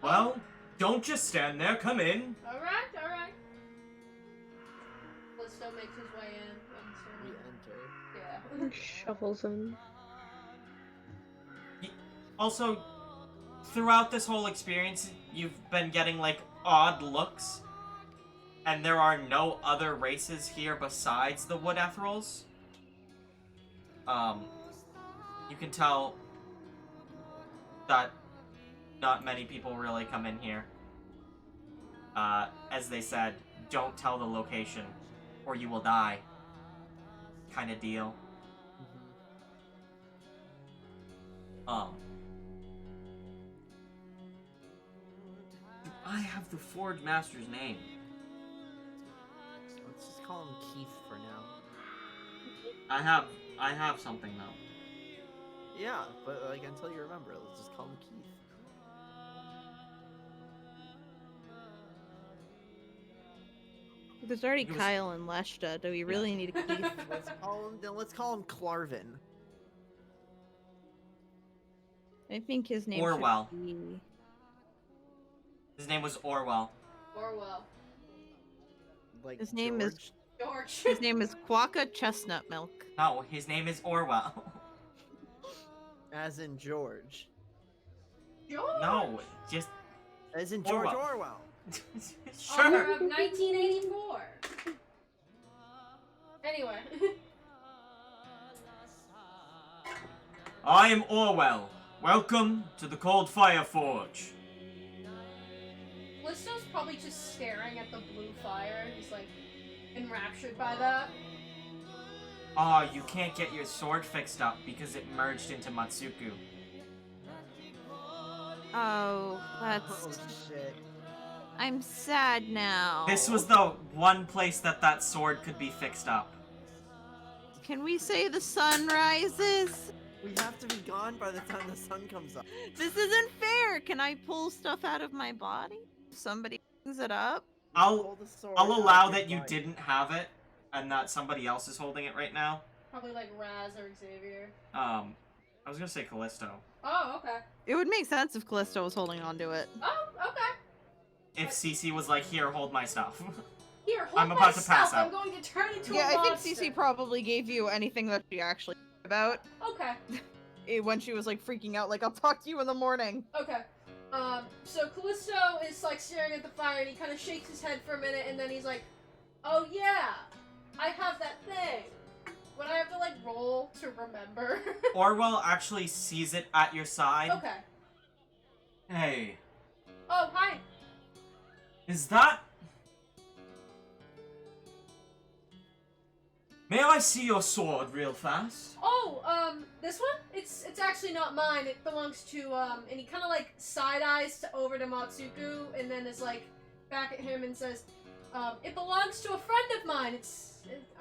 Well, don't just stand there, come in.
Alright, alright. Listo makes his way in.
We enter.
Yeah.
Shovels in.
Also, throughout this whole experience, you've been getting, odd looks. And there are no other races here besides the Wood Ethrals. You can tell that not many people really come in here. As they said, don't tell the location, or you will die. Kind of deal. Do I have the Forge Master's name?
Let's just call him Keith for now.
I have something though.
Yeah, but until you remember, let's just call him Keith.
There's already
He was-
Kyle and Leshta. Do we really need a Keith?
Let's call him Clarvin.
I think his name
Orwell.
should be...
His name was Orwell.
Orwell.
Like
His name is-
George?
George.
His name is Quokka Chestnut Milk.
No, his name is Orwell.
As in George.
George.
No, just
As in George
Orwell.
Orwell.
Author
sure.
of 1984. Anyway.
I am Orwell. Welcome to the Cold Fire Forge.
Listo's probably just staring at the blue fire. He's enraptured by that.
Ah, you can't get your sword fixed up because it merged into Matsuku.
Oh,
Oh
that's...
shit.
I'm sad now.
This was the one place that sword could be fixed up.
Can we say the sun rises?
We have to be gone by the time the sun comes up.
This isn't fair. Can I pull stuff out of my body? Somebody brings it up?
I'll
Pull the sword
I'll
out
allow
of your
that you
body.
didn't have it and that somebody else is holding it right now.
Probably Raz or Xavier.
I was gonna say Callisto.
Oh, okay.
It would make sense if Callisto was holding on to it.
Oh, okay.
If Cece was like, here, hold my stuff.
Here, hold
I'm about to pass
I'm
out.
going to turn into a
Yeah, I think
monster.
Cece probably gave you anything that she actually about
Okay.
when she was like freaking out, like, I'll talk to you in the morning.
Okay. So Callisto is like staring at the fire and he kind of shakes his head for a minute and then he's like, oh yeah, I have that thing. Would I have to like roll to remember?
Orwell actually sees it at your side.
Okay.
Hey,
Oh, hi.
is that... May I see your sword real fast?
Oh, this one? It's actually not mine. It belongs to, and he kind of like side eyes over to Matsuku and then is like back at him and says, it belongs to a friend of mine.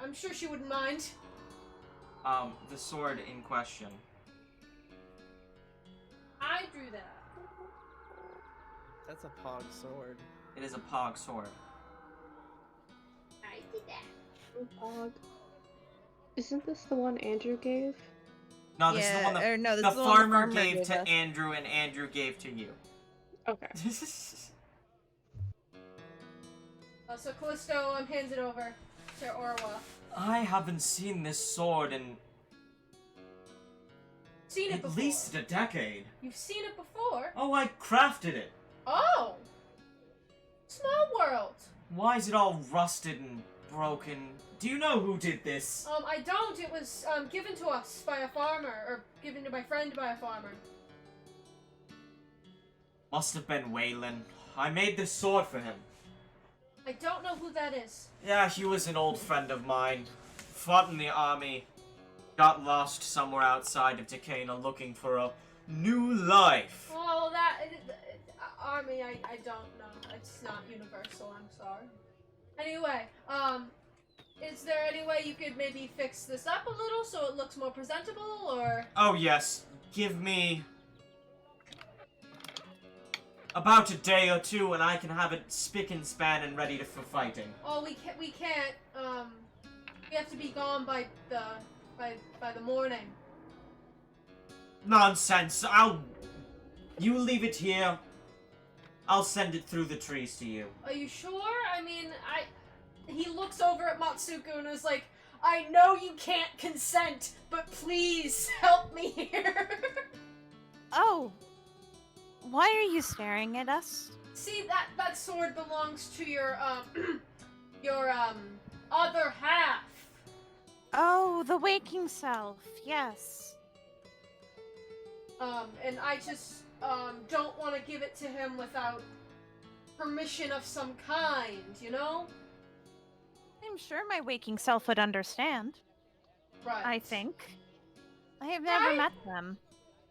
I'm sure she wouldn't mind.
The sword in question.
I drew that.
That's a pog sword.
It is a pog sword.
I did that.
Dog. Isn't this the one Andrew gave?
No, this is the one that
no, this
the
is the one
farmer gave to
us.
Andrew and Andrew gave to you.
Okay.
So Callisto hands it over to Orwa.
I haven't seen this sword in
Seen it
at
before.
least a decade.
You've seen it before.
Oh, I crafted it.
Oh! Small world.
Why is it all rusted and broken? Do you know who did this?
I don't. It was given to us by a farmer, or given to my friend by a farmer.
Must have been Waylon. I made this sword for him.
I don't know who that is.
Yeah, he was an old friend of mine. Fought in the army. Got lost somewhere outside of Decana looking for a new life.
Oh, that army. I don't know. It's not universal. I'm sorry. Anyway, is there any way you could maybe fix this up a little so it looks more presentable, or?
Oh yes, give me about a day or two and I can have it spick and span and ready for fighting.
Oh, we can't. We have to be gone by the morning.
Nonsense. You leave it here. I'll send it through the trees to you.
Are you sure? I mean, He looks over at Matsuko and is like, I know you can't consent, but please help me here.
Oh. Why are you staring at us?
See, that sword belongs to your other half.
Oh, the waking self. Yes.
And I just, don't want to give it to him without permission of some kind, you know?
I'm sure my waking self would understand.
Right.
I think. I have never met them.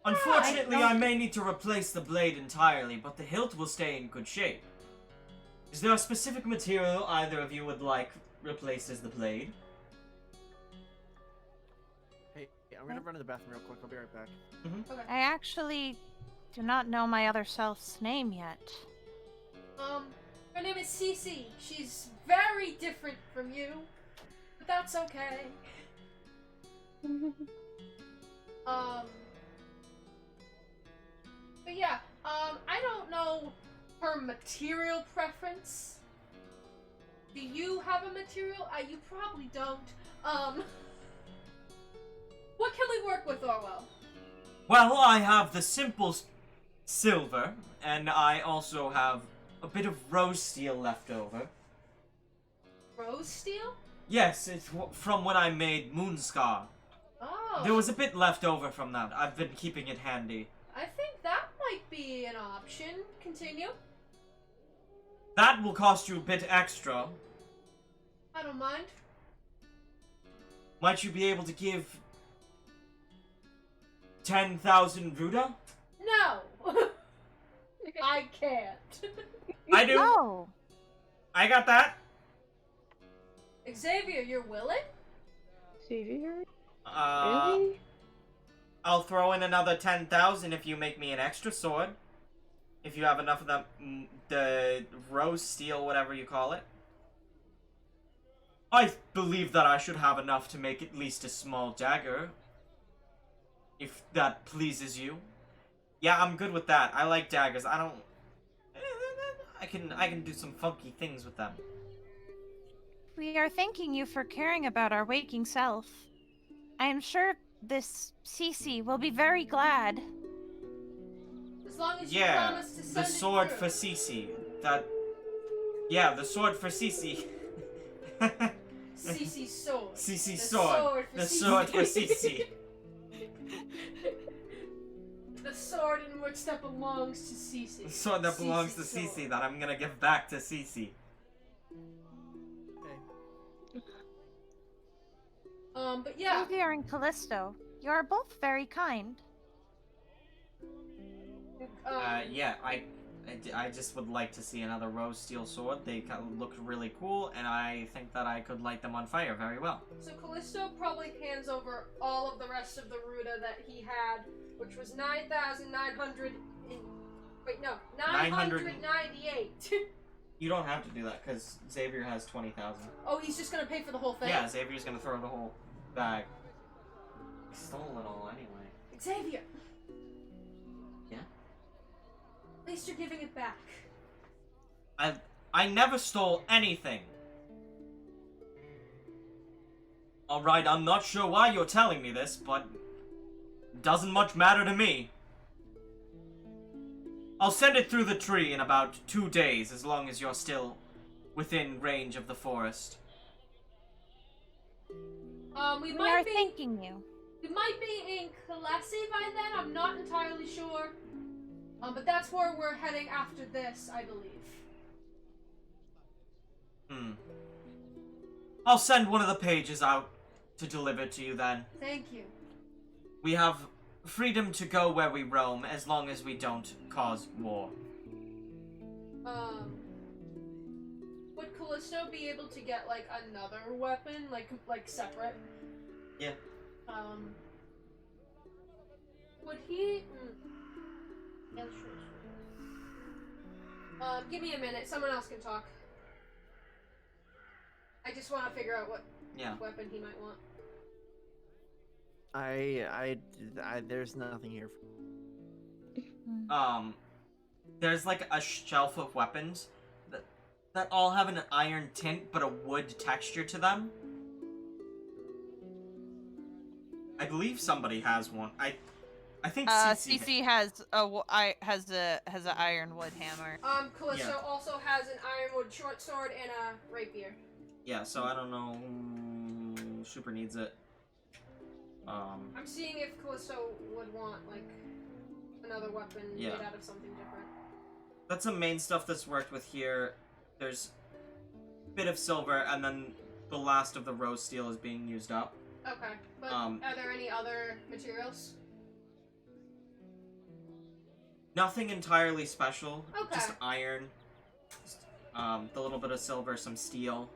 Unfortunately, I may need to replace the blade entirely, but the hilt will stay in good shape. Is there a specific material either of you would like replaced as the blade?
Hey, I'm gonna run to the bathroom real quick. I'll be right back.
Okay.
I actually do not know my other self's name yet.
Her name is Cece. She's very different from you, but that's okay. But yeah, I don't know her material preference. Do you have a material? You probably don't. What can we work with, Orwell?
Well, I have the simple silver, and I also have a bit of rose steel left over.
Rose steel?
Yes, it's from when I made Moonscar.
Oh.
There was a bit left over from that. I've been keeping it handy.
I think that might be an option. Continue.
That will cost you a bit extra.
I don't mind.
Might you be able to give 10,000 Ruda?
No! I can't.
I do.
Oh.
I got that.
Xavier, you're willing?
Xavier?
Uh,
Really?
I'll throw in another 10,000 if you make me an extra sword. If you have enough of the rose steel, whatever you call it. I believe that I should have enough to make at least a small dagger. If that pleases you. Yeah, I'm good with that. I like daggers. I can do some funky things with them.
We are thanking you for caring about our waking self. I am sure this Cece will be very glad.
As long as you
Yeah,
promise to send
the
it
sword
through.
for Cece. Yeah, the sword for Cece.
Cece's sword.
Cece's
The
sword.
for
The
Cece.
sword for Cece.
The sword in which that belongs to Cece.
The sword that belongs to
Cece's
Cece
sword.
that I'm gonna give back to Cece.
But yeah.
Xavier and Callisto, you are both very kind.
Yeah, I just would like to see another rose steel sword. They look really cool, and I think that I could light them on fire very well.
So Callisto probably hands over all of the rest of the Ruta that he had, which was 9,900. Wait, no, 998.
You don't have to do that, because Xavier has 20,000.
Oh, he's just gonna pay for the whole thing?
Yeah, Xavier's gonna throw the whole bag. He stole it all anyway.
Xavier!
Yeah?
At least you're giving it back.
I never stole anything. Alright, I'm not sure why you're telling me this, but it doesn't much matter to me. I'll send it through the tree in about 2 days, as long as you're still within range of the forest.
We
We
might
are
be
thanking you.
we might be in Kalesi by then, I'm not entirely sure. But that's where we're heading after this, I believe.
I'll send one of the pages out to deliver to you then.
Thank you.
We have freedom to go where we roam, as long as we don't cause war.
Would Callisto be able to get, like, another weapon, like separate?
Yeah.
Would he... Yeah, sure. Give me a minute, someone else can talk. I just want to figure out what weapon he might want.
There's nothing here.
There's like a shelf of weapons that all have an iron tint but a wood texture to them. I believe somebody has one. I think
CC has an ironwood hammer.
Callisto
Yeah.
also has an ironwood short sword and a rapier.
Yeah, so I don't know who super needs it.
I'm seeing if Callisto would want, like, another weapon made out of something different.
That's the main stuff that's worked with here. There's a bit of silver, and then the last of the rose steel is being used up.
Okay, but are there any other materials?
Nothing entirely special.
Okay.
Just iron. Just, the little bit of silver, some steel.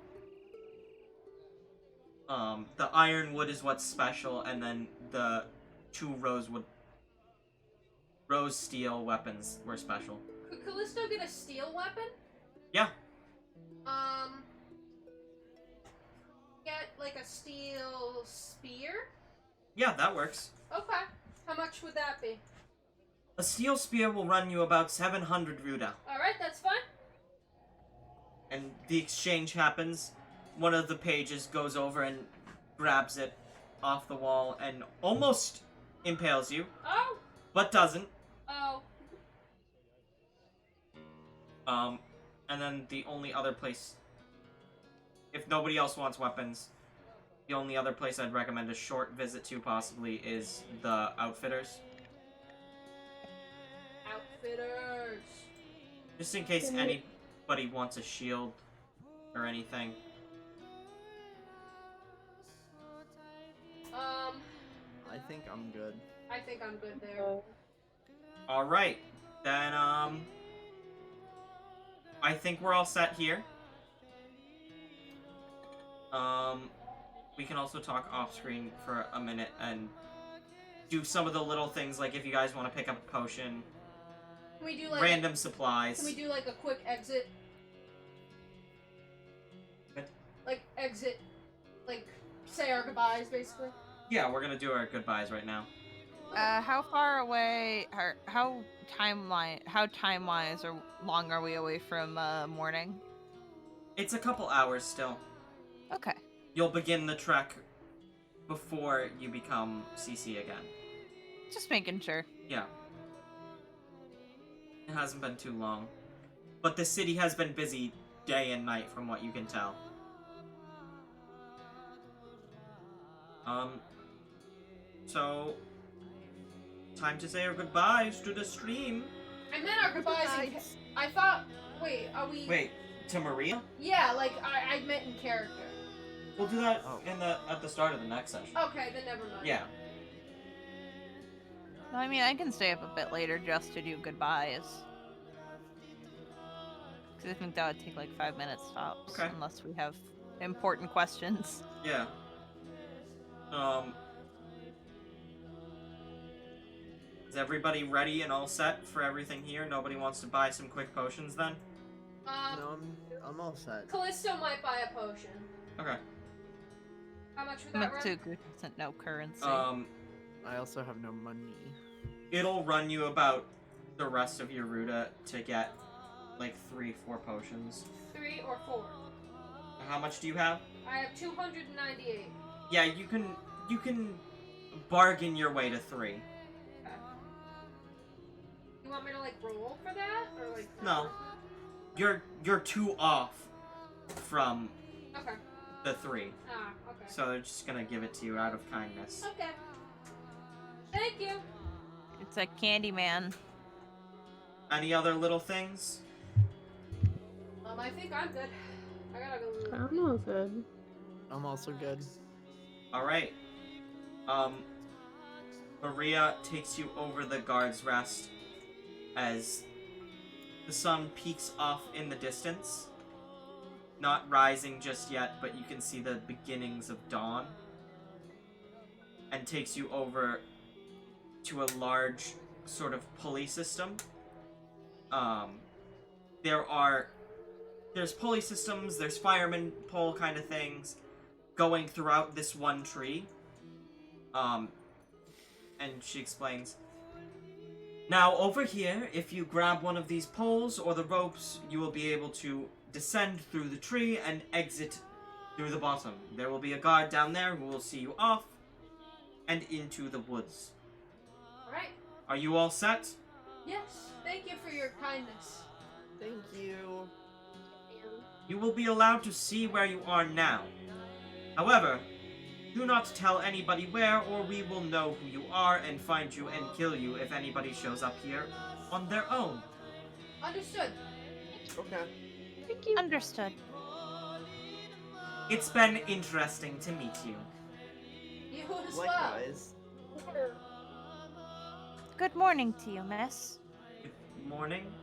The ironwood is what's special, and then the 2 rose steel weapons were special.
Could Callisto get a steel weapon?
Yeah.
Get, like, a steel spear?
Yeah, that works.
Okay. How much would that be?
A steel spear will run you about 700 ruda.
Alright, that's fine.
And the exchange happens. One of the pages goes over and grabs it off the wall and almost impales you,
Oh!
but doesn't.
Oh.
And then the only other place, if nobody else wants weapons, the only other place I'd recommend a short visit to possibly is the Outfitters.
Outfitters.
Just in case anybody wants a shield or anything.
I think I'm good.
I think I'm good there.
Alright, then, I think we're all set here. We can also talk off screen for a minute and do some of the little things, like if you guys want to pick up a potion,
Can we do, like,
random supplies.
Can we do, like, a quick exit?
What?
Like, exit. Like, say our goodbyes, basically.
Yeah, we're gonna do our goodbyes right now.
How far away, or how time-wise or long are we away from morning?
It's a couple hours still.
Okay.
You'll begin the trek before you become CC again.
Just making sure.
Yeah. It hasn't been too long. But the city has been busy day and night from what you can tell. So time to say our goodbyes to the stream.
I meant our goodbyes. I thought. Wait, are we?
Wait, to Maria?
Yeah, like I meant in character.
We'll do that at the start of the next session.
Okay, then never mind.
Yeah.
No, I mean, I can stay up a bit later just to do goodbyes. Because I think that would take like 5 minutes tops.
Okay.
Unless we have important questions.
Yeah. Is everybody ready and all set for everything here? Nobody wants to buy some quick potions then?
No, I'm all set.
Callisto might buy a potion.
Okay.
How much would that run?
Mitsuku doesn't know currency.
I also have no money.
It'll run you about the rest of your route to get like 3-4 potions.
3 or 4?
How much do you have?
I have 298.
Yeah, you can bargain your way to 3.
Okay. You want me to like roll for that or like?
No. You're 2 off from
Okay.
the 3.
Ah, okay.
So they're just gonna give it to you out of kindness.
Okay. Thank you.
It's a candy man.
Any other little things?
I think I'm good. I gotta go.
I'm all good.
I'm also good.
Alright. Maria takes you over the guard's rest as the sun peaks off in the distance. Not rising just yet, but you can see the beginnings of dawn. And takes you over to a large sort of pulley system. There's pulley systems, there's fireman pole kind of things going throughout this one tree. And she explains, now over here, if you grab one of these poles or the ropes, you will be able to descend through the tree and exit through the bottom. There will be a guard down there who will see you off and into the woods.
Alright.
Are you all set?
Yes. Thank you for your kindness.
Thank you.
You will be allowed to see where you are now. However, do not tell anybody where, or we will know who you are and find you and kill you if anybody shows up here on their own.
Understood.
Okay.
Thank you.
Understood.
It's been interesting to meet you.
You as well.
Likewise.
Good morning to you, miss.
Good morning.